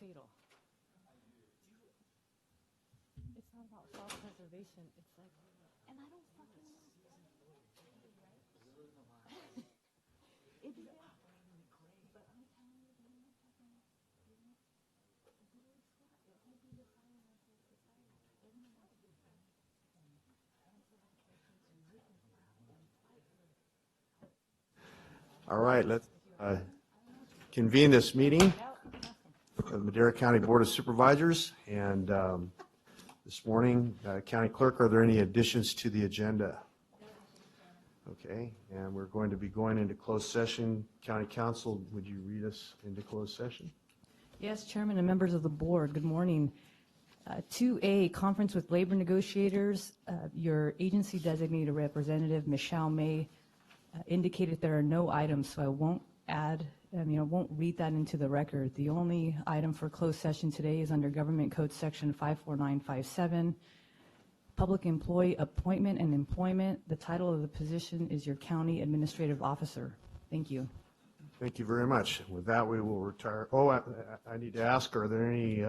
fatal. It's not about self-preservation. It's like, and I don't fucking. It's but I'm telling you, they're not fucking. All right, let's convene this meeting of the Madera County Board of Supervisors. And this morning, County Clerk, are there any additions to the agenda? Okay, and we're going to be going into closed session. County Council, would you read us into closed session? Yes, Chairman and members of the board, good morning. 2A, conference with labor negotiators. Your agency designated representative, Michelle May, indicated there are no items, so I won't won't read that into the record. The only item for closed session today is under Government Code Section 54957, Public Employee Appointment and Employment. The title of the position is your County Administrative Officer. Thank you. Thank you very much. With that, we will retire. Oh, I need to ask, are there any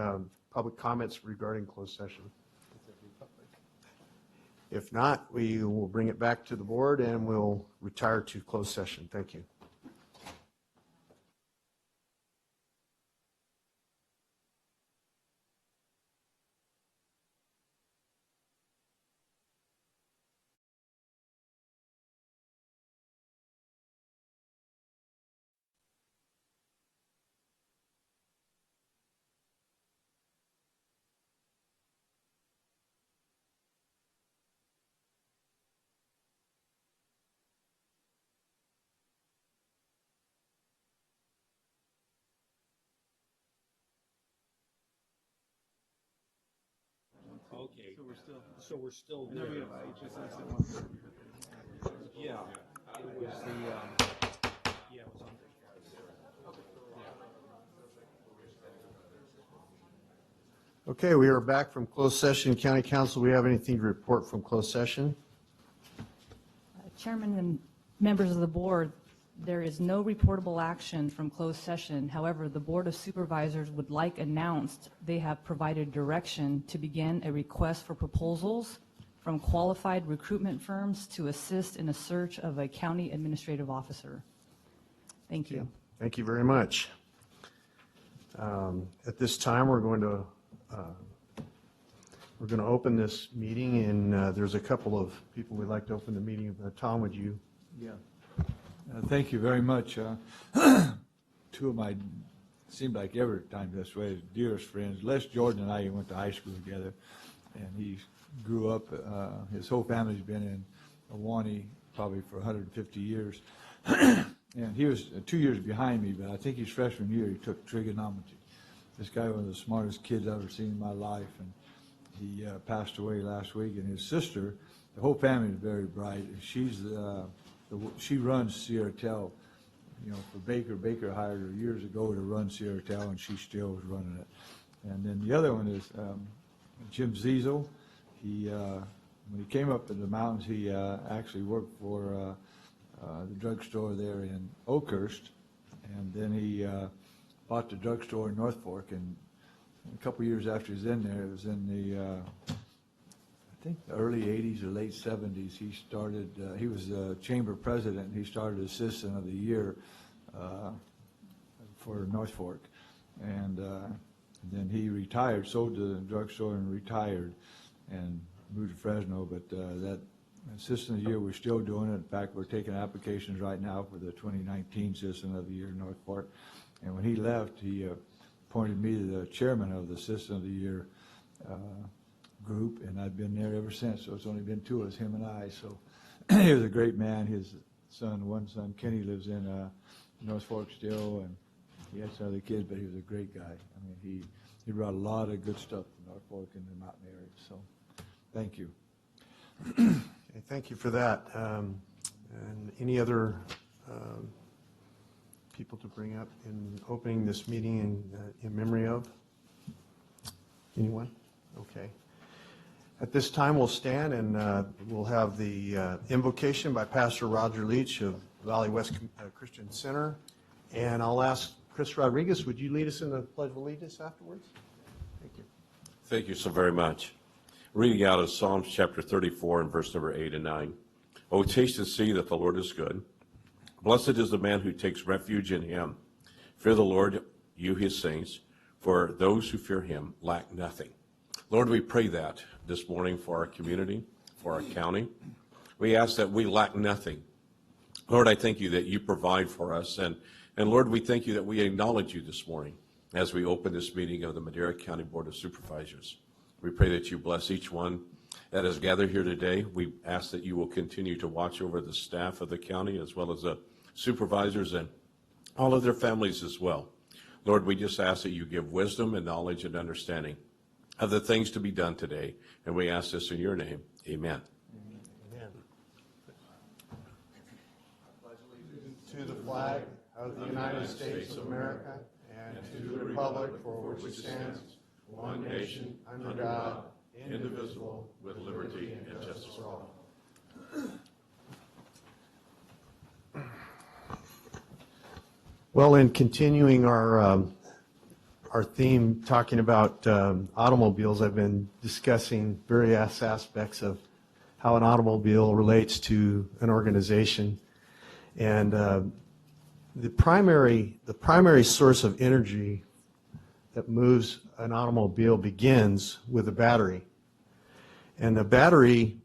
public comments regarding closed session? If not, we will bring it back to the board and we'll retire to closed session. Thank you. Okay. So we're still No, there. we have HSS at 1:30. Yeah, it was the, yeah, it was on. Okay, we are back from closed session. County Council, we have anything to report from closed session? Chairman and members of the board, there is no reportable action from closed session. However, the Board of Supervisors would like announced they have provided direction to begin a request for proposals from qualified recruitment firms to assist in a search of a county administrative officer. Thank you. Thank you very much. At this time, we're going to open this meeting, and there's a couple of people we'd like to open the meeting. Tom, would you? Yeah. Thank you very much. Two of my, seemed like every time this way, dearest friends, Les Jordan and I went to high school together, and he grew up, his whole family's been in Ahwahnee probably for 150 years. And he was 2 years behind me, but I think his freshman year he took trigonometry. This guy was one of the smartest kids I've ever seen in my life, and he passed away last week. And his sister, the whole family is very bright. She runs Sierra Tel, for Baker. Baker hired her years ago to run Sierra Tel, and she still is running it. And then the other one is Jim Ziesel. When he came up in the mountains, he actually worked for the drugstore there in Oakhurst, and then he bought the drugstore in North Fork. And a couple years after he was in there, it was in the I think the early 80s or late 70s, he started, he was the chamber president, and he started assistant of the year for North Fork. And then he retired, sold the drugstore and retired and moved to Fresno. But that assistant of the year, we're still doing it. In fact, we're taking applications right now for the 2019 assistant of the year in North Fork. And when he left, he appointed me to the chairman of the assistant of the year group, and I've been there ever since. So it's only been two of us, him and I. So he was a great man. His one son, Kenny, lives in North Fork still, and he had some other kids, but he was a great guy. I mean, he brought a lot of good stuff to North Fork and the mountain area. So thank you. Okay, thank you for that. And any other people to bring up in opening this meeting in memory of? Anyone? Okay. At this time, we'll stand and we'll have the invocation by Pastor Roger Leach of Valley West Christian Center. And I'll ask Chris Rodriguez, would you lead us in the Pledge of Allegiance afterwards? Thank you. Thank you so very much. Reading out of Psalms chapter 34 and verse number 8 and 9. Oh, taste and see that the Lord is good. Blessed is the man who takes refuge in him. Fear the Lord, you his saints, for those who fear him lack nothing. Lord, we pray that this morning for our community, for our county. We ask that we lack nothing. Lord, I thank you that you provide for us. And Lord, we thank you that we acknowledge you this morning as we open this meeting of the Madera County Board of Supervisors. We pray that you bless each one that has gathered here today. We ask that you will continue to watch over the staff of the county as well as the supervisors and all of their families as well. Lord, we just ask that you give wisdom and knowledge and understanding of the things to be done today. And we ask this in your name. Amen. Amen. To the flag of the United States of America and to the republic for which it stands, one nation, under God, indivisible, with liberty and justice for all. Well, in continuing our theme, talking about automobiles, I've been discussing various aspects of how an automobile relates to an organization. And the primary source of energy that moves an automobile begins with a battery. And the battery,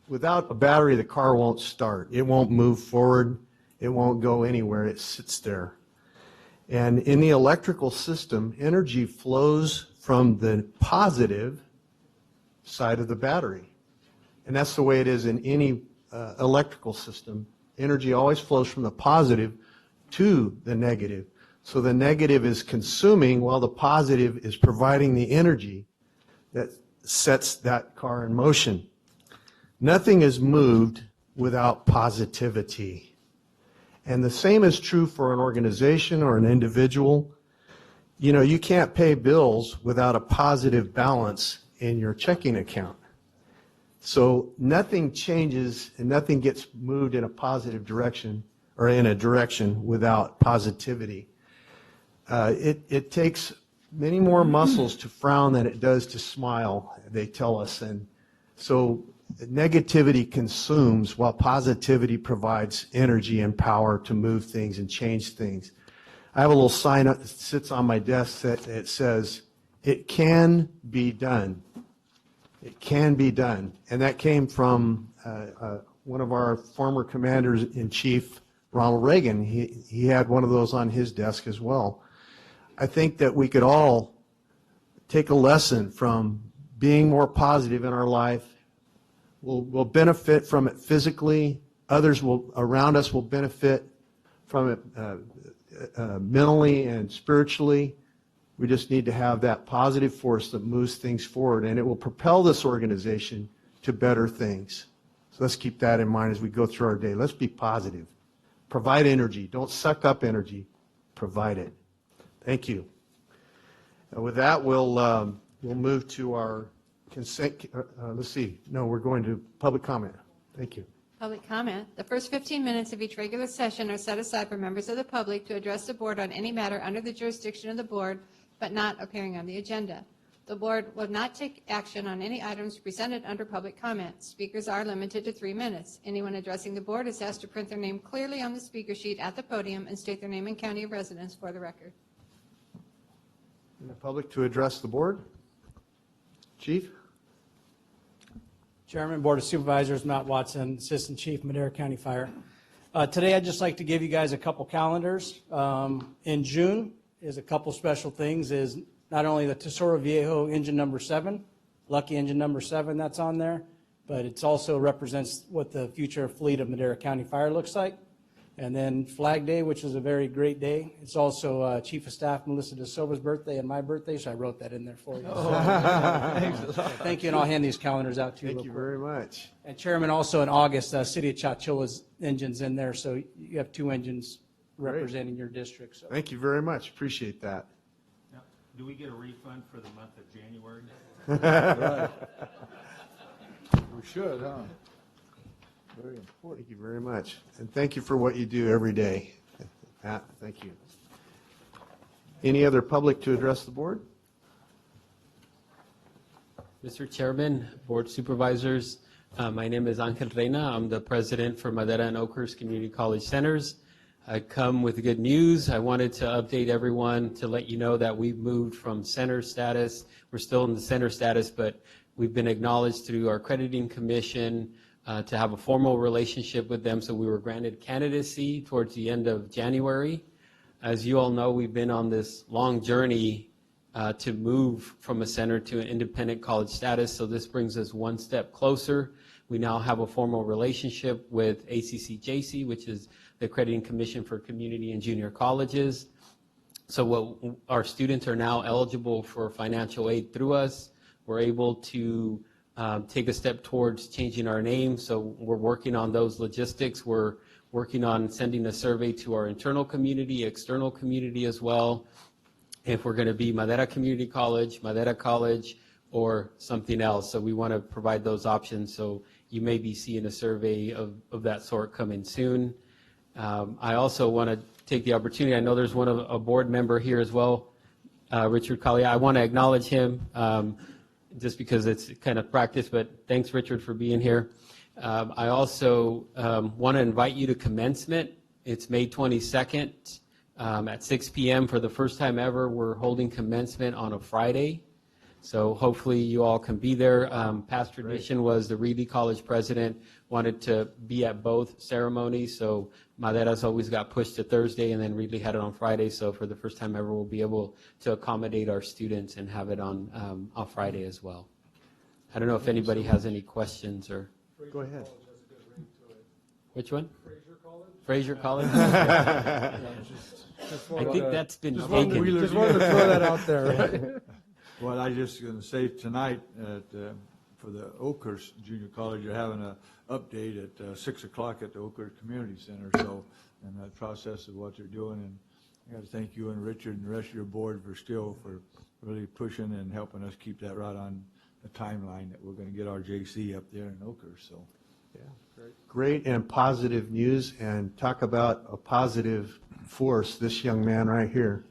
without a battery, the car won't start. It won't move forward. It won't go anywhere. It sits there. And in the electrical system, energy flows from the positive side of the battery. And that's the way it is in any electrical system. Energy always flows from the positive to the negative. So the negative is consuming while the positive is providing the energy that sets that car in motion. Nothing is moved without positivity. And the same is true for an organization or an individual. You know, you can't pay bills without a positive balance in your checking account. So nothing changes and nothing gets moved in a positive direction or in a direction without positivity. It takes many more muscles to frown than it does to smile, they tell us. And so negativity consumes while positivity provides energy and power to move things and change things. I have a little sign that sits on my desk that it says, "It can be done." It can be done. And that came from one of our former commanders-in-chief, Ronald Reagan. He had one of those on his desk as well. I think that we could all take a lesson from being more positive in our life. We'll benefit from it physically. Others around us will benefit from it mentally and spiritually. We just need to have that positive force that moves things forward, and it will propel this organization to better things. So let's keep that in mind as we go through our day. Let's be positive. Provide energy. Don't suck up energy. Provide it. Thank you. And with that, we'll move to our consent. Let's see. No, we're going to public comment. Thank you. Public comment. The first 15 minutes of each regular session are set aside for members of the public to address the board on any matter under the jurisdiction of the board, but not appearing on the agenda. The board will not take action on any items presented under public comment. Speakers are limited to 3 minutes. Anyone addressing the board is asked to print their name clearly on the speaker sheet at the podium and state their name and county of residence for the record. In the public to address the board. Chief? Chairman, Board of Supervisors, Matt Watson, Assistant Chief, Madera County Fire. Today, I'd just like to give you guys a couple calendars. In June is a couple special things, is not only the Tesoro Viejo engine number 7, Lucky engine number 7 that's on there, but it also represents what the future fleet of Madera County Fire looks like. And then Flag Day, which is a very great day. It's also Chief of Staff Melissa De Silva's birthday and my birthday, so I wrote that in there for you. Thank you, and I'll hand these calendars out to you. Thank you very much. And Chairman, also in August, City of Chachula's engine's in there, so you have 2 engines representing your district. So. Thank you very much. Appreciate that. Now, do we get a refund for the month of January? We should, huh? Very important. Thank you very much. And thank you for what you do every day. Matt, thank you. Any other public to address the board? Mr. Chairman, Board Supervisors, my name is Angel Reina. I'm the president for Madera and Oakhurst Community College Centers. I come with good news. I wanted to update everyone to let you know that we've moved from center status. We're still in the center status, but we've been acknowledged through our accrediting commission to have a formal relationship with them. So we were granted candidacy towards the end of January. As you all know, we've been on this long journey to move from a center to an independent college status. So this brings us one step closer. We now have a formal relationship with ACCJC, which is the Accrediting Commission for Community and Junior Colleges. So our students are now eligible for financial aid through us. We're able to take a step towards changing our name. So we're working on those logistics. We're working on sending a survey to our internal community, external community as well. If we're going to be Madera Community College, Madera College, or something else. So we want to provide those options. So you may be seeing a survey of that sort coming soon. I also want to take the opportunity. I know there's a board member here as well, Richard Kalia. I want to acknowledge him just because it's kind of practice, but thanks, Richard, for being here. I also want to invite you to commencement. It's May 22nd. At 6 p.m. for the first time ever, we're holding commencement on a Friday. So hopefully you all can be there. Past tradition was the Reedy College president wanted to be at both ceremonies. So Madera's always got pushed to Thursday, and then Reedy had it on Friday. So for the first time ever, we'll be able to accommodate our students and have it on Friday as well. I don't know if anybody has any questions or. Go ahead. Which one? Fraser College? I think that's been Just taken. wanted to throw that out there. Well, I just going to say tonight for the Oakhurst Junior College, you're having an update at 6 o'clock at the Oakhurst Community Center. So, and that process of what they're doing, and I got to thank you and Richard and the rest of your board for really pushing and helping us keep that right on the timeline that we're going to get our JC up there in Oakhurst. So. Yeah, great and positive news, and talk about a positive force, this young man right here.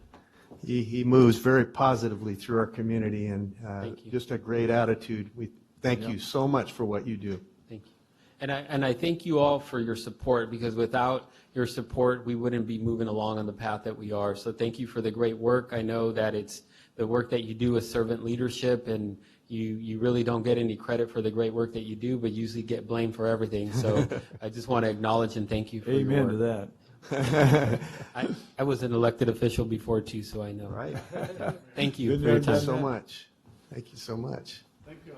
He moves very positively through our community, and just a great attitude. We thank you so much for what you do. Thank you. And I thank you all for your support, because without your support, we wouldn't be moving along on the path that we are. So thank you for the great work. I know that it's the work that you do with servant leadership, and you really don't get any credit for the great work that you do, but usually get blamed for everything. So I just want to acknowledge and thank you for your work. Amen to that. I was an elected official before too, so I know. Right. Thank you for Thank your you time. so much. Thank you so much. Thank you.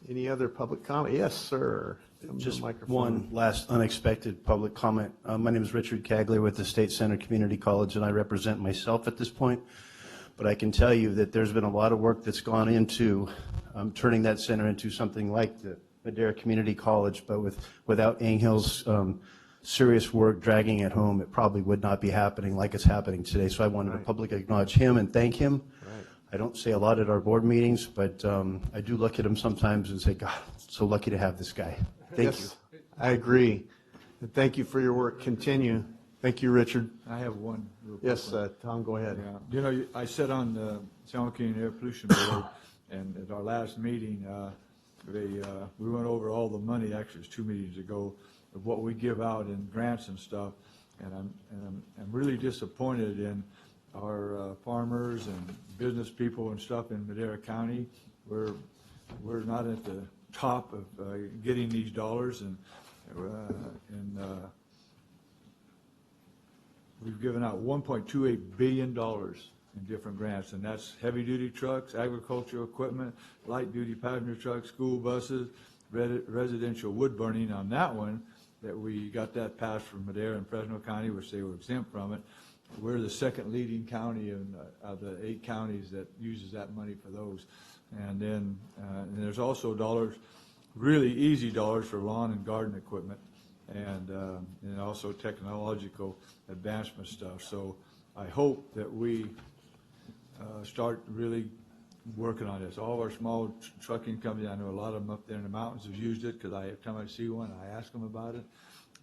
Any other public comment? Yes, sir. Come to the Just microphone. one last unexpected public comment. My name is Richard Cagley with the State Center Community College, and I represent myself at this point. But I can tell you that there's been a lot of work that's gone into turning that center into something like the Madera Community College, but without Angel's serious work dragging it home, it probably would not be happening like it's happening today. So I wanted to publicly acknowledge him and thank him. Right. I don't say a lot at our board meetings, but I do look at him sometimes and say, God, so lucky to have this guy. Thank you. Yes, I agree. And thank you for your work. Continue. Thank you, Richard. I have one. Real quick Yes, one. Tom, go ahead. Yeah, you know, I sat on the San Joaquin Air Pollution Board, and at our last meeting, we went over all the money, actually it was 2 meetings ago, of what we give out in grants and stuff, and I'm really disappointed in our farmers and business people and stuff in Madera County. We're not at the top of getting these dollars, and we've given out $1.28 billion in different grants, and that's heavy-duty trucks, agricultural equipment, light-duty passenger trucks, school buses, residential wood burning. On that one, that we got that passed from Madera and Fresno County, which they were exempt from it. We're the second leading county of the 8 counties that uses that money for those. And then and there's also dollars, really easy dollars for lawn and garden equipment, and also technological advancement stuff. So I hope that we start really working on this. All of our small trucking companies, I know a lot of them up there in the mountains have used it, because every time I see one, I ask them about it.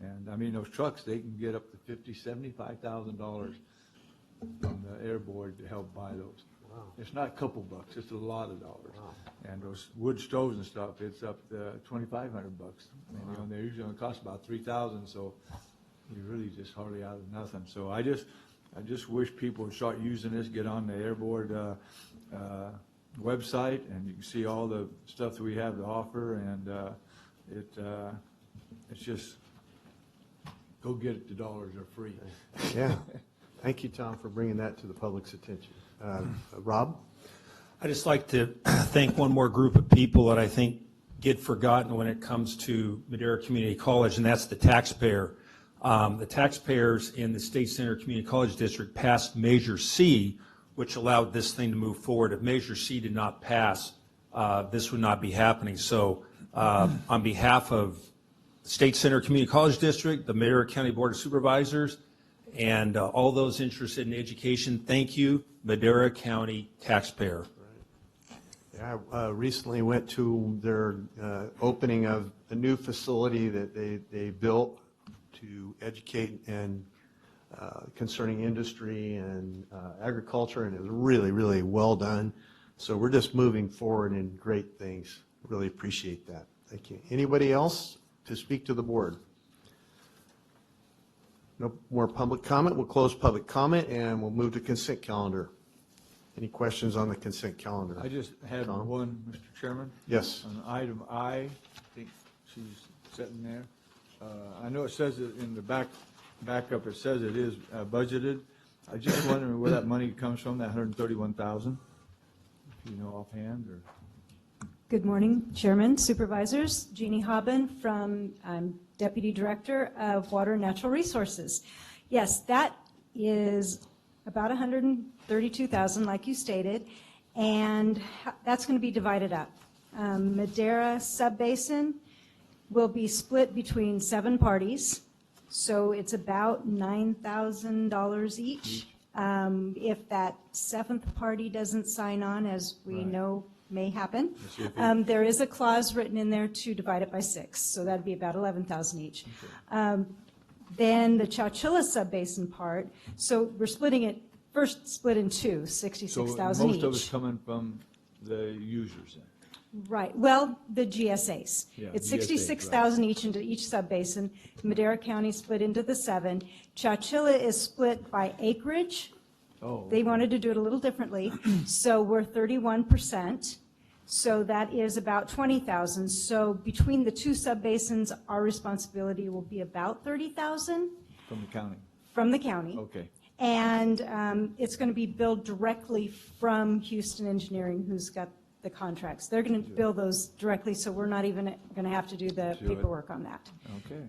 And I mean, those trucks, they can get up to $50,000, $75,000 from the Air Board to help buy those. It's not a couple bucks, it's a lot of dollars. And those wood stoves and stuff, it's up to $2,500. And they're usually gonna cost about $3,000, so you're really just hardly out of nothing. So I just wish people would start using this, get on the Air Board website, and you can see all the stuff that we have to offer, and it's just, go get it, the dollars are free. Yeah. Thank you, Tom, for bringing that to the public's attention. Rob? I'd just like to thank one more group of people that I think get forgotten when it comes to Madera Community College, and that's the taxpayer. The taxpayers in the State Center Community College District passed Measure C, which allowed this thing to move forward. If Measure C did not pass, this would not be happening. So on behalf of the State Center Community College District, the Madera County Board of Supervisors, and all those interested in education, thank you, Madera County taxpayer. Yeah, I recently went to their opening of a new facility that they built to educate and concerning industry and agriculture, and it was really, really well done. So we're just moving forward in great things. Really appreciate that. Thank you. Anybody else to speak to the board? No more public comment. We'll close public comment and we'll move to consent calendar. Any questions on the consent calendar? I just had Tom? one, Mr. Chairman. Yes. On item I, I think she's sitting there. I know it says it in the backup, it says it is budgeted. I just wondering where that money comes from, that $131,000, if you know offhand, or? Good morning, Chairman, Supervisors. Jeannie Haben I'm Deputy Director of Water and Natural Resources. Yes, that is about $132,000, like you stated, and that's going to be divided up. Madera Subbasin will be split between 7 parties, so it's about $9,000 each. If that 7th party doesn't sign on, as we know may happen, there is a clause written in there to divide it by 6, so that'd be about $11,000 each. Then the Chowchilla Subbasin part, so we're splitting it, first split in 2, $66,000 So each. most of it's coming from the users then? Right, well, the GSAs. Yeah, It's GSAs, $66,000 each into each subbasin. Madera County split into the 7. Chowchilla is split by acreage. Oh, They wanted to do it a little differently, so we're 31%. So that is about 20,000. So between the 2 subbasins, our responsibility will be about 30,000 from the county? from the county. Okay. And it's going to be billed directly from Houston Engineering, who's got the contracts. They're going to bill those directly, so we're not even going to have to do the Do it. paperwork on that. Okay.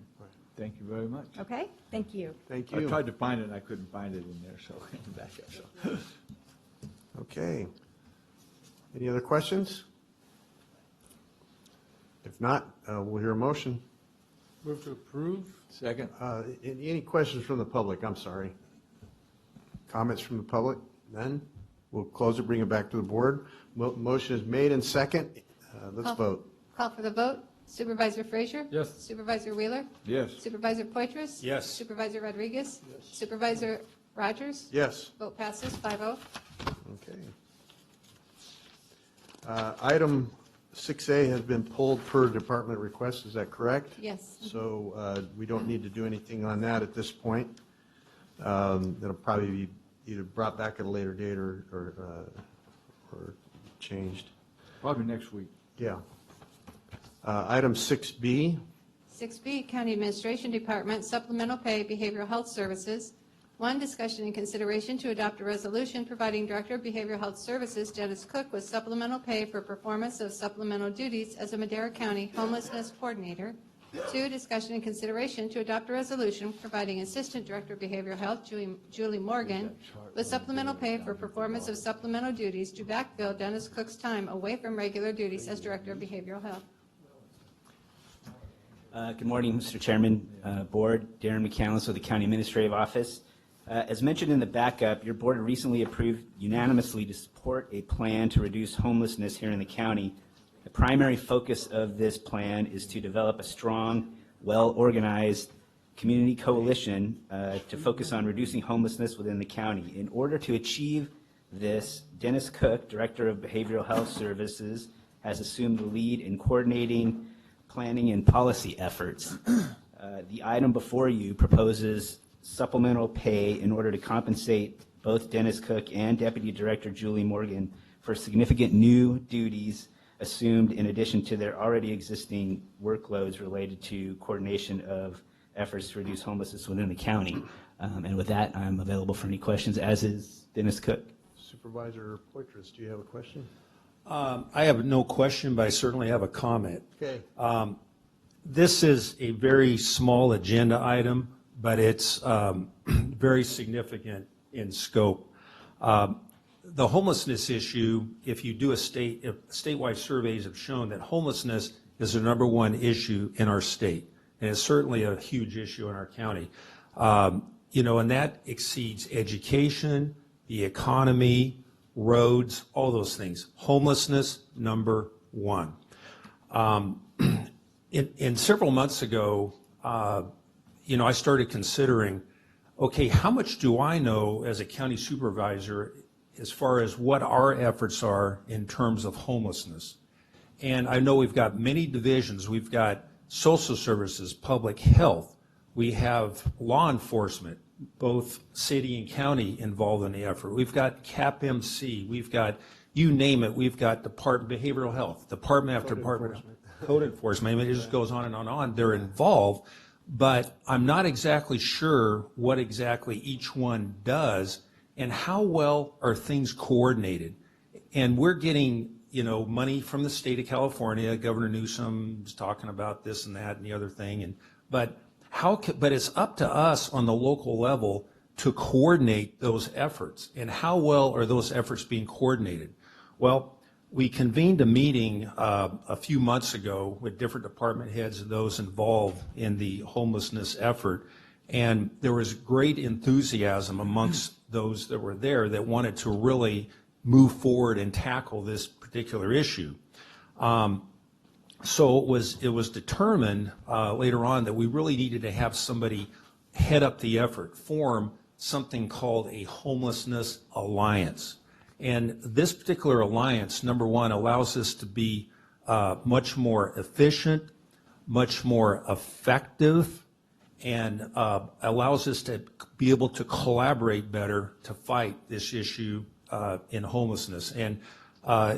Thank you very much. Okay? Thank you. Thank I you. tried to find it, and I couldn't find it in there, so, back up, so. Okay. Any other questions? If not, we'll hear a motion. Move to approve. Second. Any questions from the public? I'm sorry. Comments from the public? None? We'll close it, bring it back to the board. Motion is made and second. Let's vote. Call for the vote. Supervisor Frazier? Yes. Supervisor Wheeler? Yes. Supervisor Poitras? Yes. Supervisor Rodriguez? Supervisor Rogers? Yes. Vote passes 5-0. Okay. Item 6A has been pulled per department request, is that correct? Yes. So we don't need to do anything on that at this point. That'll probably be either brought back at a later date or changed. Probably next week. Yeah. Item 6B, 6B, County Administration Department, Supplemental Pay, Behavioral Health Services. 1, discussion and consideration to adopt a resolution providing Director of Behavioral Health Services Dennis Cook with supplemental pay for performance of supplemental duties as a Madera County Homelessness Coordinator. 2, discussion and consideration to adopt a resolution providing Assistant Director of Behavioral Health Julie Morgan with supplemental pay for performance of supplemental duties to backfill Dennis Cook's time away from regular duties as Director of Behavioral Health. Good morning, Mr. Chairman, Board. Darren McCandless with the County Administrative Office. As mentioned in the backup, your board recently approved unanimously to support a plan to reduce homelessness here in the county. The primary focus of this plan is to develop a strong, well-organized community coalition to focus on reducing homelessness within the county. In order to achieve this, Dennis Cook, Director of Behavioral Health Services, has assumed the lead in coordinating planning and policy efforts. The item before you proposes supplemental pay in order to compensate both Dennis Cook and Deputy Director Julie Morgan for significant new duties assumed in addition to their already existing workloads related to coordination of efforts to reduce homelessness within the county. And with that, I'm available for any questions, as is Dennis Cook. Supervisor Poitras, do you have a question? I have no question, but I certainly have a comment. Okay. This is a very small agenda item, but it's very significant in scope. The homelessness issue, if you do statewide surveys have shown that homelessness is the #1 issue in our state, and it's certainly a huge issue in our county. And that exceeds education, the economy, roads, all those things. Homelessness, #1. In several months ago, I started considering, okay, how much do I know as a county supervisor as far as what our efforts are in terms of homelessness? And I know we've got many divisions. We've got social services, public health. We have law enforcement, both city and county involved in the effort. We've got CAP-MC. We've got, you name it, we've got behavioral health, department after department. Code enforcement. I mean, it just goes on and on and on. They're involved, but I'm not exactly sure what exactly each one does and how well are things coordinated. And we're getting, money from the state of California. Governor Newsom's talking about this and that and the other thing. But it's up to us on the local level to coordinate those efforts. And how well are those efforts being coordinated? Well, we convened a meeting a few months ago with different department heads and those involved in the homelessness effort. And there was great enthusiasm amongst those that were there that wanted to really move forward and tackle this particular issue. So it was determined later on that we really needed to have somebody head up the effort, form something called a homelessness alliance. And this particular alliance, #1, allows us to be much more efficient, much more effective, and allows us to be able to collaborate better to fight this issue in homelessness. And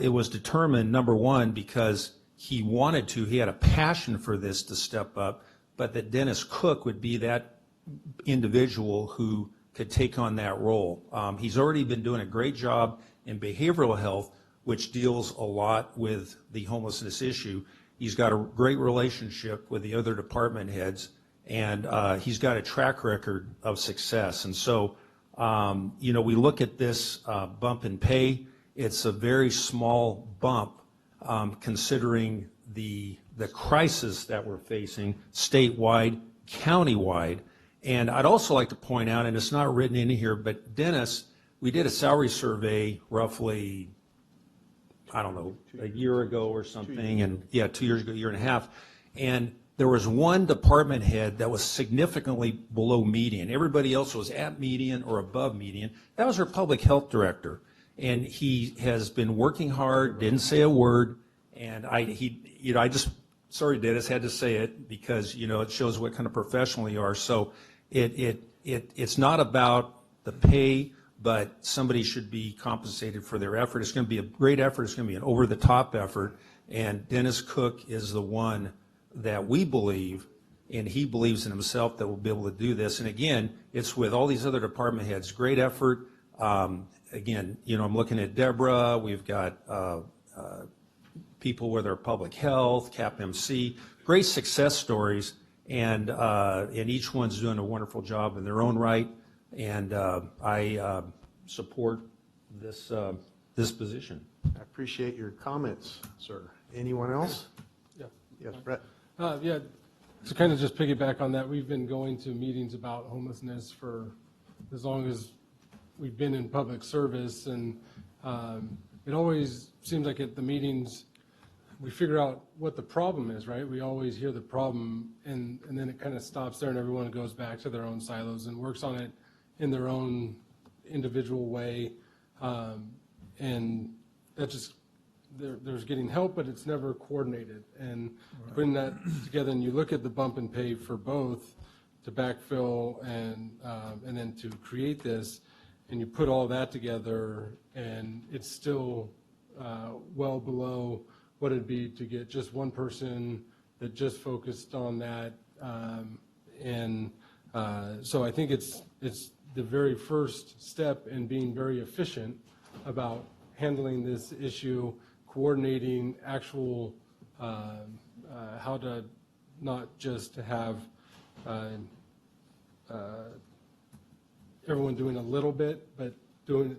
it was determined, #1, because he had a passion for this to step up, but that Dennis Cook would be that individual who could take on that role. He's already been doing a great job in behavioral health, which deals a lot with the homelessness issue. He's got a great relationship with the other department heads, and he's got a track record of success. And so, we look at this bump in pay. It's a very small bump considering the crisis that we're facing statewide, countywide. And I'd also like to point out, and it's not written in here, but Dennis, we did a salary survey roughly, I don't know, a year ago or something, and 2 years ago, 1.5 years, and there was one department head that was significantly below median. Everybody else was at median or above median. That was our public health director, and he has been working hard, didn't say a word, and sorry, Dennis, had to say it because, it shows what kind of professional you are. So it's not about the pay, but somebody should be compensated for their effort. It's going to be a great effort. It's going to be an over-the-top effort, and Dennis Cook is the one that we believe, and he believes in himself, that will be able to do this. And again, it's with all these other department heads. Great effort. Again, I'm looking at Deborah. We've got people with our public health, CAP-MC, great success stories, and each one's doing a wonderful job in their own right. And I support this position. I appreciate your comments, sir. Anyone else? Yeah. Yes, Brett. Yeah, to kind of just piggyback on that, we've been going to meetings about homelessness for as long as we've been in public service, and it always seems like at the meetings, we figure out what the problem is, right? We always hear the problem, and then it kind of stops there, and everyone goes back to their own silos and works on it in their own individual way. And that just, there's getting help, but it's never coordinated. And putting that together, and you look at the bump and pave for both to backfill and then to create this, and you put all that together, and it's still well below what it'd be to get just one person that just focused on that. So I think it's the very first step in being very efficient about handling this issue, coordinating actual, how to not just have everyone doing a little bit, but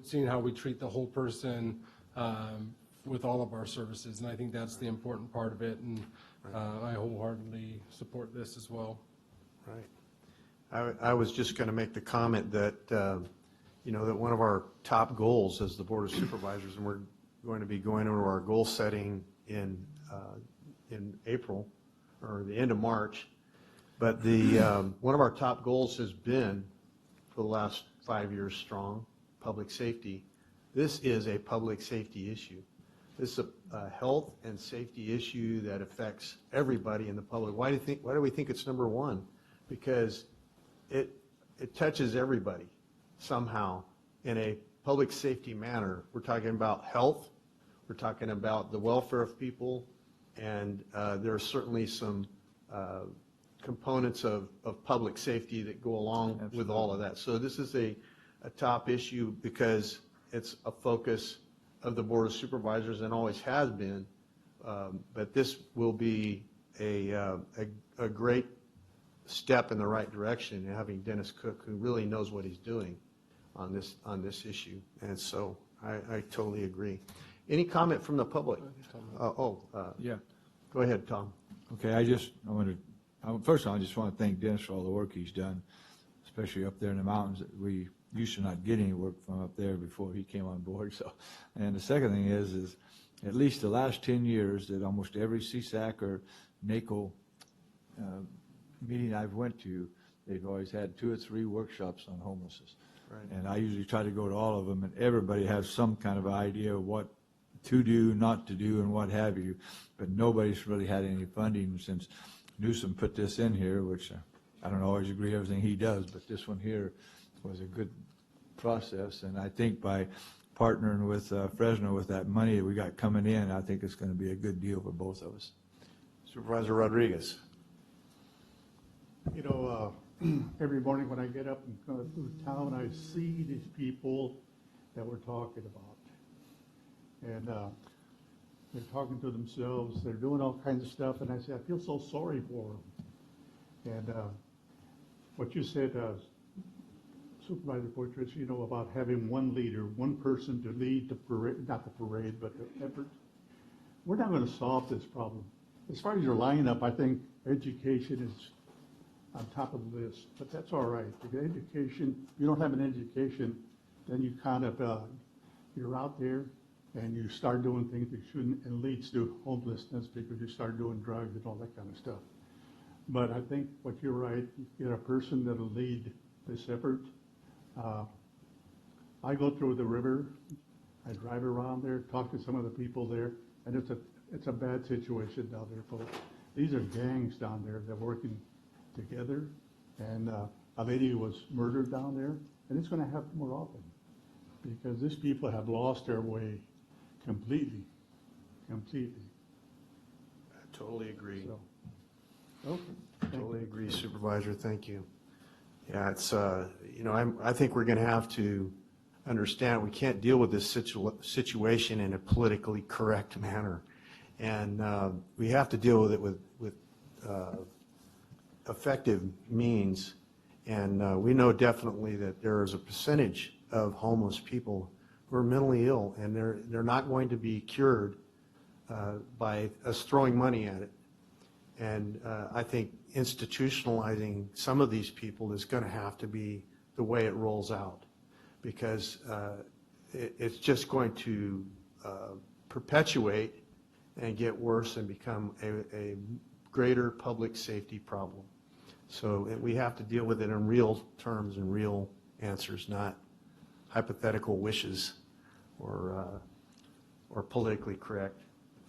seeing how we treat the whole person with all of our services. And I think that's the important part of it, and I wholeheartedly support this as well. Right. I was just going to make the comment that, that one of our top goals as the Board of Supervisors, and we're going to be going over our goal setting in April, or the end of March, but one of our top goals has been, for the last 5 years strong, public safety. This is a public safety issue. This is a health and safety issue that affects everybody in the public. Why do we think it's number one? Because it touches everybody somehow in a public safety manner. We're talking about health, we're talking about the welfare of people, and there are certainly some components of public safety that go along with all of that. So this is a top issue because it's a focus of the Board of Supervisors and always has been, but this will be a great step in the right direction, having Dennis Cook, who really knows what he's doing on this issue. And so I totally agree. Any comment from the public? Yeah. Go ahead, Tom. Okay, first of all, I just want to thank Dennis for all the work he's done, especially up there in the mountains. We used to not get any work from up there before he came on board. So, and the second thing is at least the last 10 years that almost every CSAC or NACO meeting I've went to, they've always had 2 or 3 workshops on homelessness. Right. And I usually try to go to all of them, and everybody has some kind of idea of what to do, not to do, and what have you. But nobody's really had any funding since Newsom put this in here, which I don't always agree with everything he does, but this one here was a good process. And I think by partnering with Fresno with that money that we got coming in, I think it's going to be a good deal for both of us. Supervisor Rodriguez. Every morning when I get up and go through town, I see these people that we're talking about. And they're talking to themselves, they're doing all kinds of stuff, and I say, I feel so sorry for them. And what you said, Supervisor Fortress, about having one leader, one person to lead the parade, not the parade, but the effort, we're not going to solve this problem. As far as your lineup, I think education is on top of the list, but that's all right. Because education, if you don't have an education, then you kind of, you're out there and you start doing things you shouldn't, and leads to homelessness because you start doing drugs and all that kind of stuff. But I think what you're right, you get a person that'll lead this effort. I go through the river, I drive around there, talk to some of the people there, and it's a bad situation down there, folks. These are gangs down there that are working together, and a lady was murdered down there, and it's going to happen more often because these people have lost their way completely. I totally agree. So, okay. Totally agree, Supervisor. Thank you. Yeah, it's I think we're going to have to understand we can't deal with this situation in a politically correct manner, and we have to deal with it with effective means. And we know definitely that there is a percentage of homeless people who are mentally ill, and they're not going to be cured by us throwing money at it. And I think institutionalizing some of these people is going to have to be the way it rolls out, because it's just going to perpetuate and get worse and become a greater public safety problem. So we have to deal with it in real terms and real answers, not hypothetical wishes or politically correct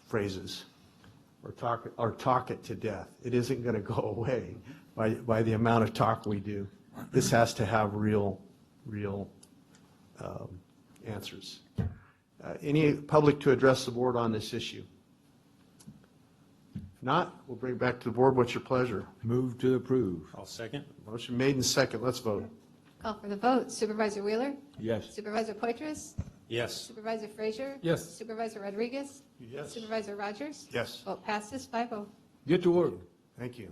phrases, or talk it to death. It isn't going to go away by the amount of talk we do. This has to have real answers. Any public to address the board on this issue? If not, we'll bring it back to the board. What's your pleasure? Move to approve. I'll second. Motion made and second. Let's vote. Call for the vote. Supervisor Wheeler? Yes. Supervisor Poitras? Yes. Supervisor Frazier? Yes. Supervisor Rodriguez? Yes. Supervisor Rogers? Yes. Vote passes 5-0. Get to work. Thank you.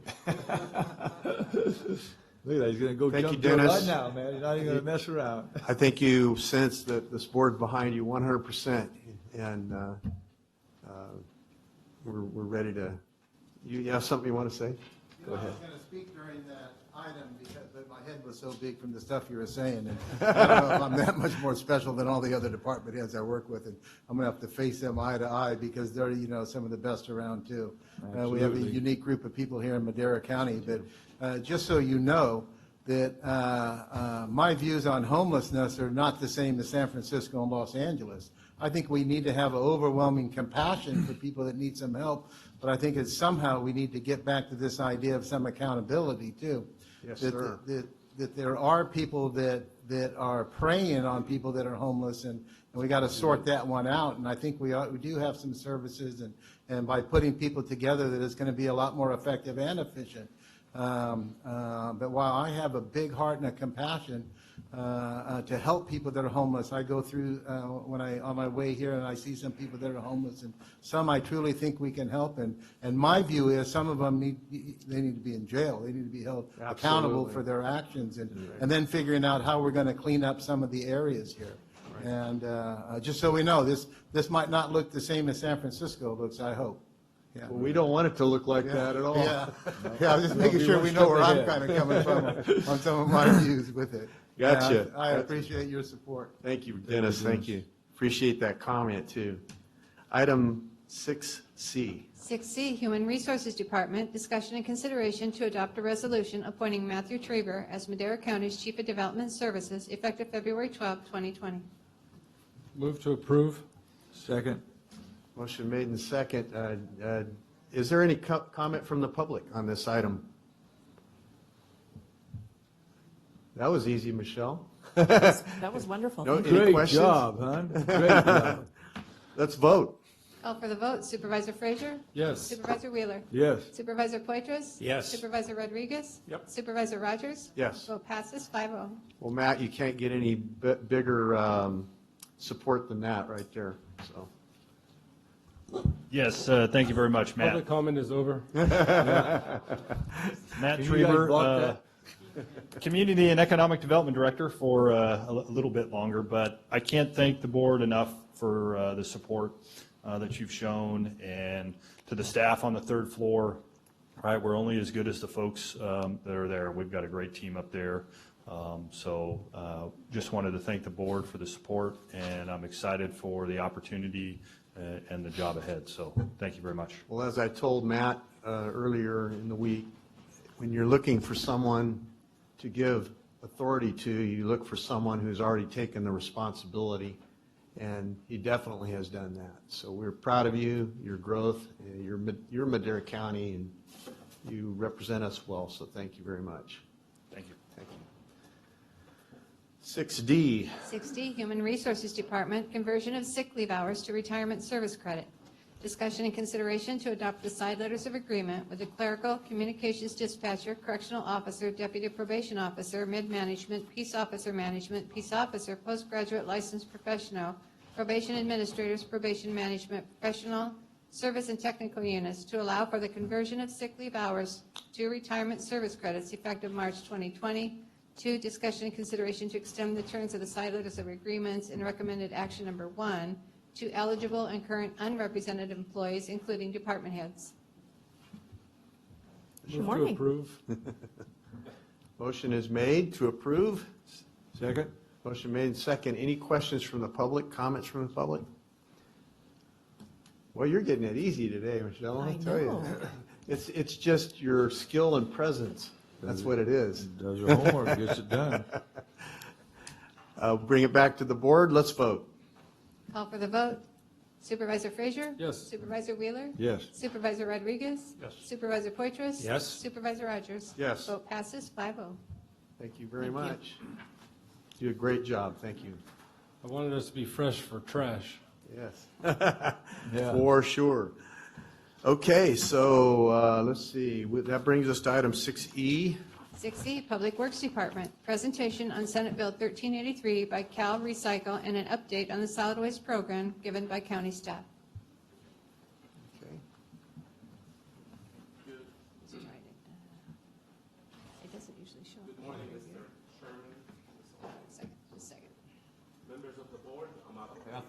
Look at that, he's gonna go Thank you, jump to it Dennis. right now, man. He's not even gonna mess around. I think you sense that this board's behind you 100%, and we're ready to, you have something you want to say? Go ahead. I was going to speak during that item, but my head was so big from the stuff you were saying, and I don't know if I'm that much more special than all the other department heads I work with, and I'm going to have to face them eye to eye, because they're, some of the best around, too. We have a Absolutely. unique group of people here in Madera County, but just so you know, that my views on homelessness are not the same as San Francisco and Los Angeles. I think we need to have overwhelming compassion for people that need some help, but I think it's somehow we need to get back to this idea of some accountability too. Yes, That- sir. That there are people that are preying on people that are homeless, and we got to sort that one out. And I think we do have some services, and by putting people together, that it's going to be a lot more effective and efficient. But while I have a big heart and a compassion to help people that are homeless, I go through on my way here, and I see some people that are homeless, and some I truly think we can help. And my view is some of them need to be in jail. They need to be held accountable Absolutely. for their actions, and then figuring out how we're going to clean up some of the areas here. And just so we know, this might not look the same as San Francisco looks, I hope. Yeah. Well, we don't want it to look like that at all. Yeah, I was just making sure we know where I'm kind of coming from on some of my views with it. Gotcha. Yeah, I appreciate your support. Thank you, Dennis. Thank you. Appreciate that comment, too. Item 6C. 6C, Human Resources Department, discussion and consideration to adopt a resolution appointing Matthew Traber as Madera County's Chief of Development Services effective February 12, 2020. Move to approve. Second. Motion made and second. Is there any comment from the public on this item? That was easy, Michelle. That was wonderful. No, Thank you. any Great questions? job, hon. Great job. Let's vote. Call for the vote. Supervisor Frazier? Yes. Supervisor Wheeler? Yes. Supervisor Poitras? Yes. Supervisor Rodriguez? Yep. Supervisor Rogers? Yes. Vote passes 5-0. Well, Matt, you can't get any bigger support than that right there, so. Yes, thank you very much, Matt. Public comment is over. Matt Can you guys block Treber, that? Community and Economic Development Director for a little bit longer, but I can't thank the board enough for the support that you've shown, and to the staff on the third floor. Right, we're only as good as the folks that are there. We've got a great team up there. So just wanted to thank the board for the support, and I'm excited for the opportunity and the job ahead. So thank you very much. Well, as I told Matt earlier in the week, when you're looking for someone to give authority to, you look for someone who's already taken the responsibility, and he definitely has done that. So we're proud of you, your growth. You're Madera County, and you represent us well, so thank you very much. Thank you. Thank you. 6D. 6D, Human Resources Department, conversion of sick leave hours to retirement service credit. Discussion and consideration to adopt the side letters of agreement with the clerical, communications dispatcher, correctional officer, deputy probation officer, mid-management, peace officer management, peace officer, postgraduate licensed professional, probation administrators, probation management professional, service and technical units to allow for the conversion of sick leave hours to retirement service credits effective March 2020. 2, discussion and consideration to extend the terms of the side letters of agreements and recommended action number 1 to eligible and current unrepresented employees, including department heads. Good Move to morning. approve. Motion is made to approve. Second. Motion made and second. Any questions from the public, comments from the public? Well, you're getting it easy today, Michelle, I I'll tell you. know. It's just your skill and presence. That's what it is. Does her homework, gets it done. Bring it back to the board. Let's vote. Call for the vote. Supervisor Frazier? Yes. Supervisor Wheeler? Yes. Supervisor Rodriguez? Yes. Supervisor Poitras? Yes. Supervisor Rogers? Yes. Vote passes 5-0. Thank you very Thank you. much. You did a great job. Thank you. I wanted us to be fresh for trash. Yes. Yeah. For sure. Okay, so let's see. That brings us to item 6E. 6E, Public Works Department, presentation on Senate Bill 1383 by Cal Recycle and an update on the solid waste program given by county staff. Okay. It doesn't usually show. Good morning, Mr. Chairman. Second. Members of the board,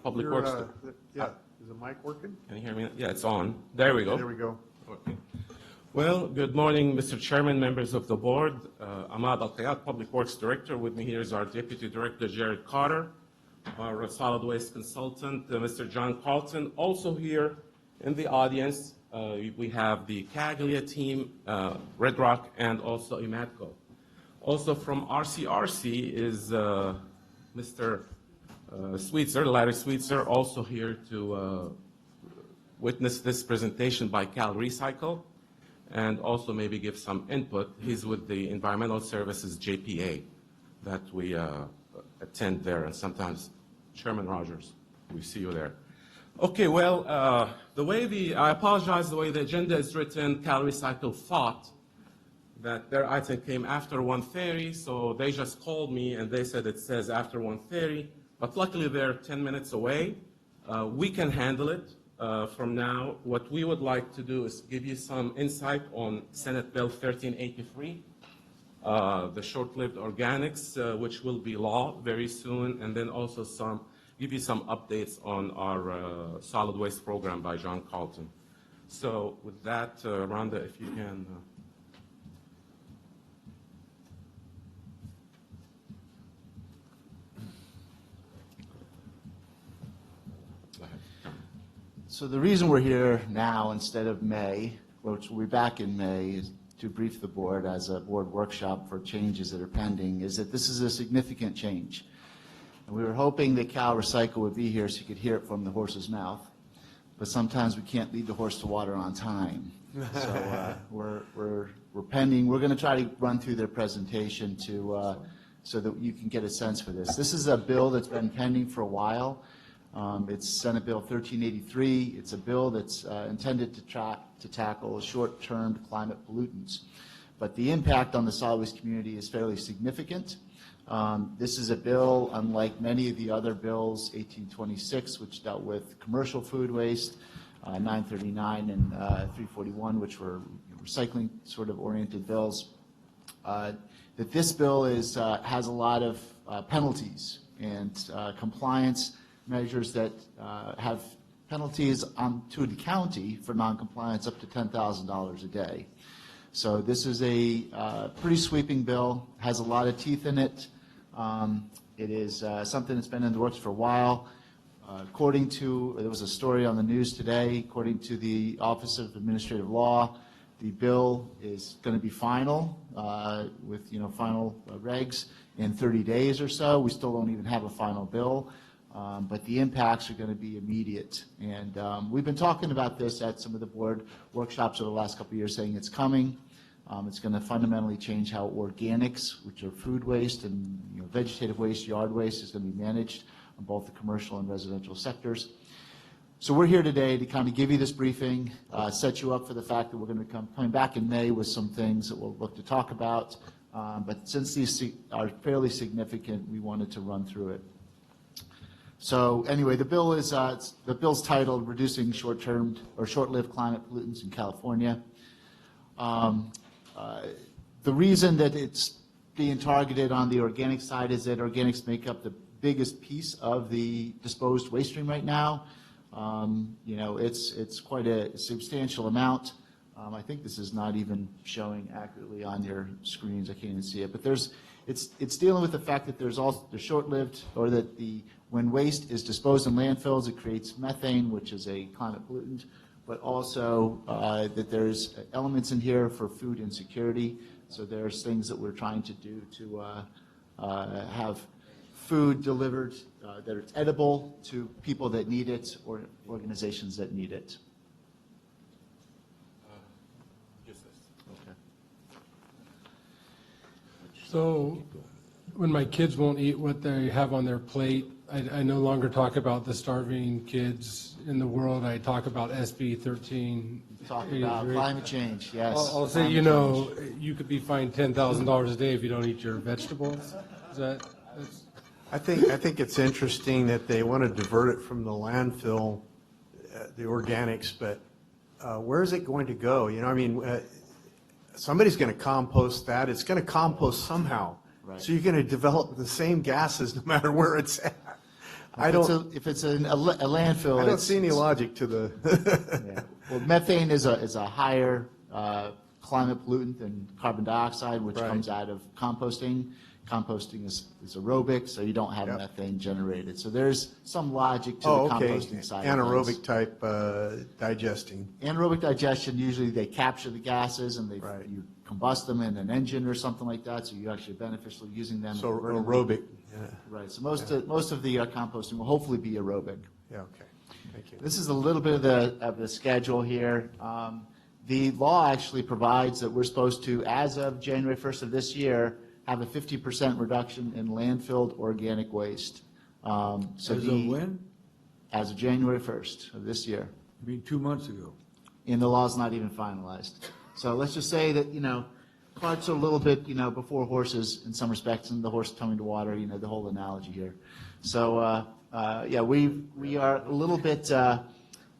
Public You're, Works. Yeah, is the mic working? Can you hear me? Yeah, it's on. There we go. There we go. Okay. Well, good morning, Mr. Chairman, members of the board. Ahmad Al-Qiyad, Public Works Director. With me here is our Deputy Director, Jared Carter, our solid waste consultant, Mr. John Carlton. Also here in the audience, we have the Caglia team, Red Rock, and also Imatco. Also from RCRC is Mr. Sweetser, Larry Sweetser, also here to witness this presentation by Cal Recycle, and also maybe give some input. He's with the Environmental Services JPA that we attend there, and sometimes Chairman Rogers, we see you there. Okay, well, I apologize, the way the agenda is written, Cal Recycle thought that their item came after 1:30, so they just called me and they said it says after 1:30, but luckily they're 10 minutes away. We can handle it. From now, what we would like to do is give you some insight on Senate Bill 1383, the short-lived organics, which will be law very soon, and then also give you some updates on our solid waste program by John Carlton. So with that, Rhonda, if you can. So the reason we're here now instead of May, which we'll be back in May, is to brief the board as a board workshop for changes that are pending, is that this is a significant change. And we were hoping that Cal Recycle would be here so you could hear it from the horse's mouth, but sometimes we can't lead the horse to water on time. So we're pending. We're going to try to run through their presentation so that you can get a sense for this. This is a bill that's been pending for a while. It's Senate Bill 1383. It's a bill that's intended to tackle short-term climate pollutants. But the impact on the solid waste community is fairly significant. This is a bill, unlike many of the other bills, 1826, which dealt with commercial food waste, 939 and 341, which were recycling sort of oriented bills, that this bill has a lot of penalties and compliance measures that have penalties to the county for noncompliance up to $10,000 a day. So this is a pretty sweeping bill, has a lot of teeth in it. It is something that's been in the works for a while. There was a story on the news today, according to the Office of Administrative Law, the bill is going to be final with final regs in 30 days or so. We still don't even have a final bill. But the impacts are going to be immediate. And we've been talking about this at some of the board workshops over the last couple of years, saying it's coming. It's going to fundamentally change how organics, which are food waste and vegetative waste, yard waste, is going to be managed on both the commercial and residential sectors. So we're here today to kind of give you this briefing, set you up for the fact that we're going to be coming back in May with some things that we'll look to talk about. But since these are fairly significant, we wanted to run through it. So anyway, the bill's titled "Reducing Short-Term or Short-Lived Climate Pollutants in California." The reason that it's being targeted on the organic side is that organics make up the biggest piece of the disposed waste stream right now. It's quite a substantial amount. I think this is not even showing accurately on your screens. I can't even see it, but it's dealing with the fact that there's short-lived, or that when waste is disposed in landfills, it creates methane, which is a climate pollutant, but also that there's elements in here for food insecurity. So there's things that we're trying to do to have food delivered that it's edible to people that need it or organizations that need it. So when my kids won't eat what they have on their plate, I no longer talk about the starving kids in the world. I talk about SB 13. Talk about climate change, yes. I'll say, you could be fined $10,000 a day if you don't eat your vegetables. Is that? I think it's interesting that they want to divert it from the landfill, the organics, but where is it going to go? Somebody's going to compost that. It's going to compost somehow. Right. So you're going to develop the same gases no matter where it's at. If it's a landfill, I don't see any logic to the. Yeah. Well, methane is a higher climate pollutant than carbon dioxide, which comes out of composting. Composting is aerobic, so you don't have methane generated. So there's some logic to the composting side. Anaerobic type digesting. Anaerobic digestion, usually they capture the gases and you combust them in an engine or something like that, so you're actually beneficially using them. So aerobic. Yeah. Right. So most of the composting will hopefully be aerobic. Yeah. Okay. Thank you. This is a little bit of the schedule here. The law actually provides that we're supposed to, as of January 1st of this year, have a 50% reduction in landfilled organic waste. As of when? As of January 1st of this year. I mean, 2 months ago. And the law's not even finalized. So let's just say that, carts are a little bit, before horses in some respects, and the horse coming to water, the whole analogy here. So, we are a little bit,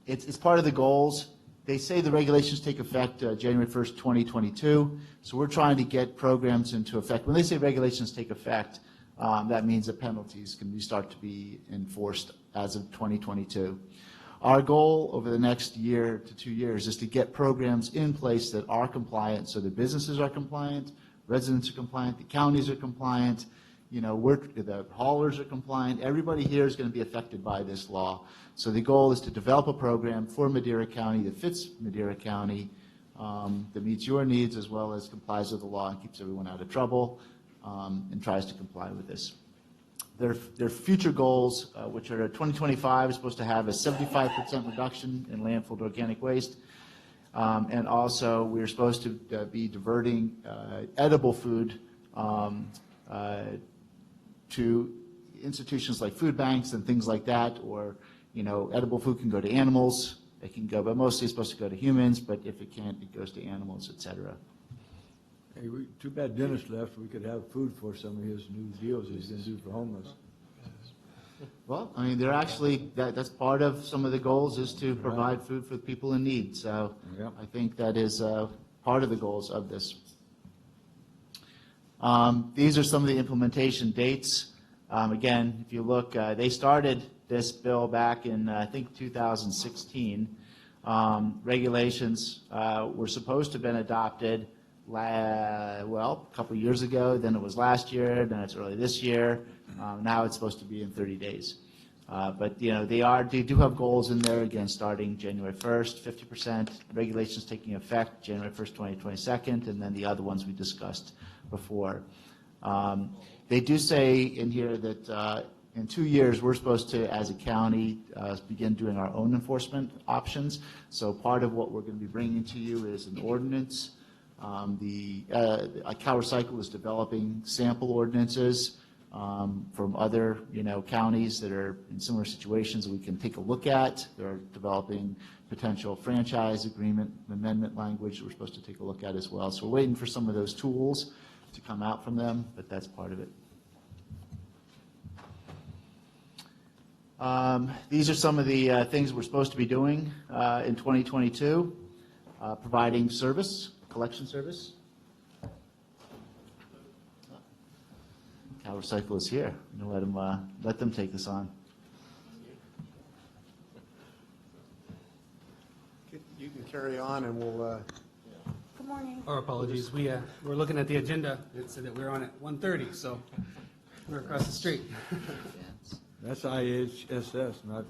it's part of the goals. They say the regulations take effect January 1st, 2022. So we're trying to get programs into effect. When they say regulations take effect, that means that penalties can start to be enforced as of 2022. Our goal over the next year to 2 years is to get programs in place that are compliant, so the businesses are compliant, residents are compliant, the counties are compliant, the haulers are compliant. Everybody here is going to be affected by this law. So the goal is to develop a program for Madera County that fits Madera County, that meets your needs as well as complies with the law and keeps everyone out of trouble, and tries to comply with this. Their future goals, which are 2025, is supposed to have a 75% reduction in landfilled organic waste. And also, we're supposed to be diverting edible food to institutions like food banks and things like that, or edible food can go to animals. It can go, but mostly it's supposed to go to humans, but if it can't, it goes to animals, et cetera. Hey, too bad Dennis left. We could have food for some of his new deals he's going to do for homeless. Well, I mean, they're actually, that's part of some of the goals is to provide food for the people in need. So I think that is part of the goals of this. These are some of the implementation dates. Again, if you look, they started this bill back in, I think, 2016. Regulations were supposed to have been adopted, a couple years ago. Then it was last year. Then it's early this year. Now it's supposed to be in 30 days. But, they do have goals in there, again, starting January 1st, 50%, regulations taking effect January 1st, 2022, and then the other ones we discussed before. They do say in here that in 2 years, we're supposed to, as a county, begin doing our own enforcement options. So part of what we're going to be bringing to you is an ordinance. Cal Recycle is developing sample ordinances from other, counties that are in similar situations that we can take a look at. They're developing potential franchise agreement amendment language that we're supposed to take a look at as well. So we're waiting for some of those tools to come out from them, but that's part of it. These are some of the things we're supposed to be doing in 2022, providing service, collection service. Cal Recycle is here. I'm going to let them take this on. You can carry on, and we'll Good morning. Our apologies. We're looking at the agenda. It said that we were on at 1:30, so we're across the street. That's IHSS, not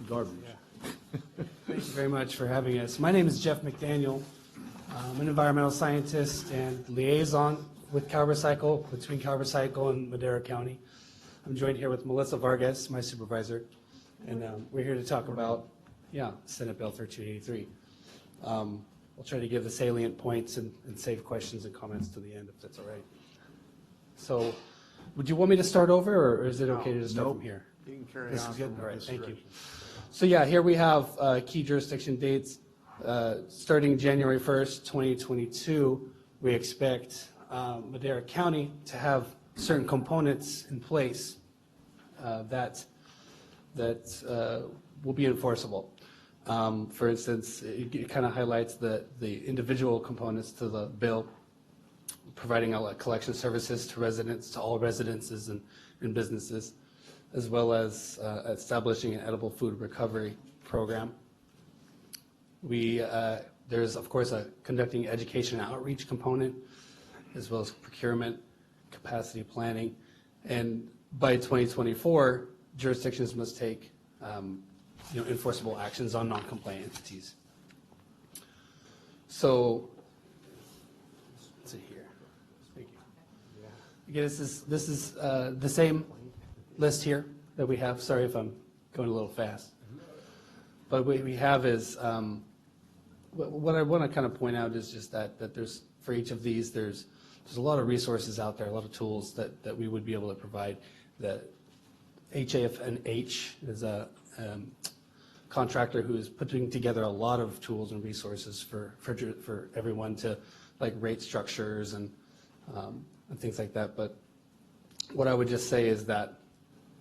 garbage. Thank you very much for having us. My name is Jeff McDaniel. I'm an environmental scientist and liaison with CalRecycle, between CalRecycle and Madera County. I'm joined here with Melissa Vargas, my supervisor, and we're here to talk about, Senate Bill 1383. We'll try to give the salient points and save questions and comments to the end, if that's all right. So, would you want me to start over, or is it okay to just start from here? You can carry This on is good? from All right, this thank you. direction. So yeah, here we have key jurisdiction dates. Starting January 1st, 2022, we expect Madera County to have certain components in place that will be enforceable. For instance, it kind of highlights the individual components to the bill, providing collection services to residents, to all residences and businesses, as well as establishing an edible food recovery program. There's, of course, a conducting education and outreach component, as well as procurement, capacity planning, and by 2024, jurisdictions must take enforceable actions on non-compliant entities. So, let's see here. Thank you. Again, this is the same list here that we have. Sorry if I'm going a little fast. But what we have is, what I want to kind of point out is just that there's, for each of these, there's a lot of resources out there, a lot of tools that we would be able to provide. The HAFNH is a contractor who is putting together a lot of tools and resources for everyone to, like, rate structures and things like that. But what I would just say is that,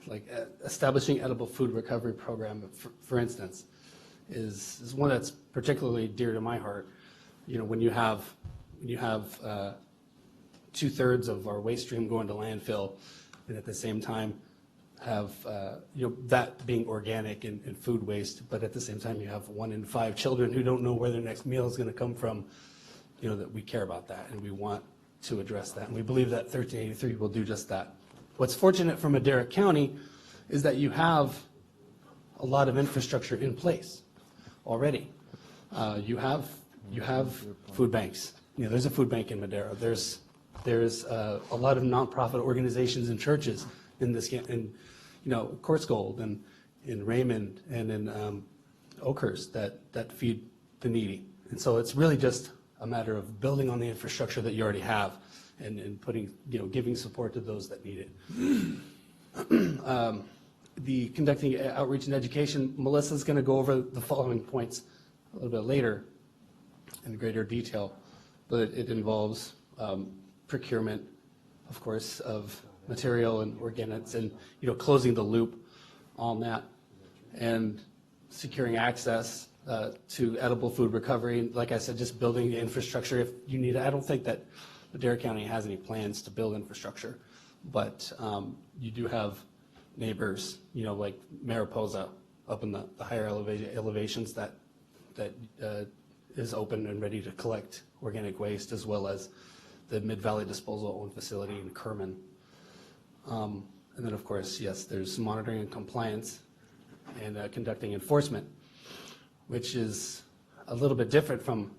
like, establishing edible food recovery program, for instance, is one that's particularly dear to my heart. When you have 2/3 of our waste stream going to landfill, and at the same time have that being organic and food waste, but at the same time you have 1 in 5 children who don't know where their next meal is going to come from. That we care about that and we want to address that, and we believe that 1383 will do just that. What's fortunate for Madera County is that you have a lot of infrastructure in place already. You have food banks. There's a food bank in Madera. There's a lot of nonprofit organizations and churches in this, Quartz Gold and in Raymond and in Oakhurst that feed the needy. And so it's really just a matter of building on the infrastructure that you already have and putting, giving support to those that need it. The conducting outreach and education, Melissa's going to go over the following points a little bit later in greater detail, but it involves procurement, of course, of material and organics, and closing the loop on that, and securing access to edible food recovery. Like I said, just building the infrastructure if you need it. I don't think that Madera County has any plans to build infrastructure, but you do have neighbors, like Mariposa up in the higher elevations that is open and ready to collect organic waste, as well as the Mid-Valley Disposal Owned Facility in Kerman. And then, of course, yes, there's monitoring and compliance and conducting enforcement, which is a little bit different from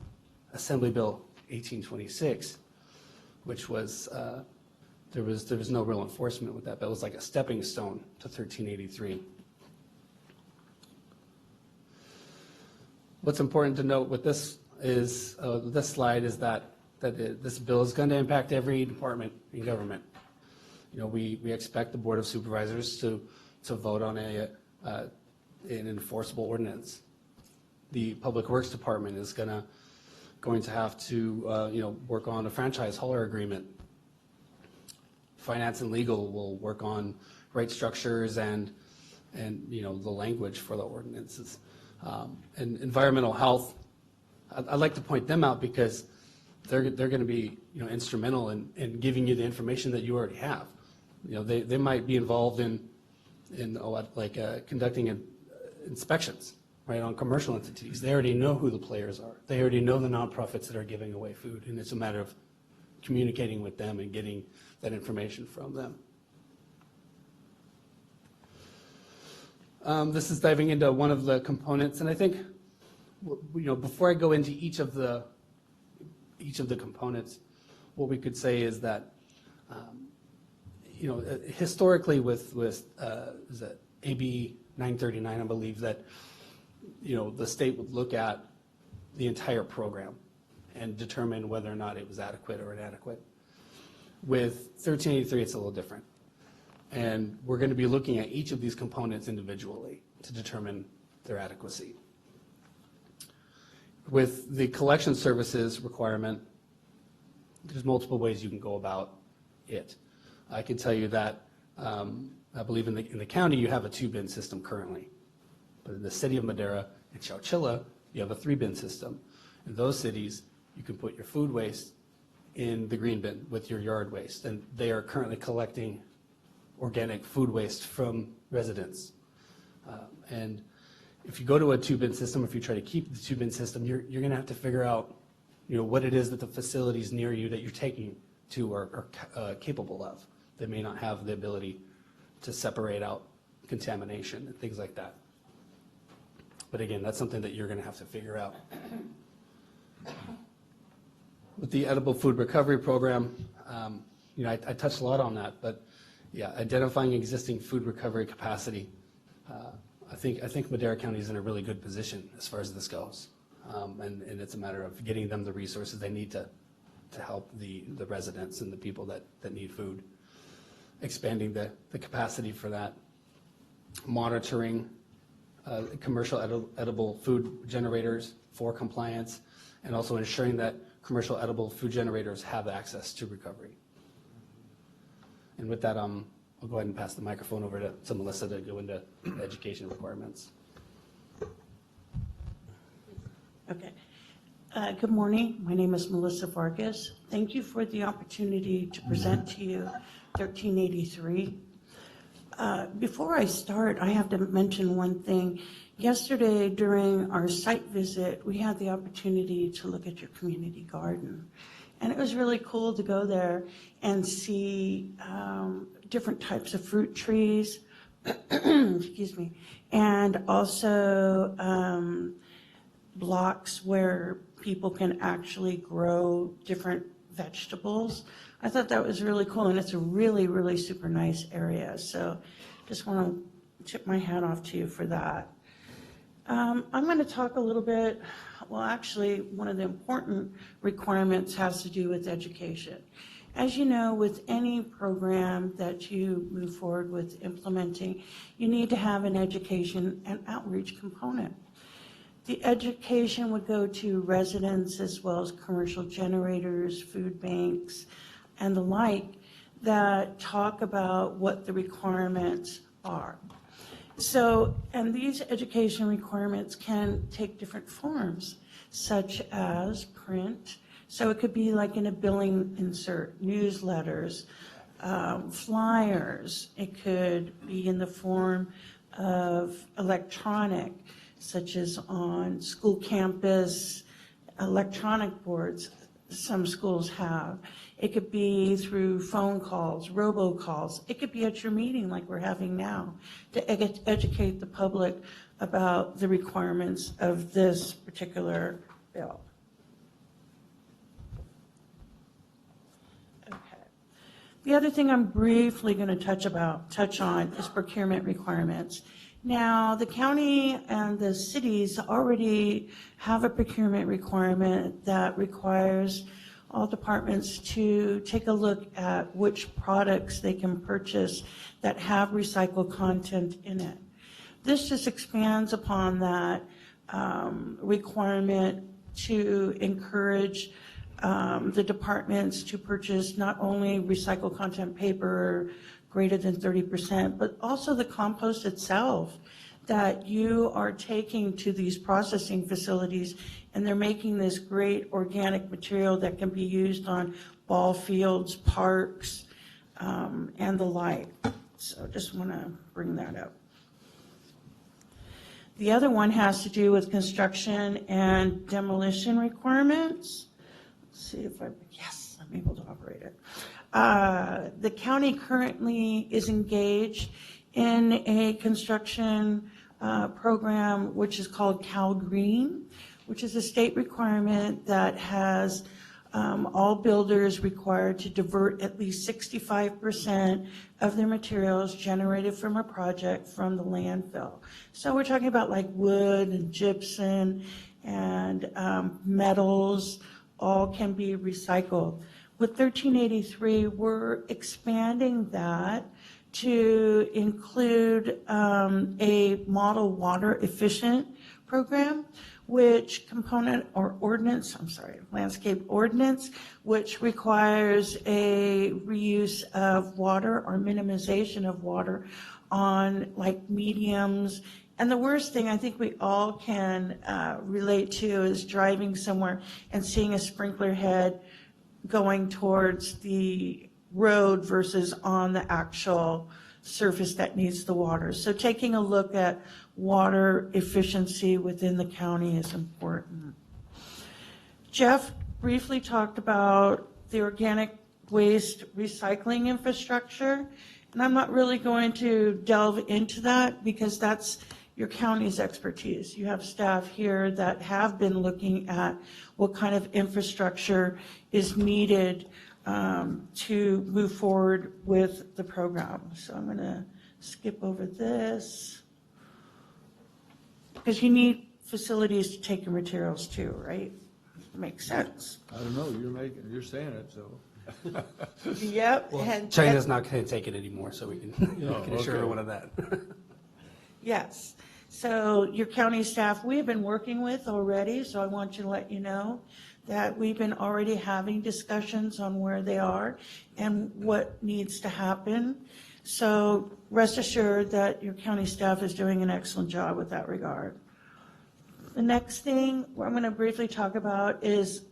Assembly Bill 1826, which was, there was no real enforcement with that bill. It was like a stepping stone to 1383. What's important to note with this is, this slide is that this bill is going to impact every department in government. We expect the Board of Supervisors to vote on an enforceable ordinance. The Public Works Department is going to have to work on a franchise hauler agreement. Finance and Legal will work on rate structures and the language for the ordinances. And Environmental Health, I'd like to point them out because they're going to be instrumental in giving you the information that you already have. They might be involved in conducting inspections right, on commercial entities. They already know who the players are. They already know the nonprofits that are giving away food, and it's a matter of communicating with them and getting that information from them. This is diving into one of the components, and I think, before I go into each of the components, what we could say is that, historically with is it AB 939, I believe that, the state would look at the entire program and determine whether or not it was adequate or inadequate. With 1383, it's a little different. And we're going to be looking at each of these components individually to determine their adequacy. With the collection services requirement, there's multiple ways you can go about it. I can tell you that I believe in the county you have a 2-bin system currently. But in the city of Madera and Chowchilla, you have a 3-bin system. In those cities, you can put your food waste in the green bin with your yard waste. And they are currently collecting organic food waste from residents. And if you go to a 2-bin system, if you try to keep the 2-bin system, you're going to have to figure out, what it is that the facilities near you that you're taking to are capable of. They may not have the ability to separate out contamination and things like that. But again, that's something that you're going to have to figure out. With the edible food recovery program, I touched a lot on that, but yeah, identifying existing food recovery capacity. I think Madera County is in a really good position as far as this goes, and it's a matter of getting them the resources they need to help the residents and the people that need food. Expanding the capacity for that, monitoring commercial edible food generators for compliance, and also ensuring that commercial edible food generators have access to recovery. And with that, I'll go ahead and pass the microphone over to Melissa to go into the education requirements. Okay. Good morning. My name is Melissa Vargas. Thank you for the opportunity to present to you 1383. Before I start, I have to mention one thing. Yesterday, during our site visit, we had the opportunity to look at your community garden. And it was really cool to go there and see different types of fruit trees, excuse me, and also blocks where people can actually grow different vegetables. I thought that was really cool, and it's a really, really super nice area. So just want to tip my hat off to you for that. I'm going to talk a little bit, well, actually, one of the important requirements has to do with education. As you know, with any program that you move forward with implementing, you need to have an education and outreach component. The education would go to residents as well as commercial generators, food banks, and the like that talk about what the requirements are. So, and these education requirements can take different forms, such as print. So it could be like in a billing insert, newsletters, flyers. It could be in the form of electronic, such as on school campus, electronic boards some schools have. It could be through phone calls, robocalls. It could be at your meeting like we're having now to educate the public about the requirements of this particular bill. Okay. The other thing I'm briefly going to touch on is procurement requirements. Now, the county and the cities already have a procurement requirement that requires all departments to take a look at which products they can purchase that have recycled content in it. This just expands upon that requirement to encourage the departments to purchase not only recycled content paper greater than 30%, but also the compost itself that you are taking to these processing facilities, and they're making this great organic material that can be used on ball fields, parks, and the like. So just want to bring that up. The other one has to do with construction and demolition requirements. Let's see if yes, I'm able to operate it. The county currently is engaged in a construction program which is called Cal Green, which is a state requirement that has all builders required to divert at least 65% of their materials generated from a project from the landfill. So we're talking about like wood and gypsum and metals, all can be recycled. With 1383, we're expanding that to include a model water efficient program, which landscape ordinance, which requires a reuse of water or minimization of water on like mediums. And the worst thing I think we all can relate to is driving somewhere and seeing a sprinkler head going towards the road versus on the actual surface that needs the water. So taking a look at water efficiency within the county is important. Jeff briefly talked about the organic waste recycling infrastructure, and I'm not really going to delve into that because that's your county's expertise. You have staff here that have been looking at what kind of infrastructure is needed to move forward with the program. So I'm going to skip over this because you need facilities to take your materials to, right? Makes sense. I don't know, you're saying it, so. Yep. Well, and China's not going to take it anymore, so we can, Oh, can assure okay. everyone of that. Yes. So your county staff, we have been working with already, so I want to let you know that we've been already having discussions on where they are and what needs to happen. So rest assured that your county staff is doing an excellent job with that regard. The next thing I'm going to briefly talk about is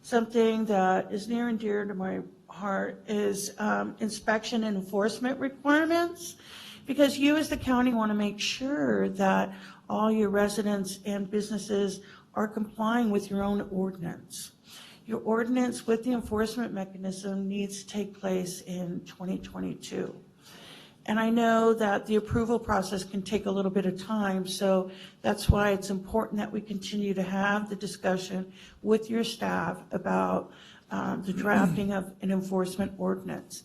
something that is near and dear to my heart is inspection and enforcement requirements. Because you as the county want to make sure that all your residents and businesses are complying with your own ordinance. Your ordinance with the enforcement mechanism needs to take place in 2022. And I know that the approval process can take a little bit of time, so that's why it's important that we continue to have the discussion with your staff about the drafting of an enforcement ordinance.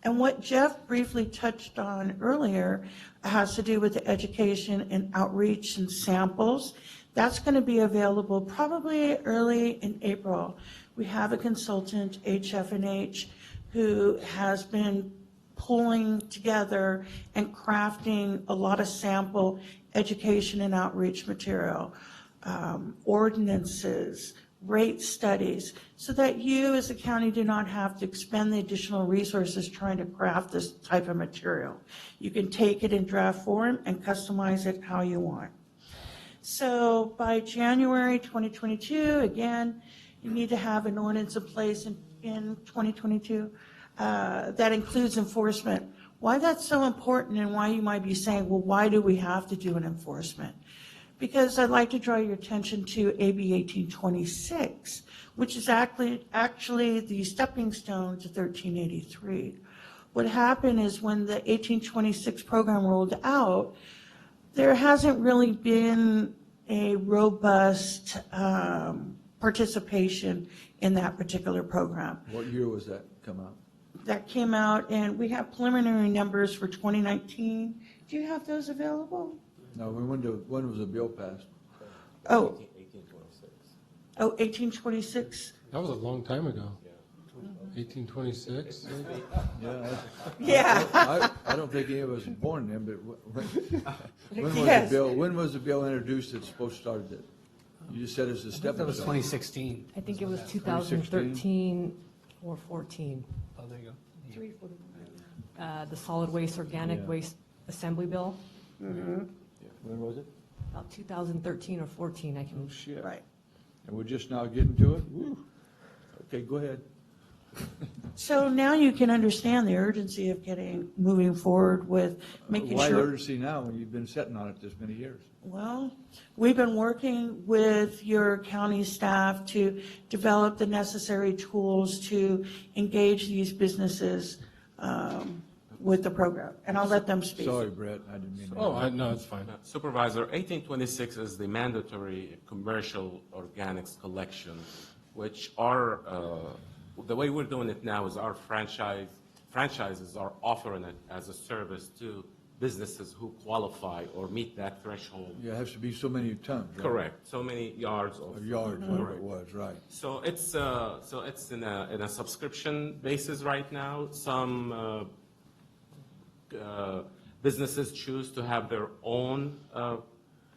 And what Jeff briefly touched on earlier has to do with the education and outreach and samples. That's going to be available probably early in April. We have a consultant, HF&H, who has been pulling together and crafting a lot of sample education and outreach material, ordinances, rate studies, so that you as a county do not have to expend the additional resources trying to craft this type of material. You can take it in draft form and customize it how you want. So by January 2022, again, you need to have an ordinance in place in 2022 that includes enforcement. Why that's so important and why you might be saying, well, why do we have to do an enforcement? Because I'd like to draw your attention to AB 1826, which is actually the stepping stone to 1383. What happened is when the 1826 program rolled out, there hasn't really been a robust participation in that particular program. What year was that come out? That came out, and we have preliminary numbers for 2019. Do you have those available? No, when was the bill passed? Oh. 1826. That was a long time ago. 1826? Yeah. I don't think any of us were born then, but Yes. when was the bill introduced that supposed to start it? You just said it's a step. That was 2016. I think it was 2013 or 14. Oh, there you go. The solid waste, organic waste assembly bill, When was it? about 2013 or 14, I can. Oh, shit. Right. And we're just now getting to it? Woo. Okay, go ahead. So now you can understand the urgency of moving forward with making Why sure. urgency now when you've been sitting on it this many years? Well, we've been working with your county staff to develop the necessary tools to engage these businesses with the program, and I'll let them speak. Sorry, Brett, I didn't mean to. Oh, no, it's fine. Supervisor, 1826 is the mandatory commercial organics collection, which are, the way we're doing it now is our franchises are offering it as a service to businesses who qualify or meet that threshold. Yeah, it has to be so many tons, right? Correct, so many yards of. Or yards, whatever it was, right. So it's in a subscription basis right now. Some businesses choose to have their own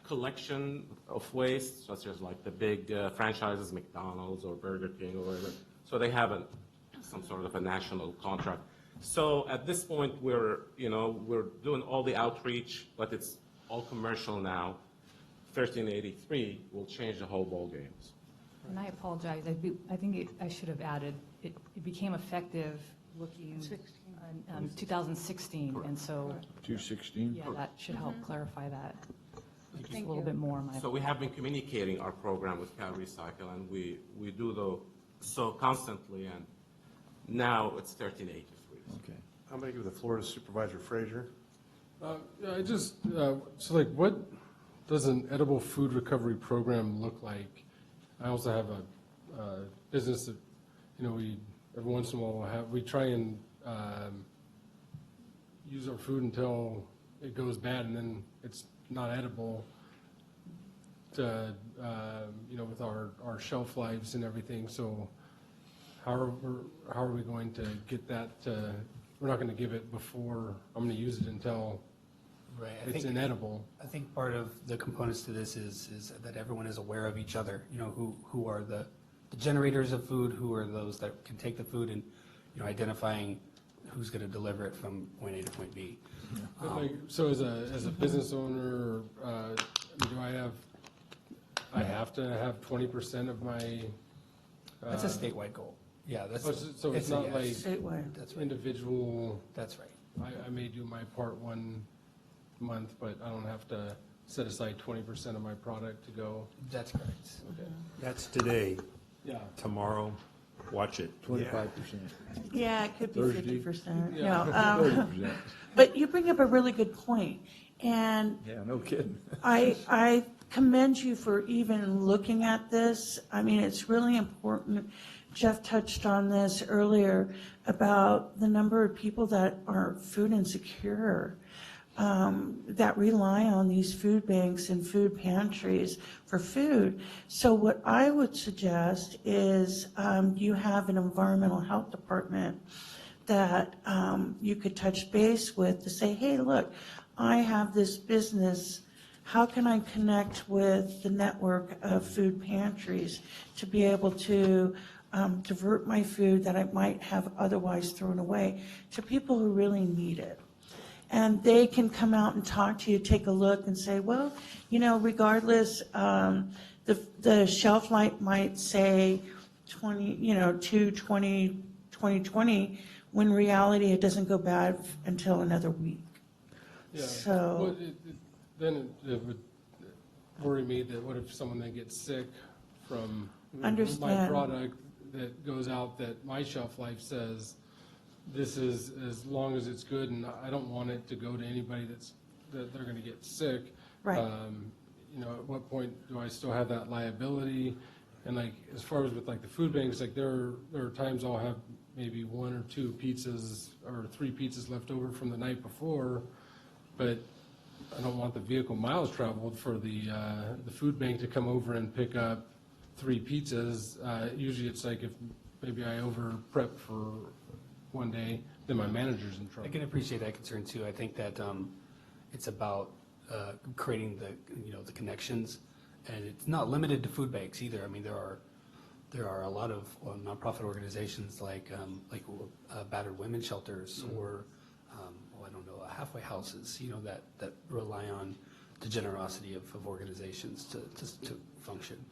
collection of waste, such as like the big franchises, McDonald's or Burger King or whatever. So they have some sort of a national contract. So at this point, we're doing all the outreach, but it's all commercial now. 1383 will change the whole ball games. And I apologize, I think I should have added, it became effective looking on 2016, and so. 216? Yeah, that should help clarify that. Just a Thank little you. bit more. So we have been communicating our program with Cal Recycle, and we do so constantly, and now it's 1383. Okay. I'm going to give the floor to Supervisor Frazier. Yeah, I just, so like, what does an edible food recovery program look like? I also have a business that, we, every once in a while, we try and use our food until it goes bad, and then it's not edible to, with our shelf lives and everything. So how are we going to get that, we're not going to give it before, I'm going to use it until Right. it's inedible. I think part of the components to this is that everyone is aware of each other, who are the generators of food, who are those that can take the food, and, identifying who's going to deliver it from point A to point B. But like, so as a business owner, do I have to have 20% of my? That's a statewide goal. Yeah, that's. So it's not yes. like Statewide. That's right. individual. That's right. I may do my part 1 month, but I don't have to set aside 20% of my product to go. That's correct. Okay. That's today. Yeah. Tomorrow, watch it. 25%. Yeah, it could be Thursday. 50%. Yeah. No, 30%. but you bring up a really good point, and Yeah, no kidding. I commend you for even looking at this. I mean, it's really important. Jeff touched on this earlier about the number of people that are food insecure, that rely on these food banks and food pantries for food. So what I would suggest is you have an environmental health department that you could touch base with to say, hey, look, I have this business. How can I connect with the network of food pantries to be able to divert my food that I might have otherwise thrown away to people who really need it? And they can come out and talk to you, take a look and say, well, regardless, the shelf life might say 2020, when in reality it doesn't go bad until another week. Yeah. So. Well, then it would worry me that what if someone then gets sick from my Understand. product that goes out that my shelf life says this is as long as it's good, and I don't want it to go to anybody that they're going to get sick. Right. At what point do I still have that liability? And like, as far as with like the food banks, like there are times I'll have maybe 1 or 2 pizzas or 3 pizzas left over from the night before, but I don't want the vehicle miles traveled for the food bank to come over and pick up 3 pizzas. Usually it's like if maybe I over prep for one day, then my manager's in trouble. I can appreciate that concern too. I think that it's about creating the connections, and it's not limited to food banks either. I mean, there are a lot of nonprofit organizations like battered women's shelters or I don't know, halfway houses, that rely on the generosity of organizations to function.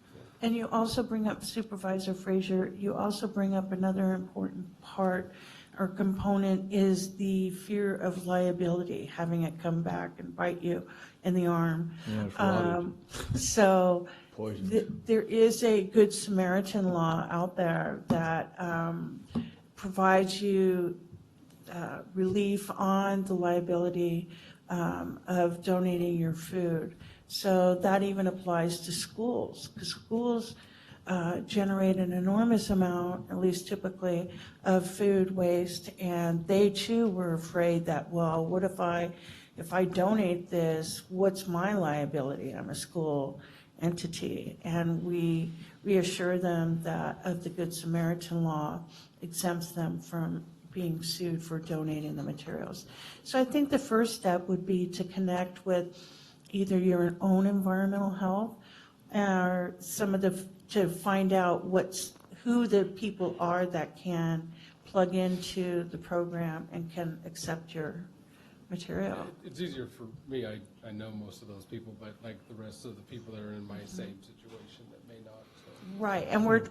And you also bring up, Supervisor Frazier, you also bring up another important part or component is the fear of liability, having it come back and bite you in the arm. Yeah, it's rotted. So Poisoned. there is a Good Samaritan law out there that provides you relief on the liability of donating your food. So that even applies to schools, because schools generate an enormous amount, at least typically, of food waste, and they too were afraid that, well, what if I donate this, what's my liability? I'm a school entity. And we reassure them that of the Good Samaritan law exempts them from being sued for donating the materials. So I think the first step would be to connect with either your own environmental health or to find out who the people are that can plug into the program and can accept your material. It's easier for me, I know most of those people, but like the rest of the people that are in my same situation that may not. So. Right, and we're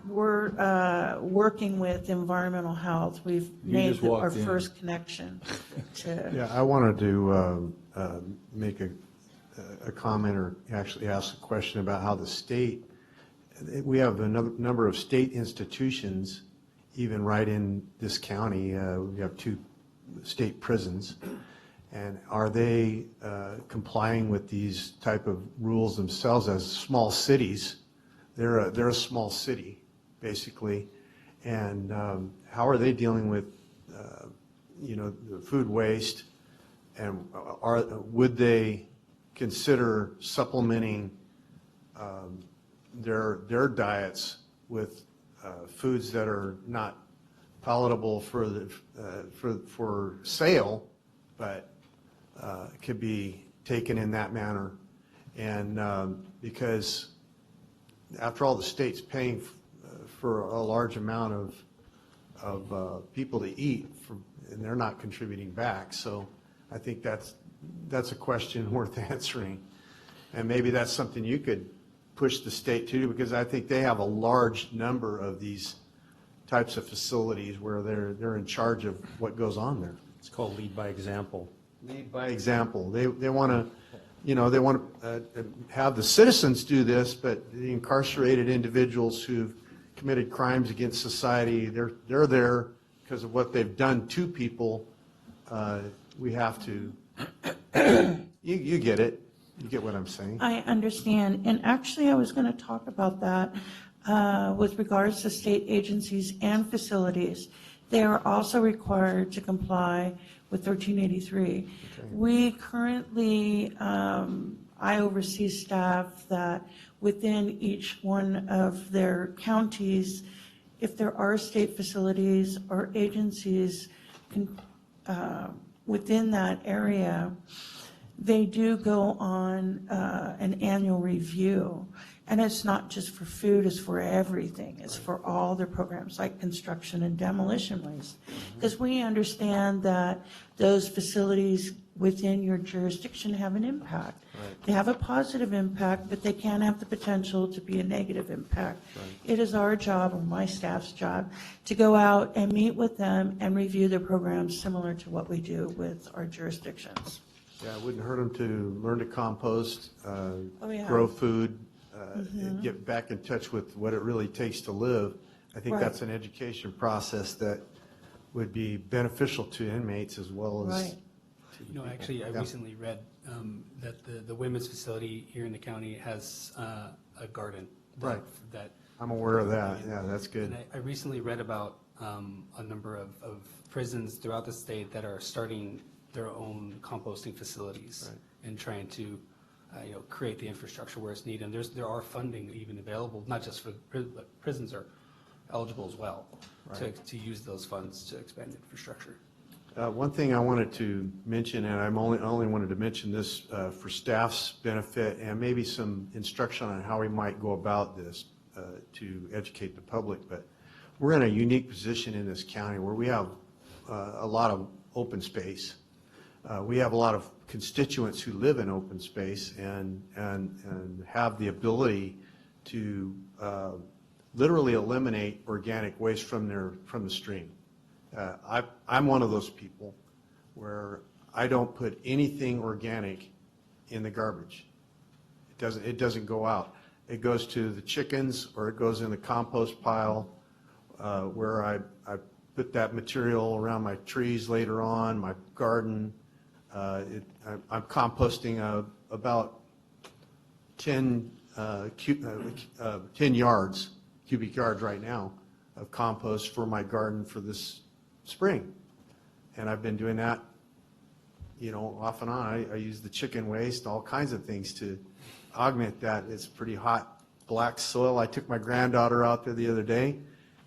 working with environmental health. We've made our first connection to. Yeah, I wanted to make a comment or actually ask a question about how the state, we have a number of state institutions, even right in this county. We have 2 state prisons. And are they complying with these type of rules themselves as small cities? They're a small city, basically. And how are they dealing with, the food waste? And would they consider supplementing their diets with foods that are not palatable for sale, but could be taken in that manner? And because after all, the state's paying for a large amount of people to eat, and they're not contributing back. So I think that's a question worth answering. And maybe that's something you could push the state to do, because I think they have a large number of these types of facilities where they're in charge of what goes on there. It's called lead by example. Lead by example. They want to, have the citizens do this, but the incarcerated individuals who've committed crimes against society, they're there because of what they've done to people. We have to, you get it. You get what I'm saying. I understand. And actually, I was going to talk about that with regards to state agencies and facilities. They are also required to comply with 1383. Okay. We currently, I oversee staff that within each one of their counties, if there are state facilities or agencies within that area, they do go on an annual review. And it's not just for food, it's for everything. It's for all their programs like construction and demolition waste. Because we understand that those facilities within your jurisdiction have an impact. Right. They have a positive impact, but they can have the potential to be a negative impact. Right. It is our job, or my staff's job, to go out and meet with them and review their programs similar to what we do with our jurisdictions. Yeah, it wouldn't hurt them to learn to compost, yeah. grow food, and get back in touch with what it really takes to live. I think that's an education process that would be beneficial to inmates as well as Actually, I recently read that the women's facility here in the county has a garden. That I'm aware of that. Yeah, that's good. And I recently read about a number of prisons throughout the state that are starting their own composting facilities and trying to create the infrastructure where it's needed. And there are funding even available, not just for prisons are eligible as well to use those funds to expand infrastructure. One thing I wanted to mention, and I only wanted to mention this for staff's benefit and maybe some instruction on how we might go about this to educate the public, but we're in a unique position in this county where we have a lot of open space. We have a lot of constituents who live in open space and have the ability to literally eliminate organic waste from the stream. I'm one of those people where I don't put anything organic in the garbage. It doesn't go out. It goes to the chickens, or it goes in the compost pile, where I put that material around my trees later on, my garden. I'm composting about 10 cubic yards right now of compost for my garden for this spring. And I've been doing that, off and on. I use the chicken waste, all kinds of things to augment that. It's pretty hot black soil. I took my granddaughter out there the other day.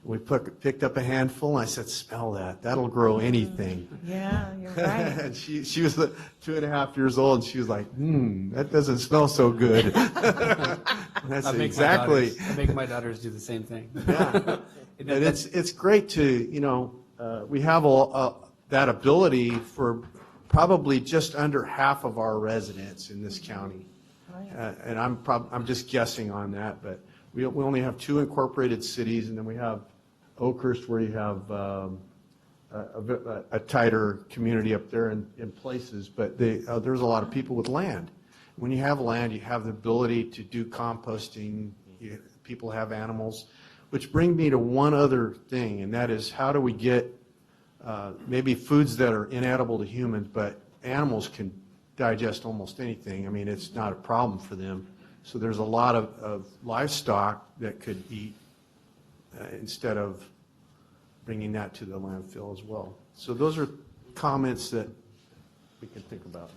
We picked up a handful, and I said, smell that. That'll grow anything. Yeah, you're right. And she was 2.5 years old, and she was like, that doesn't smell so good. That's I exactly. make my daughters do the same thing. Yeah. And it's great to, we have that ability for probably just under half of our residents in this county. And I'm just guessing on that, but we only have 2 incorporated cities, and then we have Oakhurst, where you have a tighter community up there in places, but there's a lot of people with land. When you have land, you have the ability to do composting. People have animals, which bring me to one other thing, and that is, how do we get maybe foods that are inedible to humans, but animals can digest almost anything. I mean, it's not a problem for them. So there's a lot of livestock that could eat instead of bringing that to the landfill as well. So those are comments that we can think about.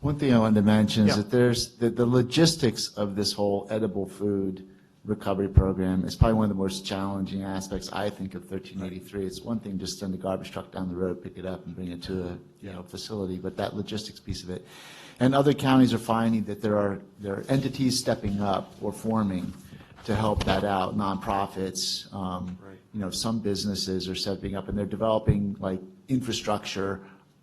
One thing I wanted to mention is Yeah. that there's the logistics of this whole edible food recovery program is probably one of the most challenging aspects, I think, of 1383. It's one thing just send a garbage truck down the road, pick it up, and bring it to a facility, but that logistics piece of it. And other counties are finding that there are entities stepping up or forming to help that out, nonprofits. Some businesses are stepping up, and they're developing like infrastructure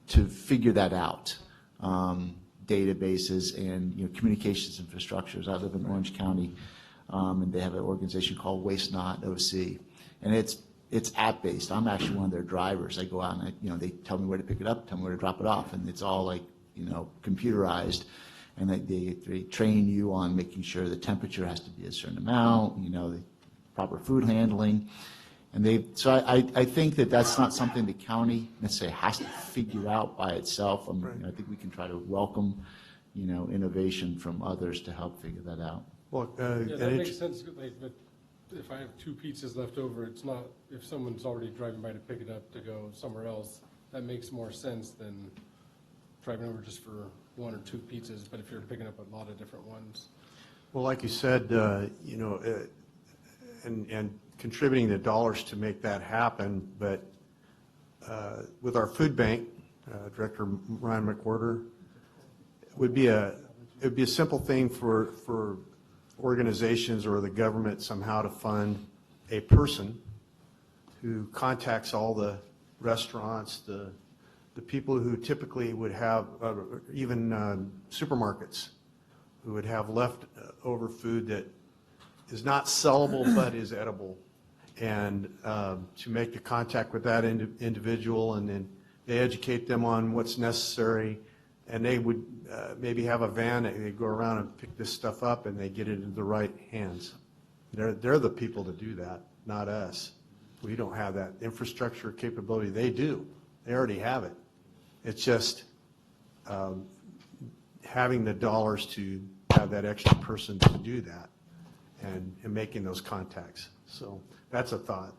to figure that out. Databases and communications infrastructures. I live in Orange County, and they have an organization called Waste Not OC, and it's app-based. I'm actually one of their drivers. I go out and they tell me where to pick it up, tell me where to drop it off, and it's all like computerized, and they train you on making sure the temperature has to be a certain amount, the proper food handling, and so I think that's not something the county necessarily has to figure out by itself. I think we can try to welcome innovation from others to help figure that out. Well, yeah, that makes sense. Like, but if I have 2 pizzas left over, it's not, if someone's already driving by to pick it up to go somewhere else, that makes more sense than driving over just for 1 or 2 pizzas, but if you're picking up a lot of different ones. Well, like you said, and contributing the dollars to make that happen, but with our food bank, Director Ryan McWhorter, it would be a simple thing for organizations or the government somehow to fund a person who contacts all the restaurants, the people who typically would have, even supermarkets, who would have leftover food that is not sellable but is edible, and to make the contact with that individual, and then they educate them on what's necessary, and they would maybe have a van that they go around and pick this stuff up, and they get it into the right hands. They're the people to do that, not us. We don't have that infrastructure capability. They do. They already have it. It's just having the dollars to have that extra person to do that and making those contacts. So that's a thought.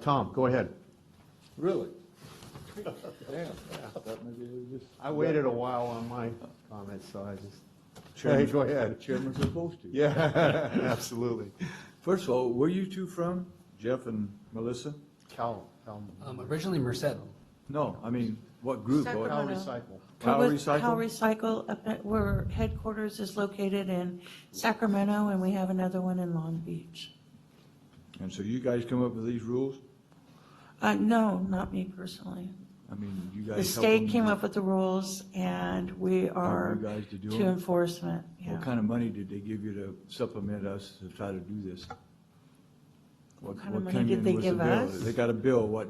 Tom, go ahead. Really? I waited a while on my comments, so I just. Chairman's, Go ahead. Chairman's supposed to. Yeah, absolutely. First of all, where are you two from? Jeff and Melissa? Cal. Originally Merced. No, I mean, what group? Sacramento. Cal Recycle. Cal Cal Recycle? Recycle, where headquarters is located in Sacramento, and we have another one in Long Beach. And so you guys come up with these rules? No, not me personally. I mean, you guys. The help state them came to- up with the rules, and we are help you guys to do to them? enforcement, yeah. What kind of money did they give you to supplement us to try to do this? What kind of money came did in they was the give bill? us? They got a bill, what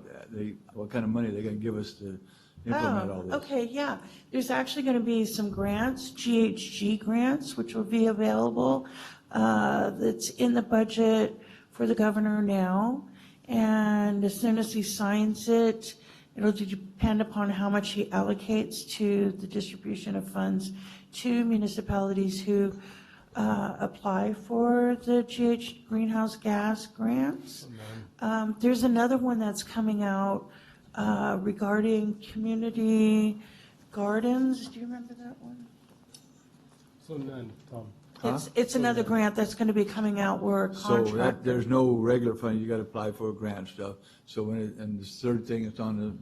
kind of money are they gonna give us to implement all this? Okay, yeah. There's actually going to be some grants, GHG grants, which will be available. That's in the budget for the governor now. And as soon as he signs it, it'll depend upon how much he allocates to the distribution of funds to municipalities who apply for the greenhouse gas grants. There's another one that's coming out regarding community gardens. Do you remember that one? So none, Tom. It's another grant that's going to be coming out where a So contractor. there's no regular funding, you gotta apply for a grant stuff. So and the third thing that's on the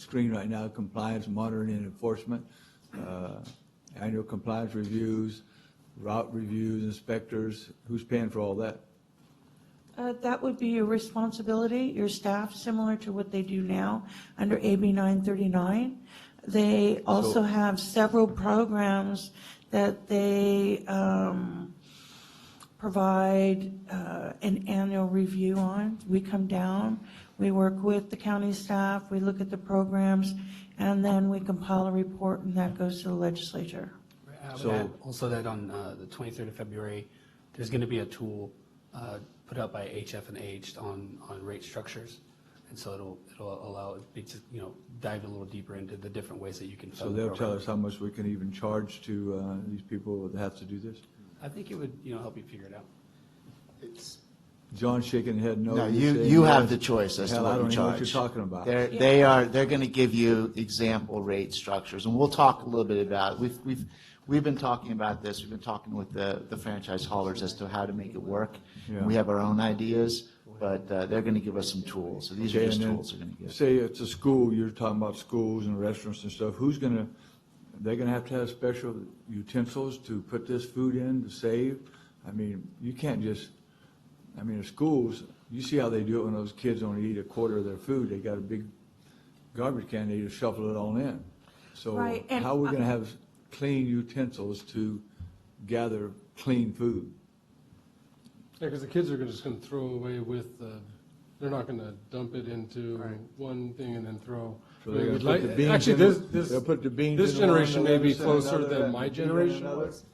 screen right now, compliance, monitoring, and enforcement, annual compliance reviews, route reviews, inspectors, who's paying for all that? That would be your responsibility, your staff, similar to what they do now under AB 939. They also have several programs that they provide an annual review on. We come down, we work with the county staff, we look at the programs, and then we compile a report, and that goes to the legislature. I would add also that on the 23rd of February, there's going to be a tool put out by HF&H on rate structures. And so it'll allow it to, dive a little deeper into the different ways that you can So fund the they'll tell program. us how much we can even charge to these people that have to do this? I think it would, help you figure it out. John's shaking his head no. No, you're saying you yes. have the choice as to Hell, I what you don't even know what charge. you're talking about. They're going to give you example rate structures, and we'll talk a little bit about it. We've been talking about this. We've been talking with the franchise haulers as to how to make it work. Yeah. We have our own ideas, but they're going to give us some tools. So these are Okay, just and then tools they're going to give. Say it's a school, you're talking about schools and restaurants and stuff, they're gonna have to have special utensils to put this food in to save? I mean, you can't just, the schools, you see how they do it when those kids only eat a quarter of their food, they got a big garbage can, they just shuffle it all in. So Right, and how are we gonna have clean utensils to gather clean food? Yeah, because the kids are just going to throw away with, they're not going to dump it into one thing and then throw. So I they're mean, gonna put the beans actually, in this they'll put the beans this in one, generation the may be lettuce in closer another, than and my the bean in generation another. was.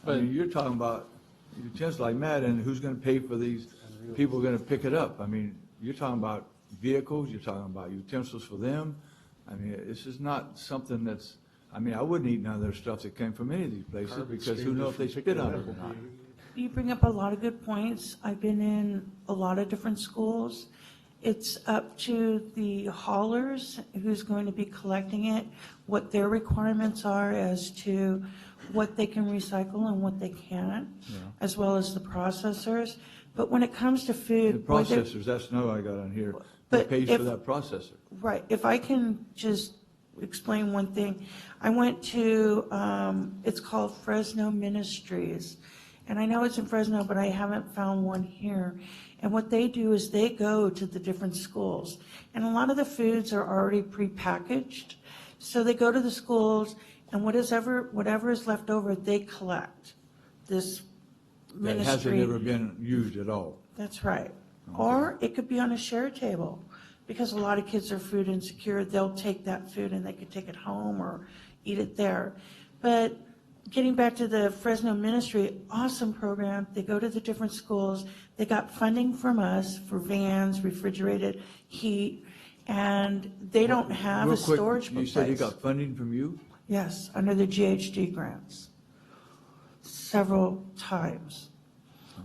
I But mean, you're talking about utensils like mad, and who's gonna pay for these people gonna pick it up? I mean, you're talking about vehicles, you're talking about utensils for them. I mean, this is not something that's, I wouldn't eat none of their stuff that came from any of these places, because who knows if they spit on it or not. You bring up a lot of good points. I've been in a lot of different schools. It's up to the haulers who's going to be collecting it, what their requirements are as to what they can recycle and what they can't, as well as the processors. But when it comes to The food. boy, there- processors, that's no I got on here. Who But pays if- for that processor? Right, if I can just explain one thing. I went to, it's called Fresno Ministries, and I know it's in Fresno, but I haven't found one here. And what they do is they go to the different schools, and a lot of the foods are already prepackaged. So they go to the schools, and whatever is left over, they collect. This That hasn't ministry. ever been used at all. That's right. Or it could be on a share table, because a lot of kids are food insecure. They'll take that food and they could take it home or eat it there. But getting back to the Fresno Ministry, awesome program. They go to the different schools. They got funding from us for vans, refrigerated heat, and they don't have a Real quick, storage you place. said you got funding from you? Yes, under the GHG grants, several times.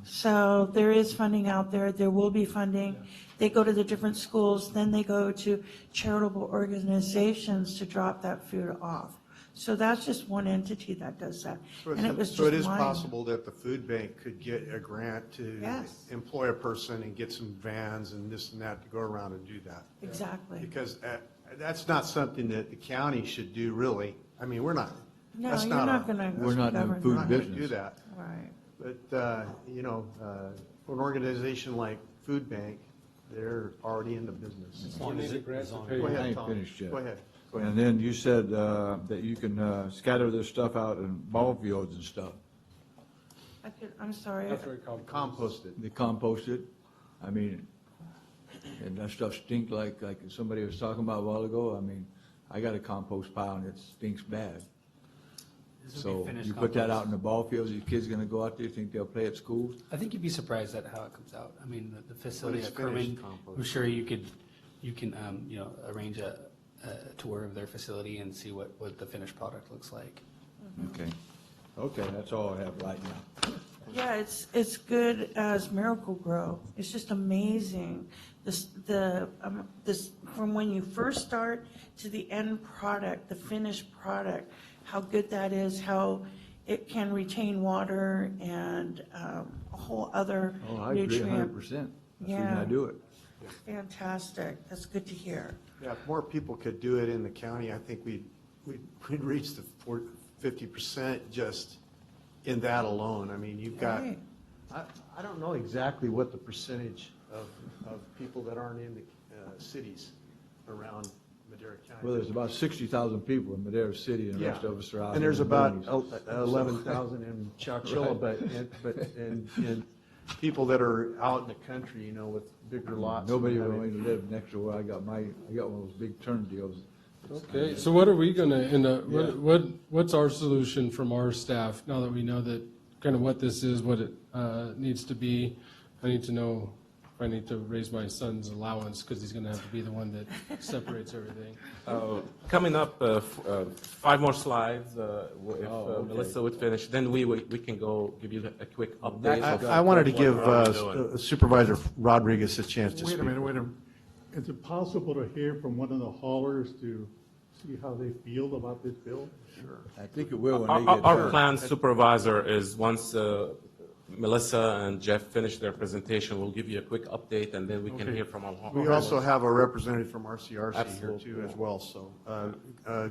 So there is funding out there, there will be funding. They go to the different schools, then they go to charitable organizations to drop that food off. So that's just one entity that does that. And it was So it just is mine. possible that the food bank could get a grant to Yes. employ a person and get some vans and this and that to go around and do that. Exactly. Because that's not something that the county should do, really. I mean, we're not. No, that's you're not gonna We're not in the govern food We're not going to business. do that. Right. But, for an organization like Food Bank, they're already in the business. You need a grant to pay Go you. I ahead, ain't Tom. finished yet. Go ahead. Go ahead. And then you said that you can scatter this stuff out in ball fields and stuff. I'm sorry. That's very complicated. Compost it. They compost it. I mean, and that stuff stink like somebody was talking about a while ago. I mean, I got a compost pile and it stinks bad. This would be So finished you put that compost. out in the ball fields, your kids gonna go out there, you think they'll play at school? I think you'd be surprised at how it comes out. I mean, the facility it's at Kerman, finished compost. I'm sure you can, arrange a tour of their facility and see what the finished product looks like. Okay. Okay, that's all I have right now. Yeah, it's good as Miracle Grow. It's just amazing. This from when you first start to the end product, the finished product, how good that is, how it can retain water and a whole other Oh, I agree nutrient. 100%. That's the reason Yeah. I do it. Fantastic. That's good to hear. Yeah, if more people could do it in the county, I think we'd reach the 50% just in that alone. I mean, you've got, Right. I don't know exactly what the percentage of people that aren't in the cities around Madera County. Well, there's about 60,000 people in Madera City, and the rest Yeah. of us are out. And there's in the about boonies. 11,000 in Chowchilla, Right. and people that are out in the country, you know, with bigger lots. Nobody and will even live next to where I got one of those big turn deals. Okay, so what are we gonna end up, Yeah. what's our solution from our staff, now that we know that kind of what this is, what it needs to be? I need to know if I need to raise my son's allowance, because he's gonna have to be the one that separates everything. Coming up, 5 more slides, if okay. Melissa would finish, then we can go give you a quick update. of I wanted to what give we're doing. Supervisor Rodriguez a chance to Wait speak. a minute. Is it possible to hear from one of the haulers to see how they feel about this bill? Sure. I think it will when Our they get our done. plan supervisor is, once Melissa and Jeff finish their presentation, we'll give you a quick update, and then we can Okay. hear from our. We also have a representative from RCRC here Absolutely. too as well, so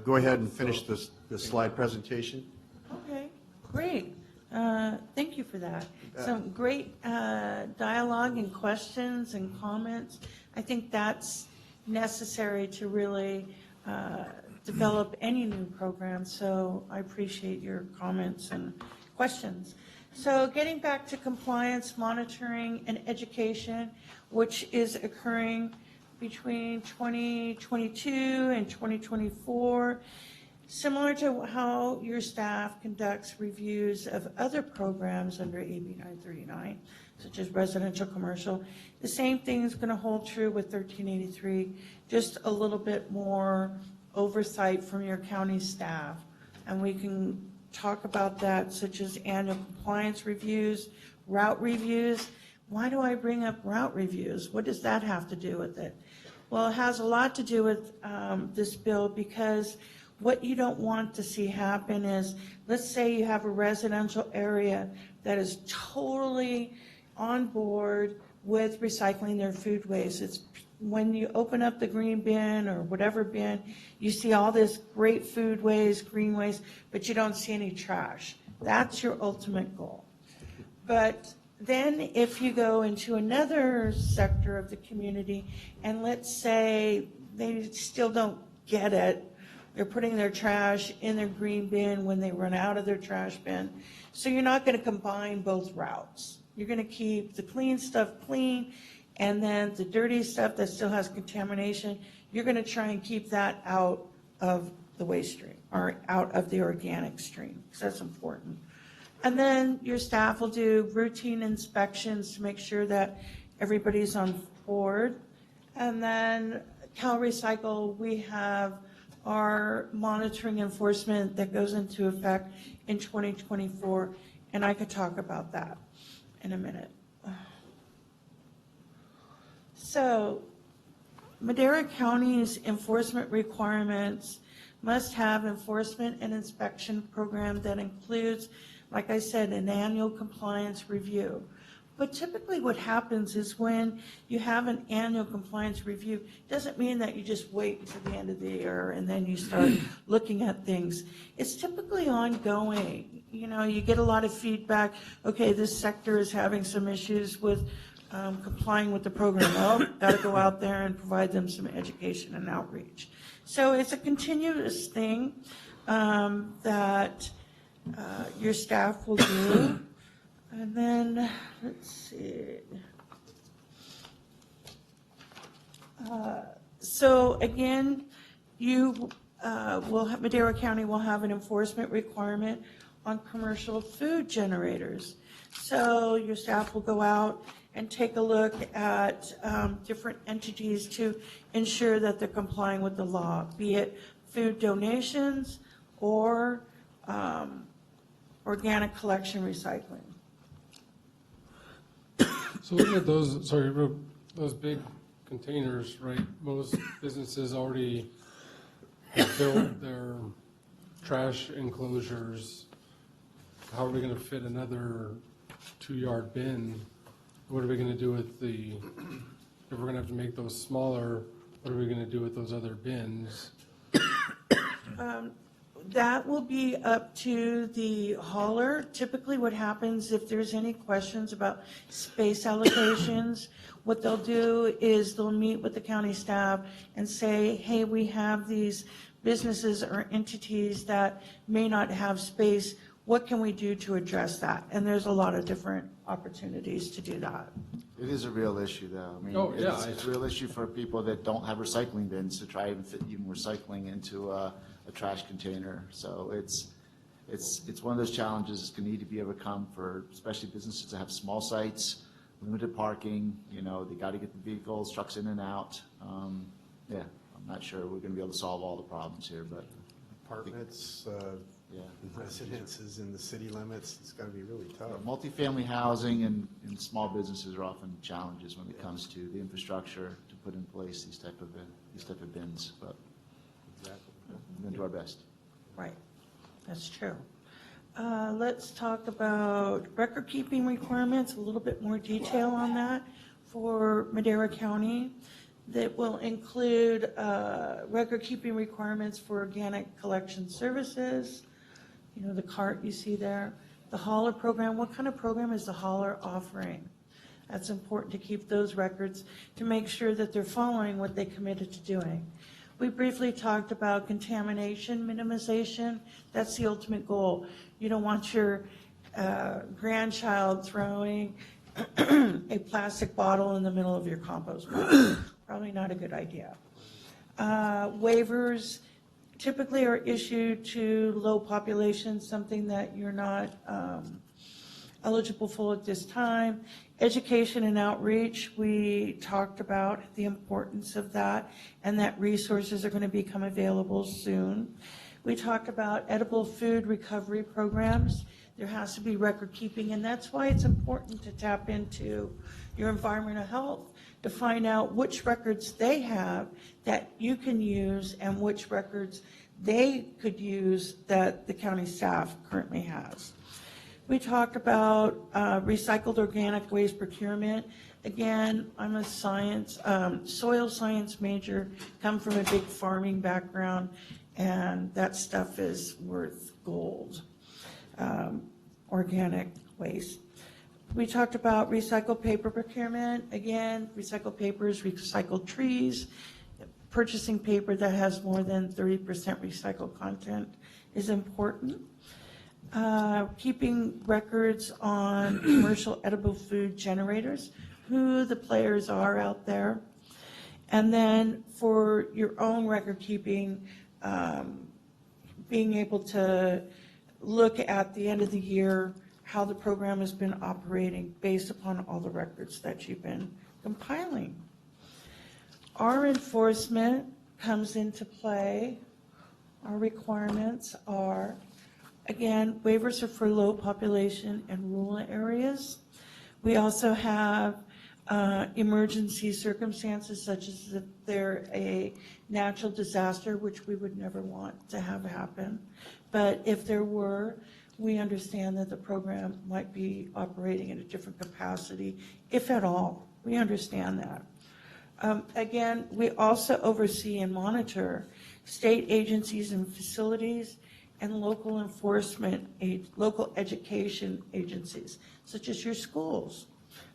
go ahead and finish this slide presentation. Okay, great. Thank you for that. Some great dialogue and questions and comments. I think that's necessary to really develop any new program, so I appreciate your comments and questions. So getting back to compliance, monitoring, and education, which is occurring between 2022 and 2024, similar to how your staff conducts reviews of other programs under AB 939, such as residential commercial, the same thing is going to hold true with 1383, just a little bit more oversight from your county staff. And we can talk about that, such as annual compliance reviews, route reviews. Why do I bring up route reviews? What does that have to do with it? Well, it has a lot to do with this bill, because what you don't want to see happen is, let's say you have a residential area that is totally on board with recycling their food waste. It's when you open up the green bin or whatever bin, you see all this great food waste, green waste, but you don't see any trash. That's your ultimate goal. But then if you go into another sector of the community, and let's say they still don't get it, they're putting their trash in their green bin when they run out of their trash bin. So you're not going to combine both routes. You're going to keep the clean stuff clean, and then the dirty stuff that still has contamination, you're going to try and keep that out of the waste stream or out of the organic stream, because that's important. And then your staff will do routine inspections to make sure that everybody's on board. And then Cal Recycle, we have our monitoring enforcement that goes into effect in 2024, and I could talk about that in a minute. So Madera County's enforcement requirements must have enforcement and inspection program that includes, like I said, an annual compliance review. But typically what happens is when you have an annual compliance review, doesn't mean that you just wait until the end of the year and then you start looking at things. It's typically ongoing. You know, you get a lot of feedback. Okay, this sector is having some issues with complying with the program. Well, got to go out there and provide them some education and outreach. So it's a continuous thing that your staff will do. And then, let's see. So again, you will have, Madera County will have an enforcement requirement on commercial food generators. So your staff will go out and take a look at different entities to ensure that they're complying with the law, be it food donations or organic collection recycling. So looking at those, sorry, those big containers, right? Most businesses already have built their trash enclosures. How are we going to fit another 2-yard bin? What are we going to do with the, if we're going to have to make those smaller, what are we going to do with those other bins? That will be up to the hauler. Typically what happens if there's any questions about space allocations, what they'll do is they'll meet with the county staff and say, hey, we have these businesses or entities that may not have space. What can we do to address that? And there's a lot of different opportunities to do that. It is a real issue, though. I mean, Oh, yeah. it's a real issue for people that don't have recycling bins to try and fit even recycling into a trash container. So it's one of those challenges that's going to need to be overcome for especially businesses that have small sites, limited parking. You know, they got to get the vehicles, trucks in and out. Yeah, I'm not sure we're going to be able to solve all the problems here, but Apartments, yeah, residences in the city limits, it's going to be really tough. multifamily housing and small businesses are often challenges when it comes to the infrastructure to put in place these type of bins. But we're going to do our best. Right, that's true. Let's talk about record-keeping requirements, a little bit more detail on that for Madera County. That will include record-keeping requirements for organic collection services, you know, the cart you see there, the hauler program. What kind of program is the hauler offering? That's important to keep those records to make sure that they're following what they committed to doing. We briefly talked about contamination minimization. That's the ultimate goal. You don't want your grandchild throwing a plastic bottle in the middle of your compost pile. Probably not a good idea. Waivers typically are issued to low populations, something that you're not eligible for at this time. Education and outreach, we talked about the importance of that and that resources are going to become available soon. We talked about edible food recovery programs. There has to be record keeping, and that's why it's important to tap into your environmental health to find out which records they have that you can use and which records they could use that the county staff currently has. We talked about recycled organic waste procurement. Again, I'm a soil science major, come from a big farming background, and that stuff is worth gold. Organic waste. We talked about recycled paper procurement. Again, recycled papers, recycled trees. Purchasing paper that has more than 30% recycled content is important. Keeping records on commercial edible food generators, who the players are out there. And then for your own record keeping, being able to look at the end of the year how the program has been operating based upon all the records that you've been compiling. Our enforcement comes into play. Our requirements are, again, waivers are for low population and rural areas. We also have emergency circumstances such as if they're a natural disaster, which we would never want to have happen. But if there were, we understand that the program might be operating in a different capacity, if at all. We understand that. Again, we also oversee and monitor state agencies and facilities and local enforcement, local education agencies, such as your schools.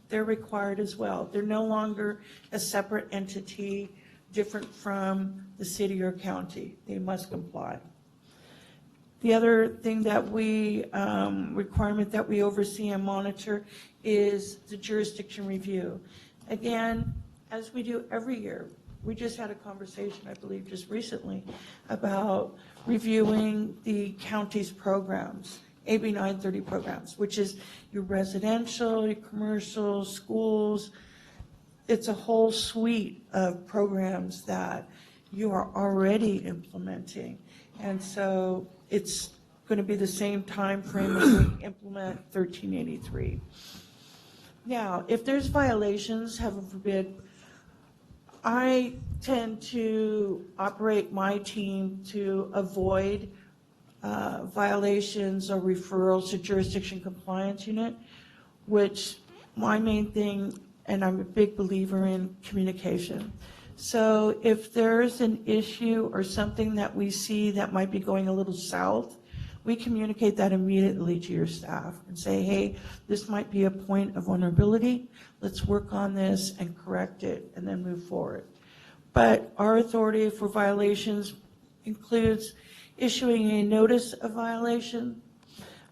they're required as well. They're no longer a separate entity different from the city or county. They must comply. The other thing that we, requirement that we oversee and monitor is the jurisdiction review. Again, as we do every year, we just had a conversation, I believe, just recently about reviewing the county's programs, AB 930 programs, which is your residential, your commercial, schools. It's a whole suite of programs that you are already implementing. And so it's going to be the same time frame as we implement 1383. Now, if there's violations, heaven forbid, I tend to operate my team to avoid violations or referrals to jurisdiction compliance unit, which my main thing, and I'm a big believer in communication. So if there's an issue or something that we see that might be going a little south, we communicate that immediately to your staff and say, hey, this might be a point of vulnerability. Let's work on this and correct it and then move forward. But our authority for violations includes issuing a notice of violation.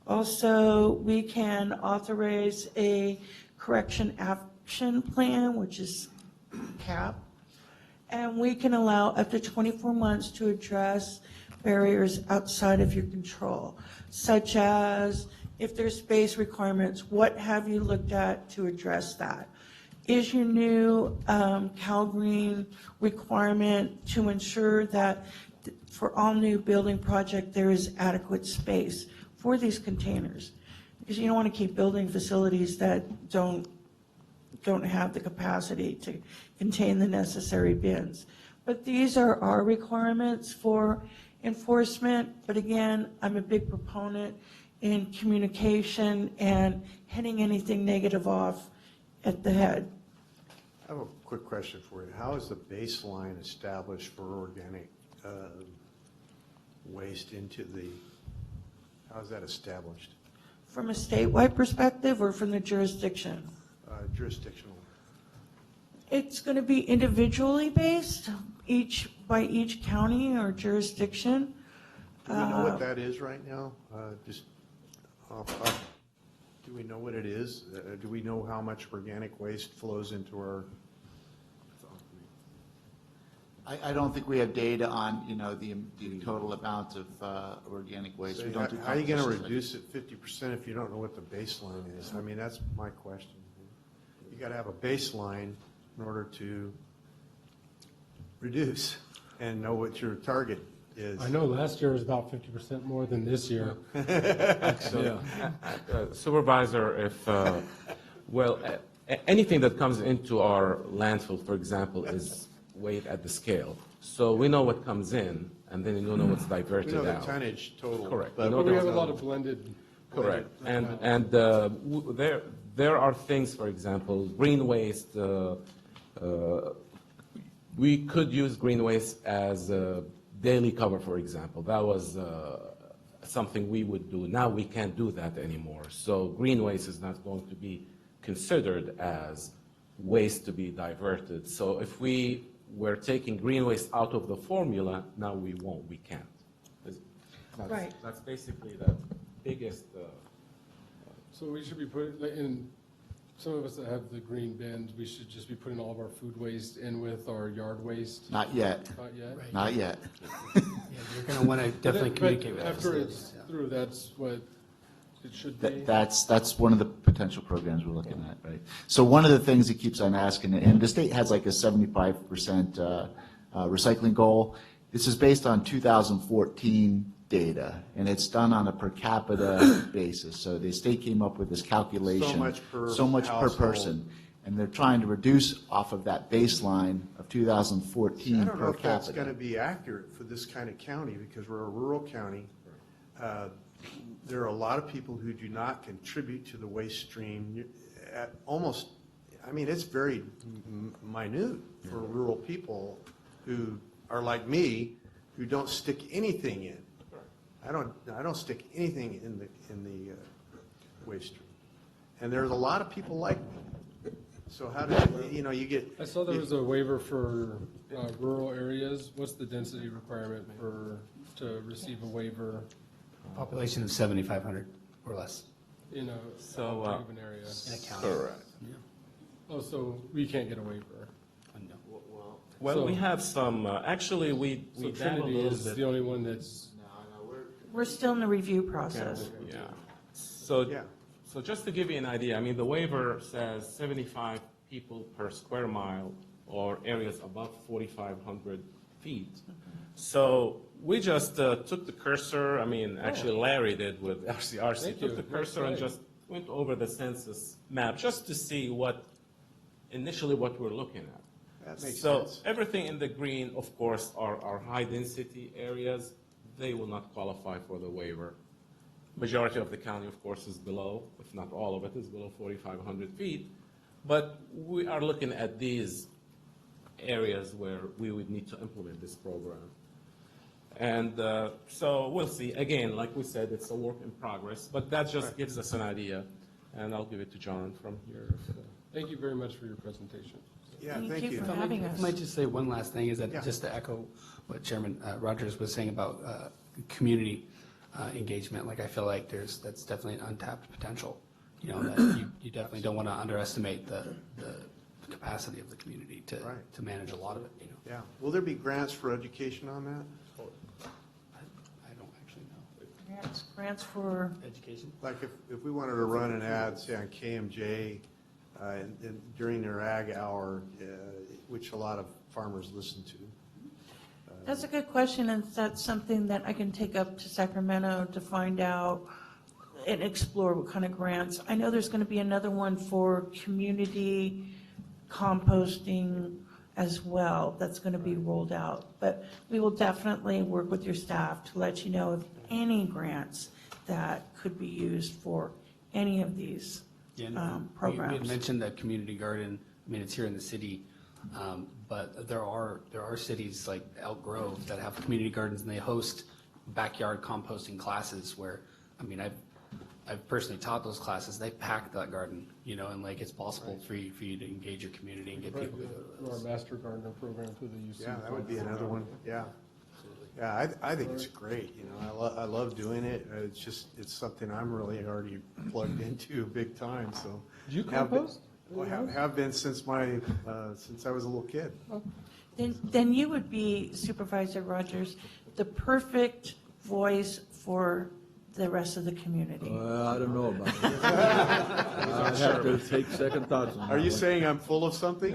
Also, we can authorize a correction action plan, which is CAP. And we can allow up to 24 months to address barriers outside of your control, such as if there's space requirements, what have you looked at to address that? Is your new CalGreen requirement to ensure that for all new building project there is adequate space for these containers? Because you don't want to keep building facilities that don't have the capacity to contain the necessary bins. But these are our requirements for enforcement. But again, I'm a big proponent in communication and heading anything negative off at the head. I have a quick question for you. How is the baseline established for organic waste into the, how is that established? From a statewide perspective or from the jurisdiction? Jurisdictional. It's going to be individually based, by each county or jurisdiction. Do we know what that is right now? Just do we know what it is? Do we know how much organic waste flows into our? I don't think we have data on, the total amount of organic waste. So We don't do how are you going to competitions like reduce it 50% if you don't know what the baseline is? I mean, that's my question. You got to have a baseline in order to reduce and know what your target is. I know last year was about 50% more than this year. So, Supervisor, if, anything that comes into our landfill, for example, is weighed at the scale. So we know what comes in, and then you know what's diverted We know out. the tonnage total. Correct. But we have a lot of blended. Correct. And there are things, for example, green waste. We could use green waste as a daily cover, for example. That was something we would do. Now we can't do that anymore. So green waste is not going to be considered as waste to be diverted. So if we were taking green waste out of the formula, now we won't. We can't. Right. That's basically the biggest. So we should be putting, in some of us that have the green bins, we should just be putting all of our food waste in with our yard waste. Not yet. Not yet? Right. Not yet. Yeah, you're going to want to definitely But communicate with us. after it's through, that's what it should be. That's one of the potential programs we're looking at, right? So one of the things that keeps on asking, and the state has like a 75% recycling goal. This is based on 2014 data, and it's done on a per capita basis. So the state came up with this calculation. So much per per person. And they're trying to reduce off of that baseline of 2014 I don't know per if that's capita. going to be accurate for this kind of county because we're a rural county. There are a lot of people who do not contribute to the waste stream. It's very minute for rural people who are like me, who don't stick anything in. I don't stick anything in the waste stream. And there's a lot of people like me. So how do, you get. I saw there was a waiver for rural areas. What's the density requirement to receive a waiver Population of 7,500 or less. in a So, big of an area? In a county. Correct. Oh, so we can't get a waiver? Well, we have some, actually, we So dabbled a Trinity little is bit. the only one that's, We're still in the review process. Yeah. So just to give you an idea, I mean, the waiver says 75 people per square mile or areas above 4,500 feet. So we just took the cursor, I mean, actually Larry did with RCRC, Thank took you. the cursor and That's just went over the census map, just to see initially what we're looking at. That makes So sense. everything in the green, of course, are high-density areas. They will not qualify for the waiver. Majority of the county, of course, is below, if not all of it, is below 4,500 feet. But we are looking at these areas where we would need to implement this program. And so we'll see. Again, like we said, it's a work in progress, but that just gives us an idea. And I'll give it to John from here. thank you very much for your presentation. Yeah, Thank thank you you. for If I having us. might just say one last thing, is that Yeah. just to echo what Chairman Rogers was saying about community engagement, like I feel like that's definitely an untapped potential. That you definitely don't want to underestimate the capacity of the community to manage a lot of it, Yeah. Will there be grants for education on that? I don't actually know. Grants for, Education? Like if we wanted to run an ad, say on KMJ, during their ag hour, which a lot of farmers listen to. that's a good question, and that's something that I can take up to Sacramento to find out and explore what kind of grants. I know there's going to be another one for community composting as well that's going to be rolled out. But we will definitely work with your staff to let you know of any grants that could be used for any of these Yeah, and we had programs. mentioned the community garden. I mean, it's here in the city, but there are cities like Elk Grove that have community gardens, and they host backyard composting classes where, I mean, I've personally taught those classes. They pack that garden, and like it's possible for you to engage your community and get people to go to Through our those. Master Gardener program through the UC. Yeah, that would be another one, yeah. Yeah, I think it's great, I love doing it. It's something I'm really already plugged into big time, so. Do you Have been- compost? Well, have been since since I was a little kid. Then you would be, Supervisor Rogers, the perfect voice for the rest of the community. I don't know about it. I'd have to take second thoughts on that. Are you one. saying I'm full of something?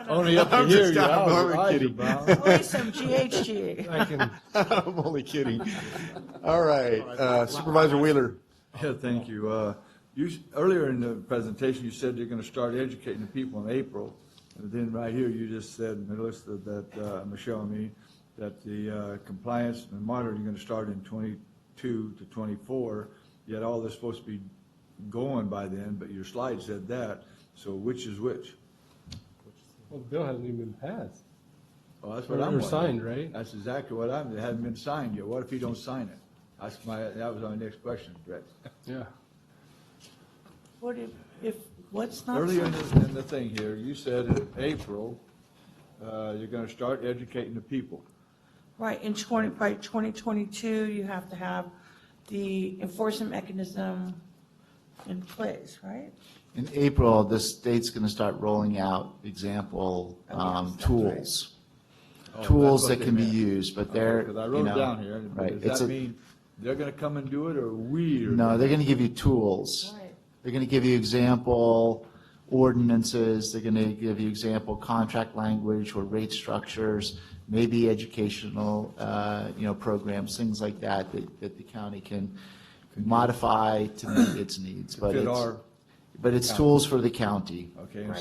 Only up to I'm here, just- your I'm only eyes are kidding. brown. Only some GHG. I'm only kidding. All right, Supervisor Wheeler. Yeah, thank you. Earlier in the presentation, you said you're going to start educating the people in April. And then right here, you just said, Melissa, Michelle, that the compliance and monitoring are going to start in 22 to 24, yet all this is supposed to be going by then, but your slide said that. So which is which? Well, the bill hasn't even been passed. Well, that's what Or I'm wondering. signed, right? That's exactly what it hasn't been signed yet. What if you don't sign it? That was my next question, Brett. Yeah. What if what's not? Earlier signed? in the thing here, you said in April, you're gonna start educating the people. Right, by 2022, you have to have the enforcement mechanism in place, right? In April, the state's going to start rolling out example tools. Oh, Tools that's what that they can be meant. used, but they're, Because I you wrote it know, down here. but right. Does It's that a- mean they're gonna come and do it, or we? No, they're going to give you tools. Right. They're going to give you example ordinances, they're going to give you example contract language or rate structures, maybe educational, programs, things like that the county can modify to meet its needs. But fit it's, our but it's county. tools for the county. Okay, and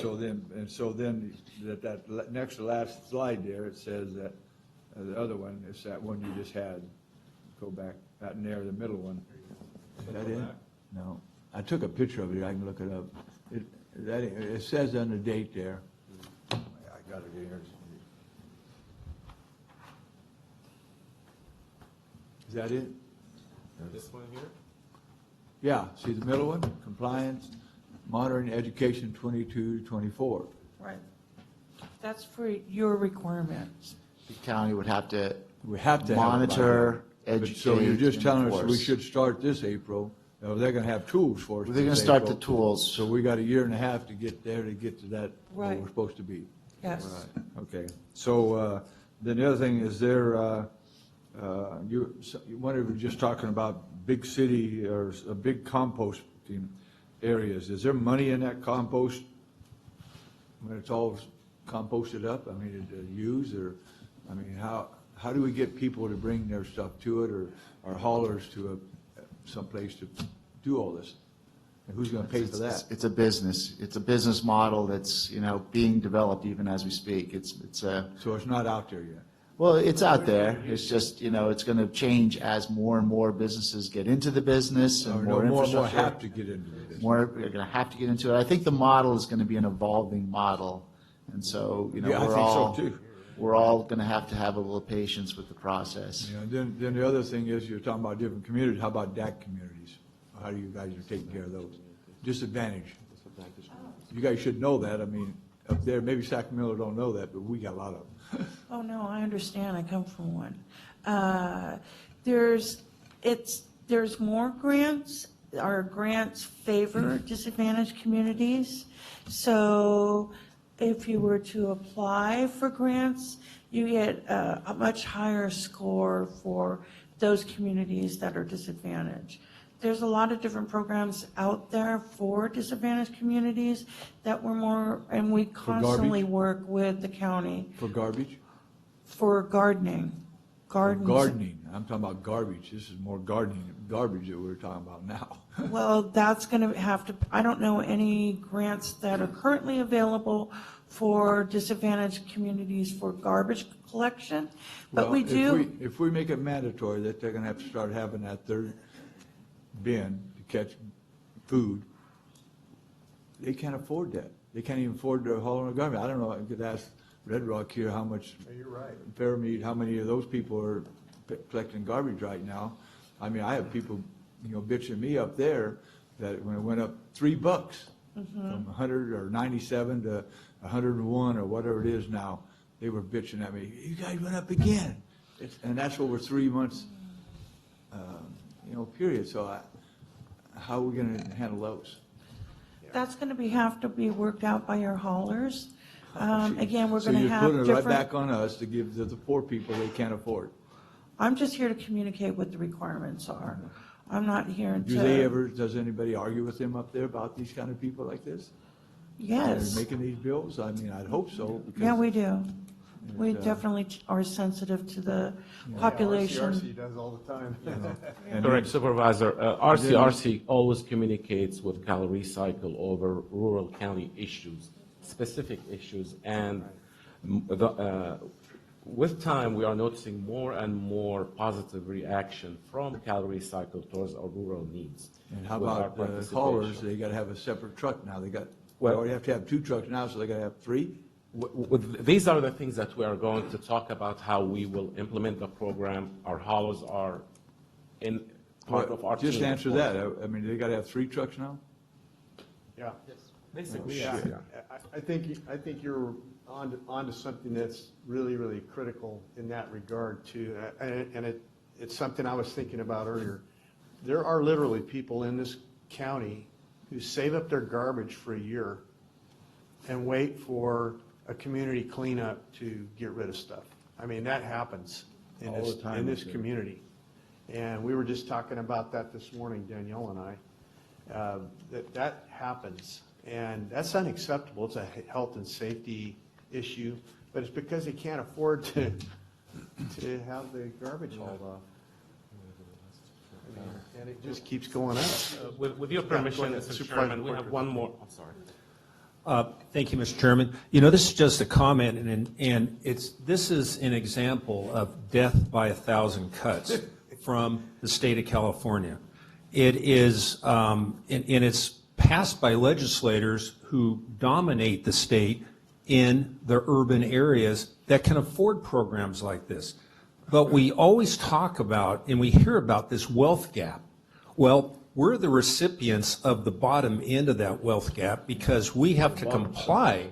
so then, next to last slide there, it says that, the other one, is that one you just had. Go back, that in there, the middle one. Is that it? No, I took a picture of it, I can look it up. It says on the date there. I got it here. Is that it? This one here? Yeah, see the middle one, compliance, Modern Education 22-24. Right. That's for your requirements. The county would have to We have to have it by monitor, then. But educate, So you're just telling us we enforce. should start this April. They're going to have tools for us. They're gonna this start the April. tools. So we got a year and a half to get there, to get to that, where Right. we're supposed to be. Yes. Okay, so then the other thing is you were just talking about big city or big composting areas. Is there money in that compost when it's all composted up? I mean, used or, I mean, how do we get people to bring their stuff to it or haulers to someplace to do all this? And who's going to pay for that? It's a business. It's a business model that's, being developed even as we speak. So it's not out there yet? Well, it's out there. It's just, it's going to change as more and more businesses get into the business and more More and more infrastructure. have to get into it. More are going to have to get into it. I think the model is going to be an evolving model. And so, Yeah, I think so too. we're all going to have a little patience with the process. Yeah, then the other thing is, you're talking about different communities. How about DAC communities? How do you guys are taking care of those? Disadvantage. You guys should know that. I mean, up there, maybe Sacramento don't know that, but we got a lot of them. Oh, no, I understand. I come from one. There's more grants. Our grants favor disadvantaged communities. So if you were to apply for grants, you get a much higher score for those communities that are disadvantaged. There's a lot of different programs out there for disadvantaged communities that we're more, and we constantly work with the county For garbage? for gardening. Gardening. I'm talking about garbage. This is more garbage that we're talking about now. Well, that's going to have to, I don't know any grants that are currently available for disadvantaged communities for garbage collection, but Well, we do. If we make it mandatory that they're going to have to start having that third bin to catch food, they can't afford that. They can't even afford to haul in a garbage. I don't know, I could ask Red Rock here how much. You're right. Fairmead, how many of those people are collecting garbage right now? I mean, I have people, bitching me up there that when it went up $3 from 100 or 97 to 101 or whatever it is now, they were bitching at me, you guys went up again. And that's over 3 months, period. So how are we going to handle those? That's going to have to be worked out by our haulers. Again, we're going to have So you're putting it right back different, on us to give to the poor people they can't afford. I'm just here to communicate what the requirements are. I'm not here to. Does anybody argue with them up there about these kind of people like this? Yes. They're making these bills? I mean, I'd hope so. because- Yeah, we do. We It, definitely are sensitive to the population. RCRC does all the time. And Correct, then- Supervisor. RCRC always communicates with Cal Recycle over rural county issues, specific issues, and with time, we are noticing more and more positive reaction from Cal Recycle towards our rural needs. And how with our about the participation. haulers? They got to have a separate truck now. They already have to have 2 trucks now, so they got to have 3? These are the things that we are going to talk about, how we will implement the program. Our haulers are in part of our Just team, answer of course. that. I mean, they got to have 3 trucks now? Yeah. Basically, Yeah. yes. I think you're onto something that's really, really critical in that regard too. And it's something I was thinking about earlier. There are literally people in this county who save up their garbage for a year and wait for a community cleanup to get rid of stuff. I mean, that happens in All the time, in this I think. community. And we were just talking about that this morning, Danielle and I. That happens, and that's unacceptable. It's a health and safety issue, but it's because they can't afford to have the garbage hauled off. And it just keeps going up. With your permission, Mr. Chairman, we have one more, I'm sorry. Thank you, Mr. Chairman. This is just a comment, and this is an example of death by 1,000 cuts from the state of California. It is, and it's passed by legislators who dominate the state in the urban areas that can afford programs like this. But we always talk about, and we hear about this wealth gap. Well, we're the recipients of the bottom end of that wealth gap because we have to comply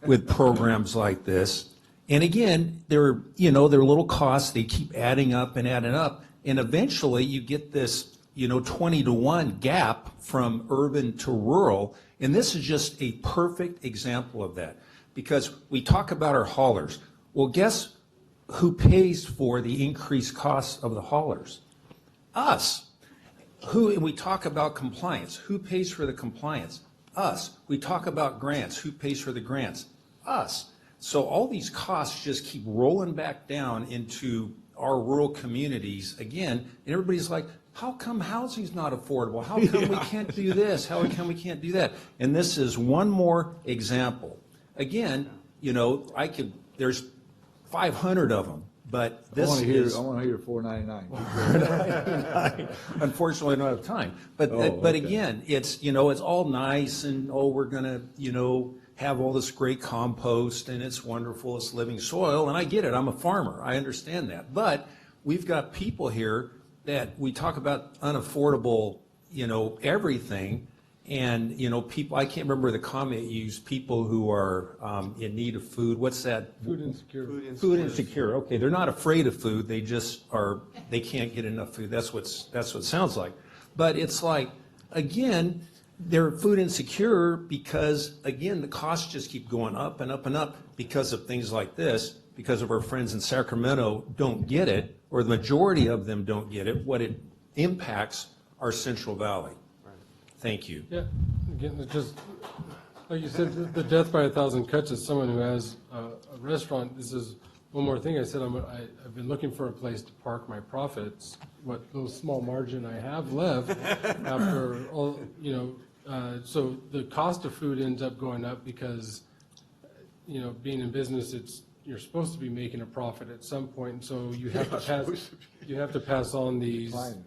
with programs like this. And again, they're little costs, they keep adding up, and eventually you get this, 20-to-1 gap from urban to rural. And this is just a perfect example of that, because we talk about our haulers. Well, guess who pays for the increased costs of the haulers? Us. And we talk about compliance. Who pays for the compliance? Us. We talk about grants. Who pays for the grants? Us. So all these costs just keep rolling back down into our rural communities again, and everybody's like, how come housing's not affordable? How come we can't do this? How come we can't do that? And this is one more example. Again, there's 500 of them, but this I is... want to hear 499. Unfortunately, I don't have time. But okay. Again, it's all nice, and we're gonna have all this great compost, and it's wonderful, it's living soil, and I get it. I'm a farmer. I understand that. But we've got people here that we talk about unaffordable, everything. And, people, I can't remember the comment you used, people who are in need of food. What's that? Food insecure. Food insecure. Okay, they're not afraid of food. They just they can't get enough food. That's what it sounds like. But it's like, again, they're food insecure because, again, the costs just keep going up and up and up because of things like this, because of our friends in Sacramento don't get it, or the majority of them don't get it, what it impacts our Central Valley. Thank you. Yeah, again, it just, like you said, the death by 1,000 cuts as someone who has a restaurant. This is one more thing I said. I've been looking for a place to park my profits, what little small margin I have left after all, so the cost of food ends up going up because, being in business, you're supposed to be making a profit at some point, and so you have to pass on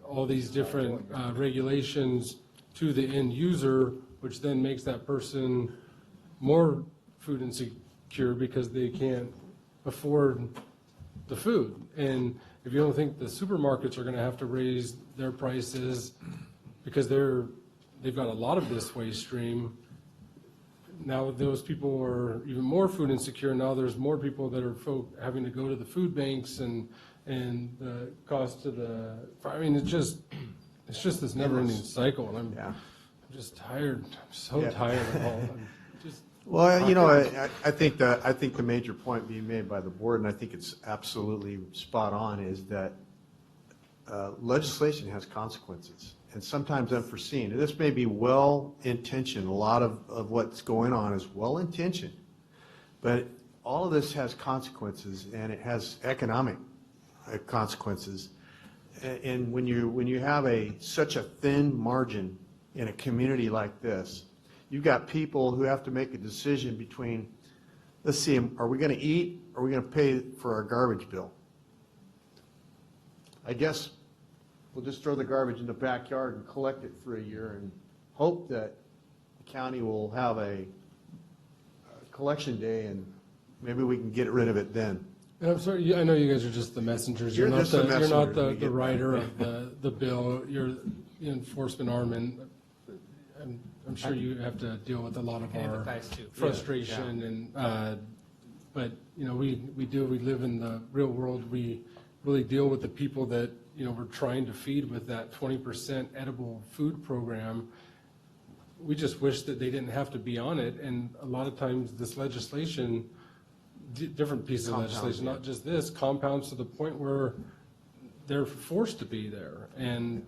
all these different regulations to the end user, which then makes that person more food insecure because they can't afford the food. And if you don't think the supermarkets are going to have to raise their prices because they've got a lot of this waste stream, now those people are even more food insecure. Now there's more people that are having to go to the food banks, and the cost of it's just this never-ending cycle, and I'm just tired. I'm so tired of all. I think the major point being made by the board, and I think it's absolutely spot on, is that legislation has consequences, and sometimes unforeseen. And this may be well-intentioned. A lot of what's going on is well-intentioned, but all of this has consequences, and it has economic consequences. And when you have such a thin margin in a community like this, you've got people who have to make a decision between, let's see, are we going to eat, or are we going to pay for our garbage bill? I guess we'll just throw the garbage in the backyard and collect it for a year and hope that the county will have a collection day, and maybe we can get rid of it then. And I'm sorry, I know you guys are just the messengers. You're not the writer of the bill. You're the enforcement arm, and I'm sure you have to deal with a lot of our frustration. But we live in the real world. We really deal with the people that we're trying to feed with that 20% edible food program. We just wish that they didn't have to be on it. And a lot of times, this legislation, different pieces of legislation, not just this, compounds to the point where they're forced to be there. And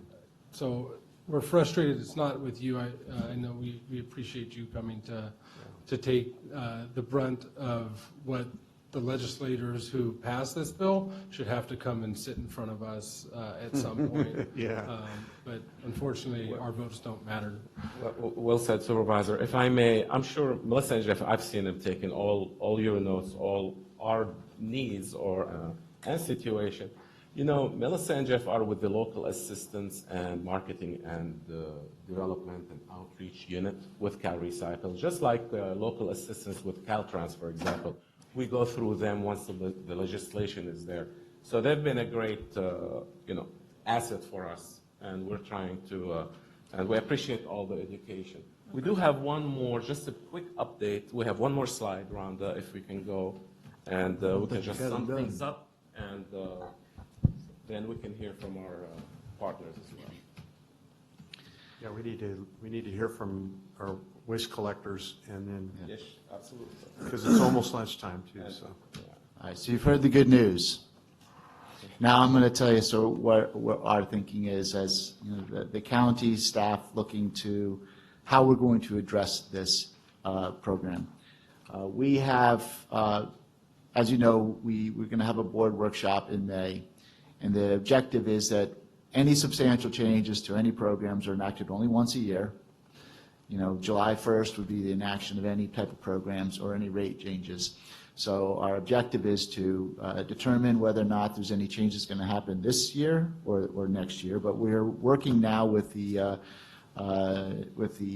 so we're frustrated. It's not with you. I know we appreciate you coming to take the brunt of what the legislators who passed this bill should have to come and sit in front of us at some point. But unfortunately, our votes don't matter. Well said, Supervisor. If I may, I'm sure Melissa and Jeff, I've seen them taking all your notes, all our needs and situation. Melissa and Jeff are with the local assistance and marketing and development and outreach unit with Cal Recycle, just like local assistance with Caltrans, for example. We go through them once the legislation is there. So they've been a great, asset for us, and we're trying to And we appreciate all the education. We do have one more, just a quick update. We have one more slide, Rhonda, if we can go. And we can just sum things up, and then we can hear from our partners as well. Yeah, we need to hear from our waste collectors, and then. Yes, absolutely. Because it's almost lunchtime too, so. All right, so you've heard the good news. Now I'm going to tell you what our thinking is as the county staff looking to how we're going to address this program. We have, as you know, we're going to have a board workshop in May, and the objective is that any substantial changes to any programs are enacted only once a year. July 1st would be the enaction of any type of programs or any rate changes. So our objective is to determine whether or not there's any changes going to happen this year or next year. But we're working now with the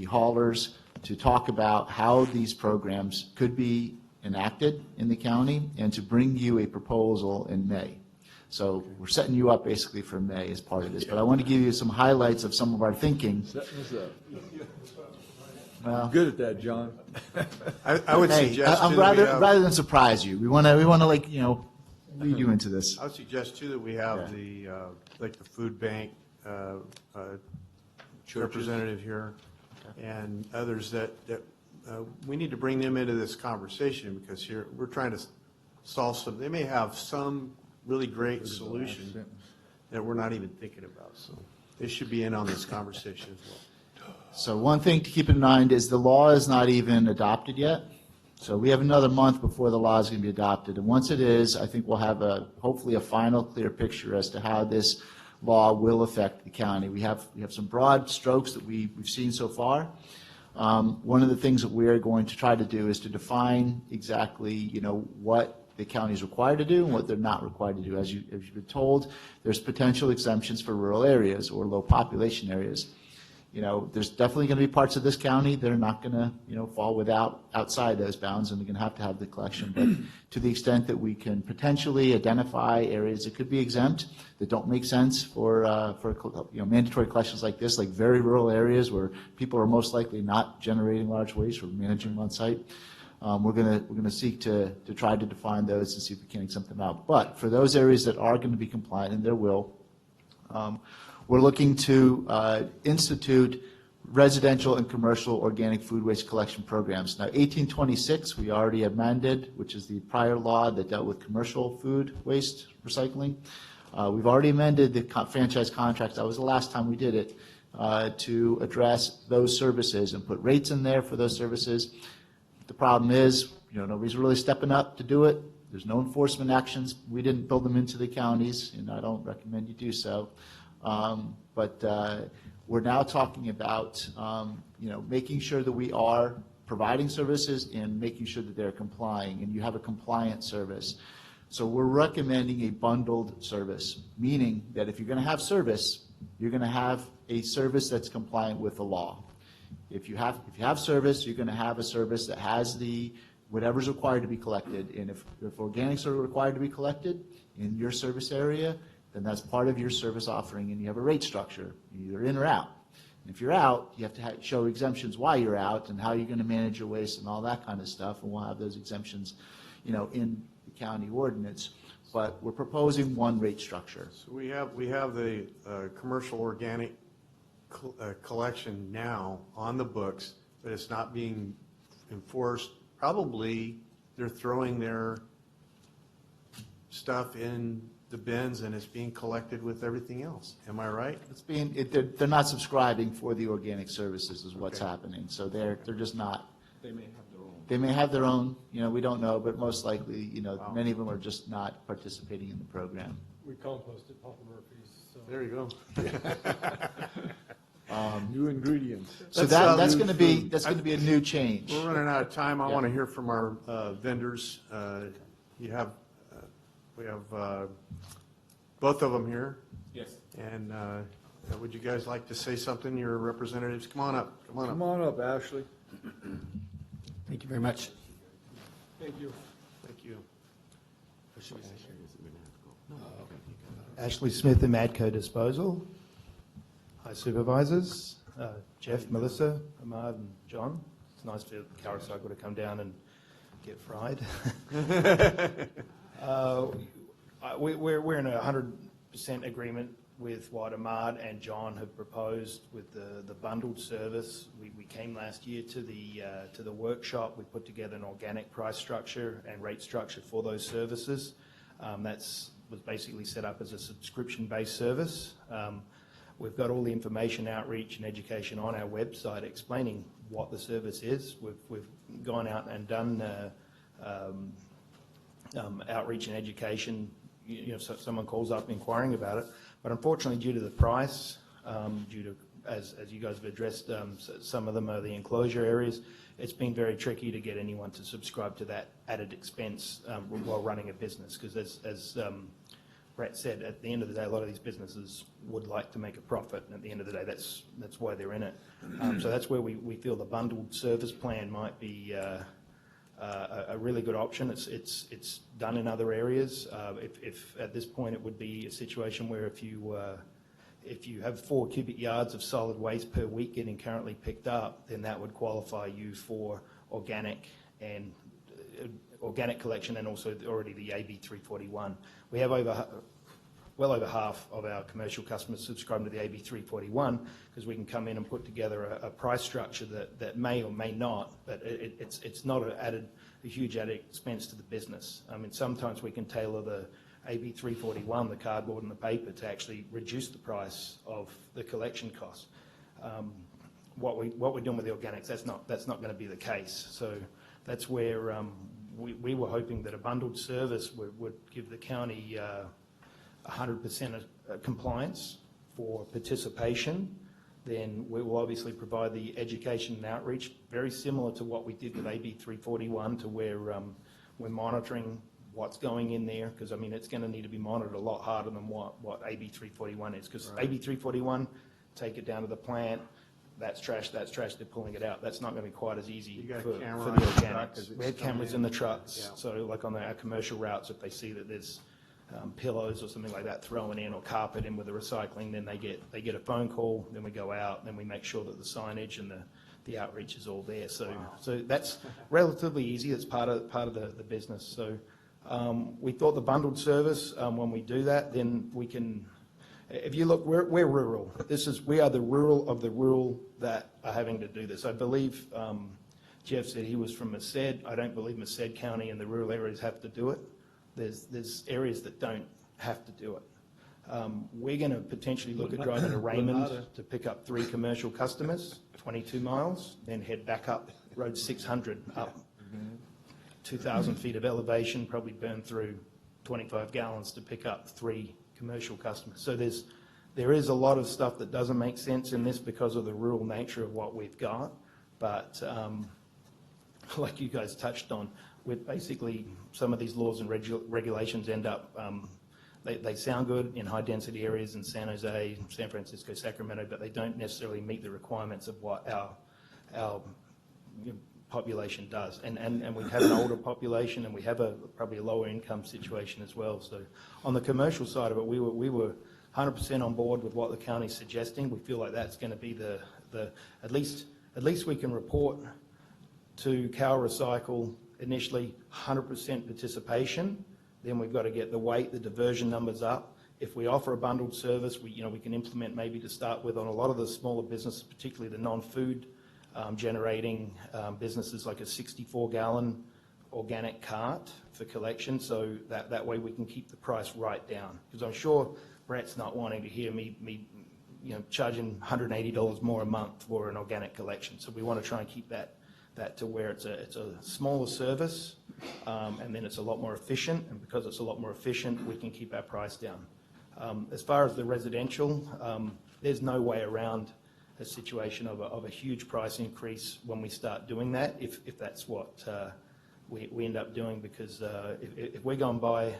haulers to talk about how these programs could be enacted in the county and to bring you a proposal in May. So we're setting you up basically for May as part of this. But I want to give you some highlights of some of our thinking. Setting us up. Well, good at that, John. I would suggest too rather than surprise you, we want to lead you into this. I would suggest too that we have the like the food bank representative here, and others that we need to bring them into this conversation, because here we're trying to solve some. They may have some really great solution that we're not even thinking about. So they should be in on this conversation as well. So one thing to keep in mind is the law is not even adopted yet. So we have another month before the law is going to be adopted. And once it is, I think we'll have hopefully a final clear picture as to how this law will affect the county. We have some broad strokes that we've seen so far. One of the things that we are going to try to do is to define exactly, what the county is required to do and what they're not required to do. As you've been told, there's potential exemptions for rural areas or low population areas. There's definitely going to be parts of this county that are not going to, fall outside those bounds, and we're going to have the collection. But to the extent that we can potentially identify areas that could be exempt, that don't make sense for mandatory collections like this, like very rural areas where people are most likely not generating large waste or managing them on site, we're going to seek to try to define those and see if we can exempt them out. But for those areas that are going to be compliant, and there will, we're looking to institute residential and commercial organic food waste collection programs. Now, 1826, we already amended, which is the prior law that dealt with commercial food waste recycling. We've already amended the franchise contracts. That was the last time we did it, to address those services and put rates in there for those services. The problem is, nobody's really stepping up to do it. There's no enforcement actions. We didn't build them into the counties, and I don't recommend you do so. But we're now talking about, making sure that we are providing services and making sure that they're complying, and you have a compliant service. So we're recommending a bundled service, meaning that if you're going to have service, you're going to have a service that's compliant with the law. If you have service, you're going to have a service that has whatever's required to be collected. And if organics are required to be collected in your service area, then that's part of your service offering, and you have a rate structure. You're either in or out. And if you're out, you have to show exemptions why you're out and how you're going to manage your waste and all that kind of stuff, and we'll have those exemptions, in the county ordinance. But we're proposing one rate structure. So we have the commercial organic collection now on the books, but it's not being enforced. Probably they're throwing their stuff in the bins and it's being collected with everything else. Am I right? They're not subscribing for the organic services is what's happening. So they're just not. They may have their own. They may have their own, we don't know, but most likely, many of them are just not participating in the program. We composted Papa Murphy's. So. There you go. New ingredients. So that's going to be a new change. We're running out of time. I want to hear from our vendors. We have both of them here. Yes. And would you guys like to say something? Your representatives, come on up. Come on up, Ashley. Thank you very much. Thank you. Thank you. Ashley Smith and Madco Disposal. Hi, supervisors. Jeff, Melissa, Ahmad, and John. It's nice for Car Recycle to come down and get fried. We're in 100% agreement with what Ahmad and John have proposed with the bundled service. We came last year to the workshop. We put together an organic price structure and rate structure for those services. Was basically set up as a subscription-based service. We've got all the information, outreach, and education on our website explaining what the service is. We've gone out and done outreach and education. So someone calls up inquiring about it, but unfortunately, due to the price, due to as you guys have addressed, some of them are the enclosure areas. It's been very tricky to get anyone to subscribe to that added expense while running a business, because as Brett said, at the end of the day, a lot of these businesses would like to make a profit, and at the end of the day, that's why they're in it. So that's where we feel the bundled service plan might be a really good option. It's done in other areas. If at this point it would be a situation where if you have 4 cubic yards of solid waste per week getting currently picked up, then that would qualify you for organic and organic collection, and also already the AB 341. We have well over half of our commercial customers subscribe to the AB 341 because we can come in and put together a price structure that may or may not, but it's not a huge added expense to the business. I mean, sometimes we can tailor the AB 341, the cardboard and the paper, to actually reduce the price of the collection cost. What we're doing with the organics, that's not going to be the case. So that's where we were hoping that a bundled service would give the county 100% compliance for participation. Then we will obviously provide the education and outreach, very similar to what we did with AB 341, to where we're monitoring what's going in there, because I mean it's going to need to be monitored a lot harder than what AB 341 is, because right. AB 341, take it down to the plant, that's trash, they're pulling it out. That's not going to be quite as easy for the organics. We had cameras in the trucks, yeah. So like on our commercial routes, if they see that there's pillows or something like that thrown in, or carpet in with the recycling, then they get a phone call, then we go out, then we make sure that the signage and the outreach is all there. So wow. So that's relatively easy. It's part of the business. So we thought the bundled service, when we do that, then we can, if you look, we're rural. We are the rural of the rural that are having to do this. I believe Jeff said he was from Merced. I don't believe Merced County and the rural areas have to do it. There's areas that don't have to do it. We're going to potentially look at driving to Raymond to pick up 3 commercial customers, 22 miles, then head back up Road 600 up 2,000 feet of elevation, probably burn through 25 gallons to pick up 3 commercial customers. So there is a lot of stuff that doesn't make sense in this because of the rural nature of what we've got. But like you guys touched on, with basically some of these laws and regulations end up, they sound good in high density areas in San Jose, San Francisco, Sacramento, but they don't necessarily meet the requirements of what our population does. And we have an older population, and we have probably a lower income situation as well. So on the commercial side of it, we were 100% on board with what the county's suggesting. We feel like that's going to be the at least we can report to Cal Recycle initially 100% participation. Then we've got to get the weight, the diversion numbers up. If we offer a bundled service, we can implement maybe to start with on a lot of the smaller businesses, particularly the non-food generating businesses, like a 64-gallon organic cart for collection, so that way we can keep the price right down. Because I'm sure Brett's not wanting to hear me charging $180 more a month for an organic collection. So we want to try and keep that to where it's a smaller service, and then it's a lot more efficient. And because it's a lot more efficient, we can keep our price down. As far as the residential, there's no way around a situation of a huge price increase when we start doing that, if that's what we end up doing. Because if we're going by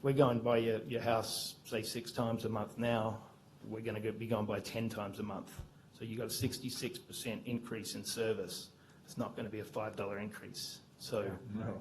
your house, say 6 times a month now, we're going to be going by 10 times a month. So you've got a 66% increase in service. It's not going to be a $5 increase. So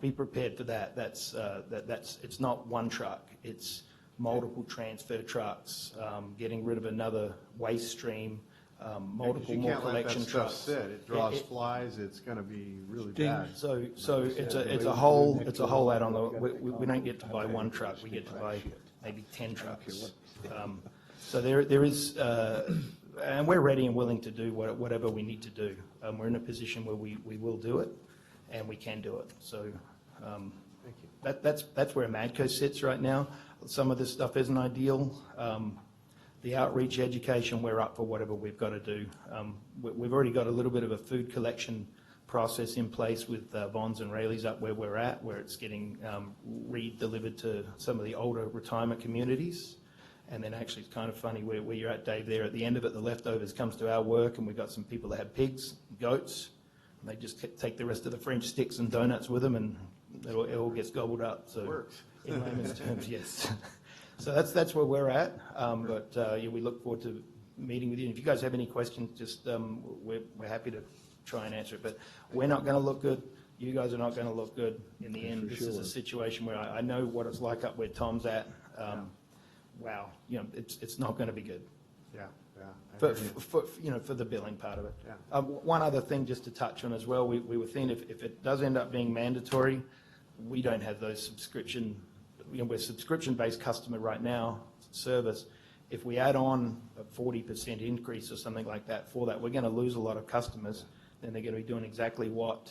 be prepared for that. It's not one truck. It's multiple transfer trucks, getting rid of another waste stream, You multiple more can't let that collection stuff trucks. sit. It draws flies. It's going to be really Steve, bad. So it's a whole add on. We don't get to buy one truck. We get to buy maybe 10 trucks. So there is, and we're ready and willing to do whatever we need to do. We're in a position where we will do it, and we can do it. So that's where MADCO sits right now. Some of this stuff isn't ideal. The outreach education, we're up for whatever we've got to do. We've already got a little bit of a food collection process in place with Vons and Rayleigh's up where we're at, where it's getting re-delivered to some of the older retirement communities. And then actually it's kind of funny where you're at, Dave, there at the end of it, the leftovers comes to our work, and we've got some people that have pigs, goats, and they just take the rest of the French sticks and donuts with them, and it all gets gobbled up. So Works. in layman's terms, yes. So that's where we're at, but yeah, we look forward to meeting with you. If you guys have any questions, just we're happy to try and answer it. But we're not going to look good. You guys are not going to look good in the end. This is a situation where I know what it's like up where Tom's at. Wow, it's not going to be good. Yeah. For the billing part of it. Yeah. One other thing just to touch on as well, we were thinking if it does end up being mandatory, we don't have those subscription. We're a subscription-based customer right now, service. If we add on a 40% increase or something like that for that, we're going to lose a lot of customers. Then they're going to be doing exactly what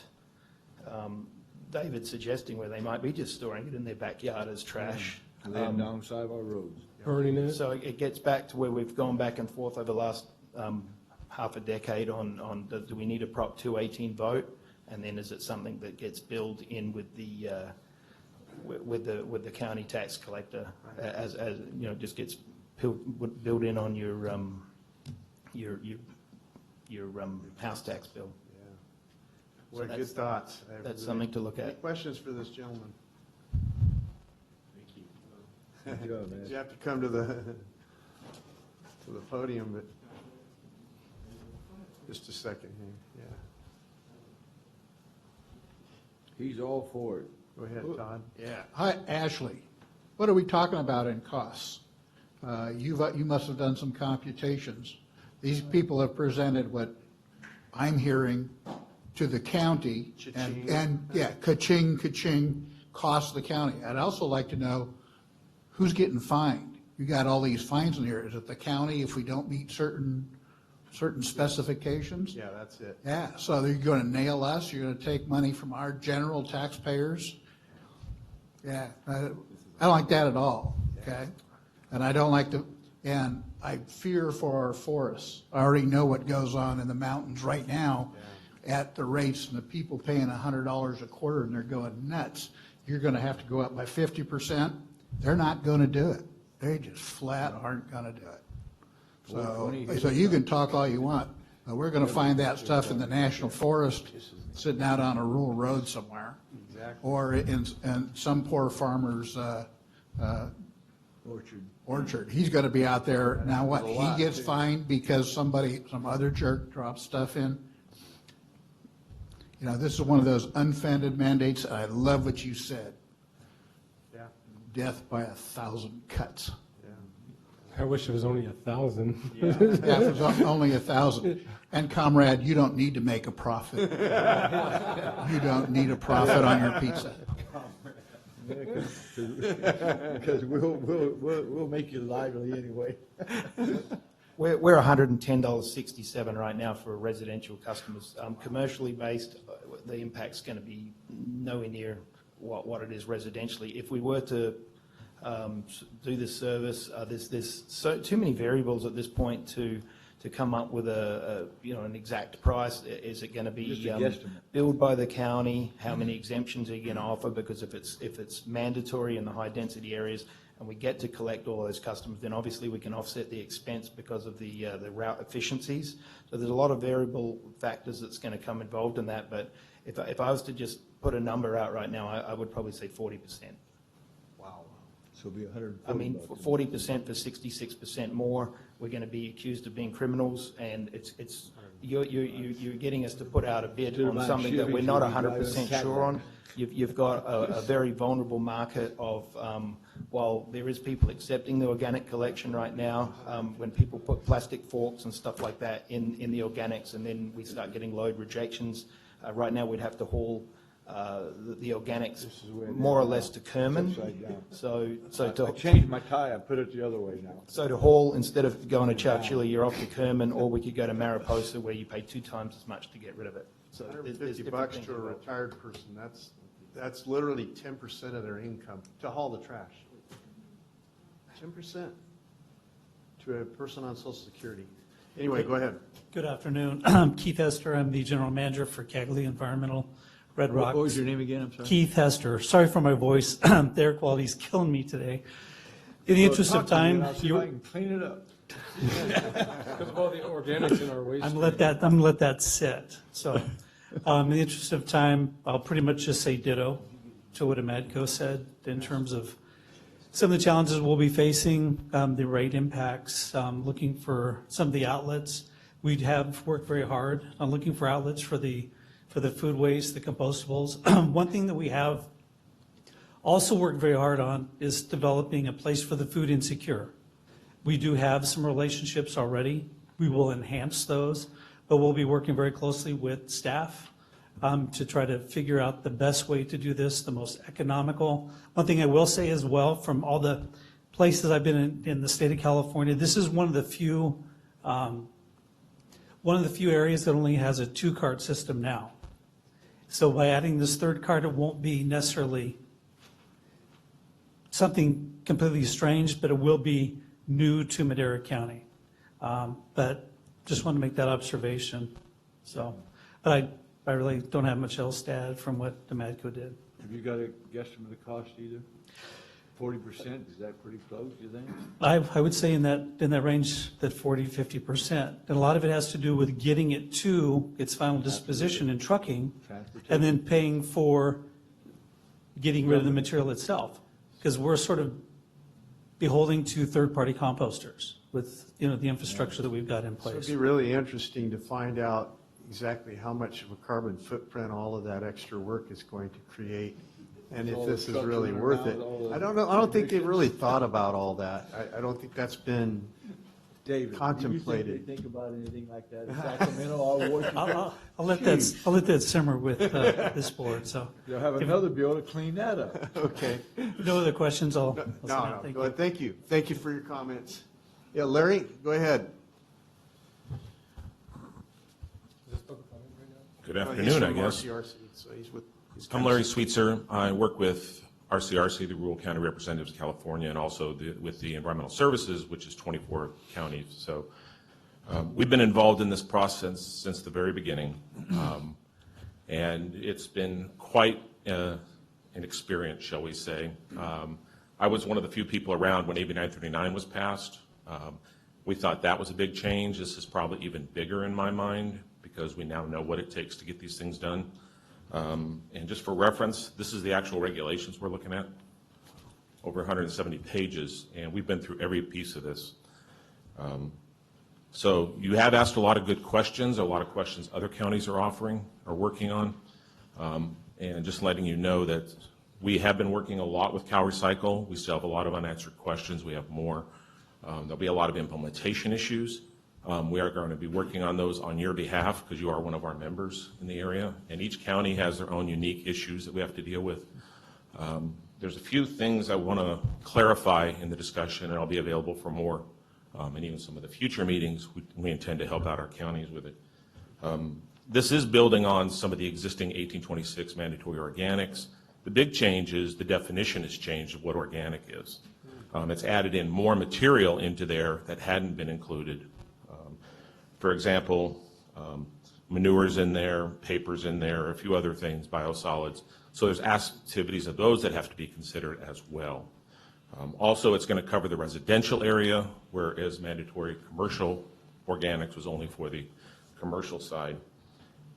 David's suggesting, where they might be just storing it in their backyard as trash. Laying down side of our roads. Burning it. So it gets back to where we've gone back and forth over the last half a decade on do we need a Prop 218 vote, and then is it something that gets billed in with the county tax collector as just gets billed in on your house tax bill. Yeah. Well, good thoughts. That's something to look Any at. questions for this gentleman? Good job, man. You have to come to the podium, but just a second here. Yeah. He's all for it. Go ahead, Todd. Yeah. Hi, Ashley. What are we talking about in costs? You must have done some computations. These people have presented what I'm hearing to the county. And yeah, ka-ching, cost the county. I'd also like to know who's getting fined. You got all these fines in here. Is it the county if we don't meet certain specifications? Yeah, that's it. Yeah, so you're going to nail us? You're going to take money from our general taxpayers? Yeah, I don't like that at all, okay? And I don't like and I fear for our forests. I already know what goes on in the mountains right now at the rates, and the people paying $100 a quarter, and they're going nuts. You're going to have to go up by 50%. They're not going to do it. They just flat aren't going to do it. So you can talk all you want, but we're going to find that stuff in the national forest sitting out on a rural road somewhere. Exactly. Or in some poor farmer's orchard. He's going to be out there. Now what? He gets fined because some other jerk drops stuff in? This is one of those unfunded mandates. I love what you said. Death by 1,000 cuts. I wish it was only 1,000. Yeah, if it was only 1,000. And comrade, you don't need to make a profit. You don't need a profit on your pizza. Because we'll make you lively anyway. We're $110.67 right now for residential customers. Commercially based, the impact's going to be nowhere near what it is residentially. If we were to do this service, there's too many variables at this point to come up with an exact price. Is it going to be billed by the county? How many exemptions are you going to offer? Because if it's mandatory in the high density areas, and we get to collect all those customers, then obviously we can offset the expense because of the route efficiencies. So there's a lot of variable factors that's going to come involved in that. But if I was to just put a number out right now, I would probably say 40%. Wow. So it'll be 140. I mean, 40% for 66% more. We're going to be accused of being criminals, and it's you're getting us to put out a bid To on buy something that Chevys, we're not you'd be driving a 100% Cadillac. sure on. You've got a very vulnerable market of, while there is people accepting the organic collection right now, when people put plastic forks and stuff like that in the organics, and then we start getting load rejections, right now we'd have to haul the organics more or less to Kerman. So I changed my tie, I put it the other way now. So to haul, instead of going to Chowchilla, you're off to Kerman, or we could go to Mariposa where you pay 2 times as much to get rid of it. So there's $150 different things to a involved. retired person, that's literally 10% of their income to haul the trash. 10% to a person on Social Security. Anyway, go ahead. Good afternoon. I'm Keith Hester. I'm the general manager for Cagley Environmental Red Rock. What was your name again? I'm sorry. Keith Hester. Sorry for my voice. The air quality's killing me today. In the interest of time, I can clean it up. Because of all the organics in our waste. I'm gonna let that sit. So, in the interest of time, I'll pretty much just say ditto to what Amadco said in terms of some of the challenges we'll be facing, the rate impacts, looking for some of the outlets. We have worked very hard on looking for outlets for the food waste, the compostables. One thing that we have also worked very hard on is developing a place for the food insecure. We do have some relationships already. We will enhance those, but we'll be working very closely with staff to try to figure out the best way to do this, the most economical. One thing I will say as well, from all the places I've been in the state of California, this is one of the few areas that only has a 2-cart system now. So by adding this 3rd cart, it won't be necessarily something completely strange, but it will be new to Madera County. But just want to make that observation. So, but I really don't have much else to add from what Amadco did. Have you got a guesstimate of the cost either? 40%, is that pretty close, do you think? I would say in that range, that 40-50%. And a lot of it has to do with getting it to its final disposition in trucking, and then paying for getting rid of the material itself. Because we're sort of beholding to third-party composters with, the infrastructure that we've got in So place. it'd be really interesting to find out exactly how much of a carbon footprint all of that extra work is going to create, and if All this the is trucks really running worth around, it. all the I don't know, I don't think they've really thought about all that. I don't think that's been David, contemplated. do you think they think about anything like that in Sacramento or Washington? I'll let that simmer with this board, so. You'll have another bill to clean that up. Okay. No other questions, I'll sit No, down. no, Thank go you. ahead. Thank you. Thank you for your comments. Yeah, Larry, go ahead. Good afternoon, I guess. RCRC, so he's with I'm Larry Sweetser. I work with RCRC, the Rural County Representatives of California, and also with the Environmental Services, which is 24 counties. So we've been involved in this process since the very beginning, and it's been quite an experience, shall we say. I was one of the few people around when AB 939 was passed. We thought that was a big change. This is probably even bigger in my mind because we now know what it takes to get these things done. And just for reference, this is the actual regulations we're looking at, over 170 pages, and we've been through every piece of this. So you have asked a lot of good questions, a lot of questions other counties are working on, and just letting you know that we have been working a lot with CalRecycle. We still have a lot of unanswered questions. We have more. There'll be a lot of implementation issues. We are going to be working on those on your behalf because you are one of our members in the area, and each county has their own unique issues that we have to deal with. There's a few things I want to clarify in the discussion, and I'll be available for more, and even some of the future meetings, we intend to help out our counties with it. This is building on some of the existing 1826 mandatory organics. The big change is the definition has changed of what organic is. It's added in more material into there that hadn't been included. For example, manure's in there, paper's in there, a few other things, biosolids. So there's activities of those that have to be considered as well. Also, it's going to cover the residential area, whereas mandatory commercial organics was only for the commercial side,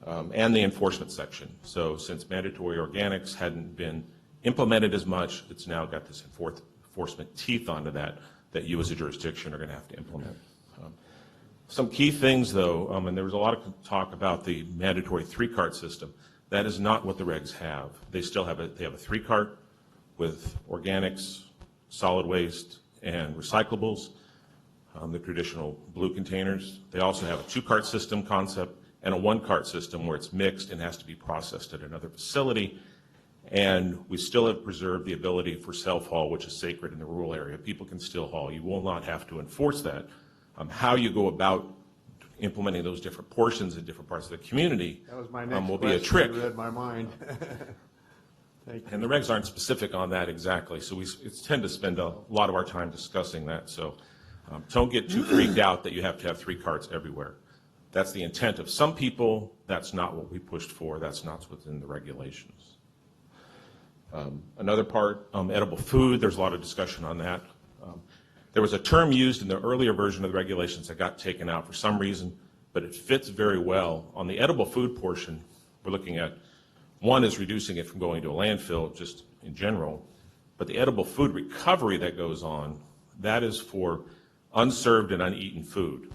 and the enforcement section. So since mandatory organics hadn't been implemented as much, it's now got this enforcement teeth onto that you as a jurisdiction are going to have to implement. Some key things, though, and there was a lot of talk about the mandatory 3-cart system. That is not what the regs have. They still have they have a 3-cart with organics, solid waste, and recyclables, the traditional blue containers. They also have a 2-cart system concept and a 1-cart system where it's mixed and has to be processed at another facility. And we still have preserved the ability for self-haul, which is sacred in the rural area. People can still haul. You will not have to enforce that. How you go about implementing those different portions in different parts of the community That was my next will be a question. trick. You read my mind. Thank you. And the regs aren't specific on that exactly, so we tend to spend a lot of our time discussing that. So don't get too freaked out that you have to have 3 carts everywhere. That's the intent of some people. That's not what we pushed for. That's not what's in the regulations. Another part, edible food, there's a lot of discussion on that. There was a term used in the earlier version of the regulations that got taken out for some reason, but it fits very well. On the edible food portion, we're looking at, one is reducing it from going to a landfill just in general, but the edible food recovery that goes on, that is for unserved and uneaten food.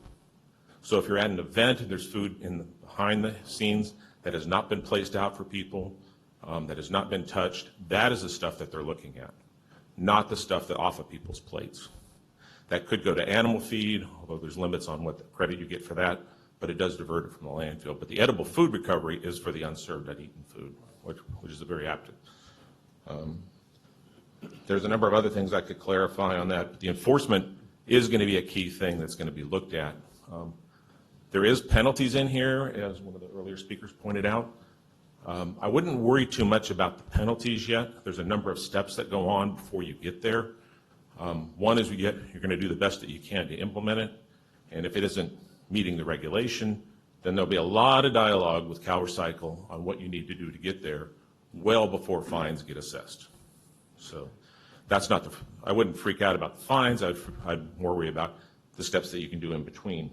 So if you're at an event and there's food behind the scenes that has not been placed out for people, that has not been touched, that is the stuff that they're looking at, not the stuff that off of people's plates. That could go to animal feed, although there's limits on what the credit you get for that, but it does divert it from the landfill. But the edible food recovery is for the unserved, uneaten food, which is a very apt. There's a number of other things I could clarify on that, but the enforcement is going to be a key thing that's going to be looked at. There is penalties in here, as one of the earlier speakers pointed out. I wouldn't worry too much about the penalties yet. There's a number of steps that go on before you get there. One is you're going to do the best that you can to implement it, and if it isn't meeting the regulation, then there'll be a lot of dialogue with Cal Recycle on what you need to do to get there well before fines get assessed. So that's not I wouldn't freak out about the fines. I'd more worry about the steps that you can do in between.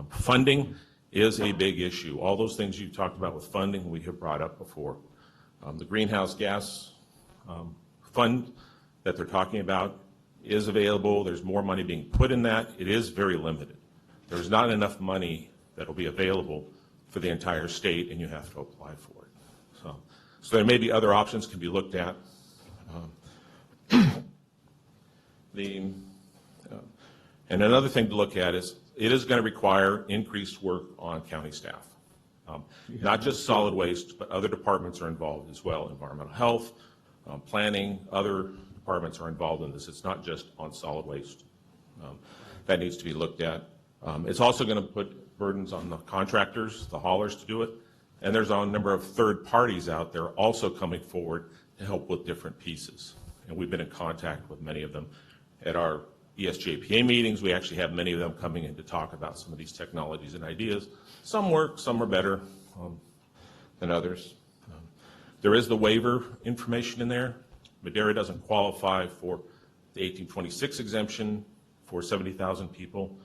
Funding is a big issue. All those things you talked about with funding, we have brought up before. The greenhouse gas fund that they're talking about is available. There's more money being put in that. It is very limited. There's not enough money that will be available for the entire state, and you have to apply for it. So there may be other options can be looked at. And another thing to look at is it is going to require increased work on county staff. Not just solid waste, but other departments are involved as well. Environmental health, planning, other departments are involved in this. It's not just on solid waste. That needs to be looked at. It's also going to put burdens on the contractors, the haulers to do it. And there's a number of third parties out there also coming forward to help with different pieces. And we've been in contact with many of them. At our ESJPA meetings, we actually have many of them coming in to talk about some of these technologies and ideas. Some work, some are better than others. There is the waiver information in there. Madera doesn't qualify for the 1826 exemption for 70,000 people,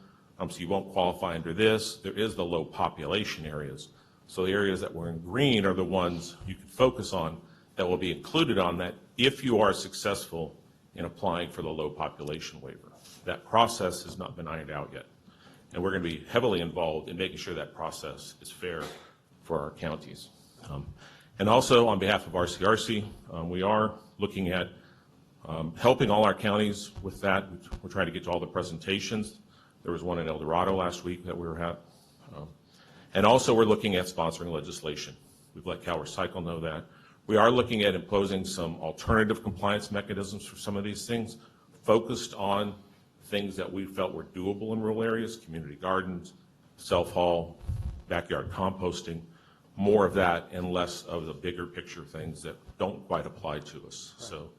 so you won't qualify under this. There is the low population areas. So the areas that were in green are the ones you can focus on that will be included on that if you are successful in applying for the low population waiver. That process has not been ironed out yet. And we're going to be heavily involved in making sure that process is fair for our counties. And also on behalf of RCRC, we are looking at helping all our counties with that. We're trying to get to all the presentations. There was one in El Dorado last week that we were at. And also we're looking at sponsoring legislation. We've let Cal Recycle know that. We are looking at imposing some alternative compliance mechanisms for some of these things, focused on things that we felt were doable in rural areas, community gardens, self-haul, backyard composting, more of that and less of the bigger picture things that don't quite apply to us. Right. So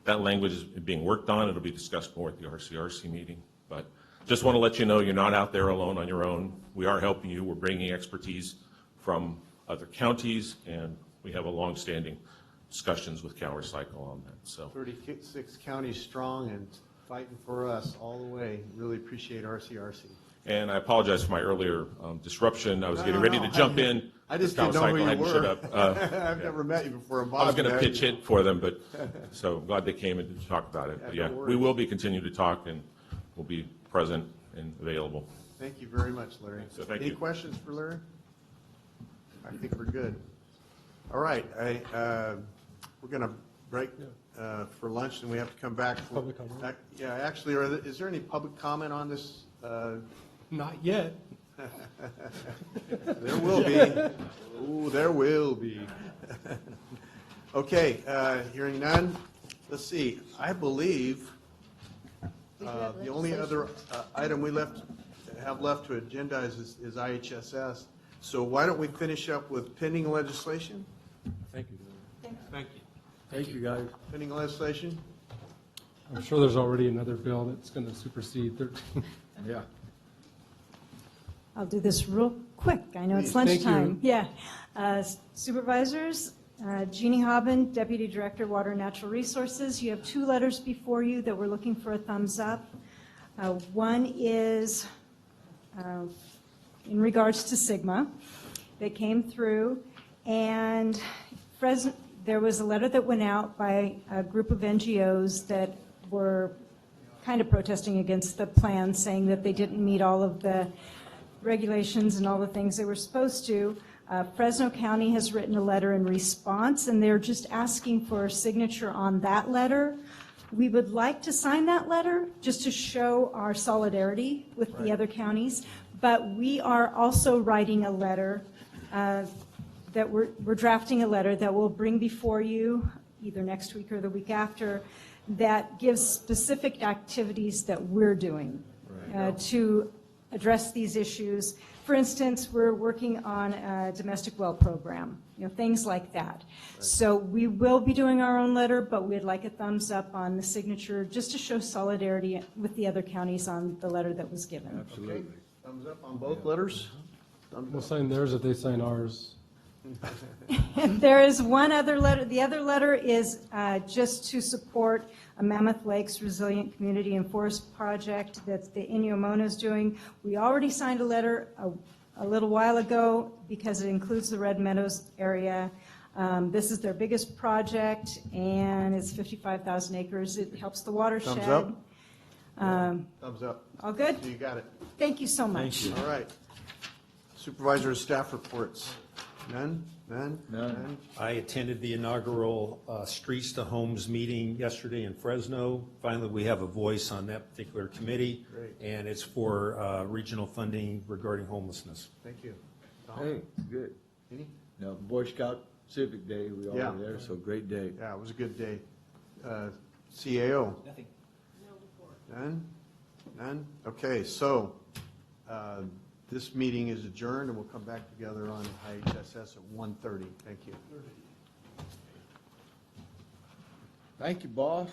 that language is being worked on. It'll be discussed more at the RCRC meeting. But just want to let you know you're not out there alone on your own. We are helping you. We're bringing expertise from other counties, and we have a long-standing discussions with Cal Recycle on that. So 36 counties strong and fighting for us all the way. Really appreciate RCRC. And I apologize for my earlier disruption. I was getting ready to jump in. I just didn't know who you were. I've Yeah. never met you before. I was going to pitch it for them, but so glad they came in to talk about it. But yeah, we will be continuing to talk, and we'll be present and available. Thank you very much, Larry. So thank Any you. questions for Larry? I think we're good. All right, we're going to break for lunch, and we have to come back. Public comment? Yeah, actually, is there any public comment on this? Not yet. There will be. Ooh, there will be. Okay, hearing none. Let's see, I believe the only other item we have left to agendize is IHSS. So why don't we finish up with pending legislation? Thank you. Thank you. Thank you, guys. Pending legislation? I'm sure there's already another bill that's going to supersede 13. Yeah. I'll do this real quick. I know it's Please. Thank you. lunchtime. Yeah. Supervisors, Jeannie Hobbin, Deputy Director, Water and Natural Resources. You have two letters before you that we're looking for a thumbs up. One is in regards to Sigma. They came through, and there was a letter that went out by a group of NGOs that were kind of protesting against the plan, saying that they didn't meet all of the regulations and all the things they were supposed to. Fresno County has written a letter in response, and they're just asking for a signature on that letter. We would like to sign that letter just to show our solidarity with the other counties, but we are also writing a letter that we're drafting a letter that we'll bring before you either next week or the week after that gives specific activities that we're doing to address these issues. For instance, we're working on a domestic well program, things like that. So we will be doing our own letter, but we'd like a thumbs up on the signature just to show solidarity with the other counties on the letter that was given. Absolutely. Thumbs up on both letters? We'll sign theirs if they sign ours. There is one other letter. The other letter is just to support a Mammoth Lakes Resilient Community and Forest Project that the Inyo Mona is doing. We already signed a letter a little while ago because it includes the Red Meadows area. This is their biggest project, and it's 55,000 acres. It helps the watershed. Thumbs up? Thumbs up. All good? You got it. Thank you so much. All right. Supervisor and staff reports. None? None? None. I attended the inaugural Streets to Homes meeting yesterday in Fresno. Finally, we have a voice on that particular committee. Great. And it's for regional funding regarding homelessness. Thank you. Tom? Hey, good. Any? No, Boy Scout Civic Day, we all Yeah. were there, so great day. Yeah, it was a good day. CAO? Nothing. None? None? Okay, so this meeting is adjourned, and we'll come back together on IHSS at 1:30. Thank you. Thank you, boss.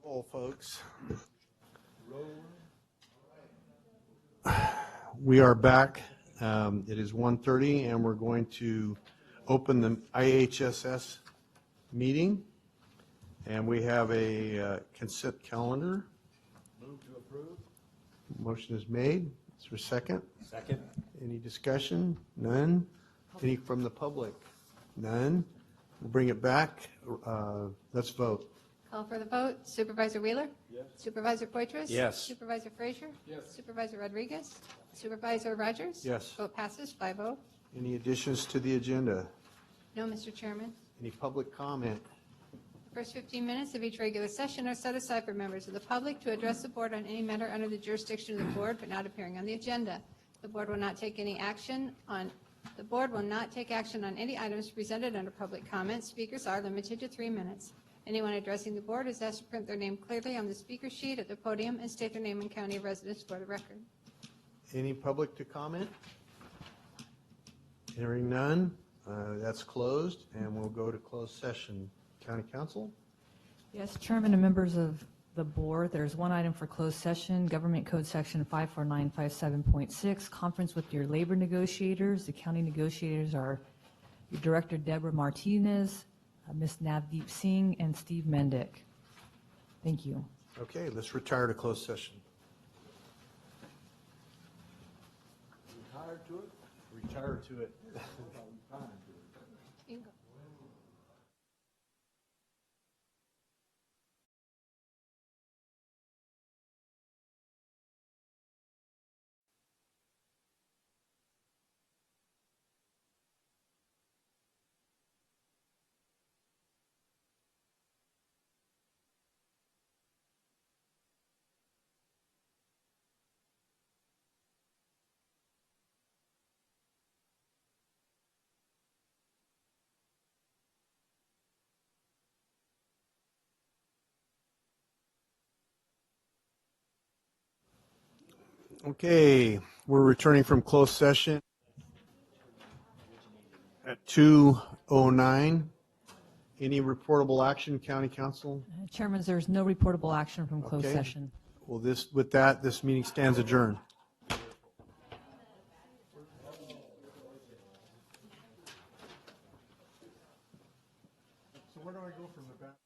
Roll, folks. We are back. It is 1:30, and we're going to open the IHSS meeting. And we have a consent calendar. Move to approve. Motion is made. Is there a second? Second. Any discussion? None? Any from the public? None? We'll bring it back. Let's vote. Call for the vote. Supervisor Wheeler? Yes. Supervisor Poitras? Yes. Supervisor Frazier? Yes. Supervisor Rodriguez? Supervisor Rogers? Yes. Vote passes 5-0. Any additions to the agenda? No, Mr. Chairman. Any public comment? The first 15 minutes of each regular session are set aside for members of the public to address the board on any matter under the jurisdiction of the board but not appearing on the agenda. The board will not take any action on any items presented under public comment. Speakers are limited to 3 minutes. Anyone addressing the board is asked to print their name clearly on the speaker sheet at the podium and state their name and county of residence for the record. Any public to comment? Hearing none, that's closed, and we'll go to closed session. County Council? Yes, Chairman and members of the board, there's one item for closed session, Government Code Section 54957.6, conference with your labor negotiators. The county negotiators are your Director Deborah Martinez, Ms. Navdeep Singh, and Steve Mendick. Thank you. Okay, let's retire to closed session. Retire to it? Retire to it. Bingo. Okay, we're returning from closed session at 2:09. Any reportable action, County Council? Chairman, there's no reportable action from closed Okay. session. Well, with that, this meeting stands adjourned. So where do I go from the back?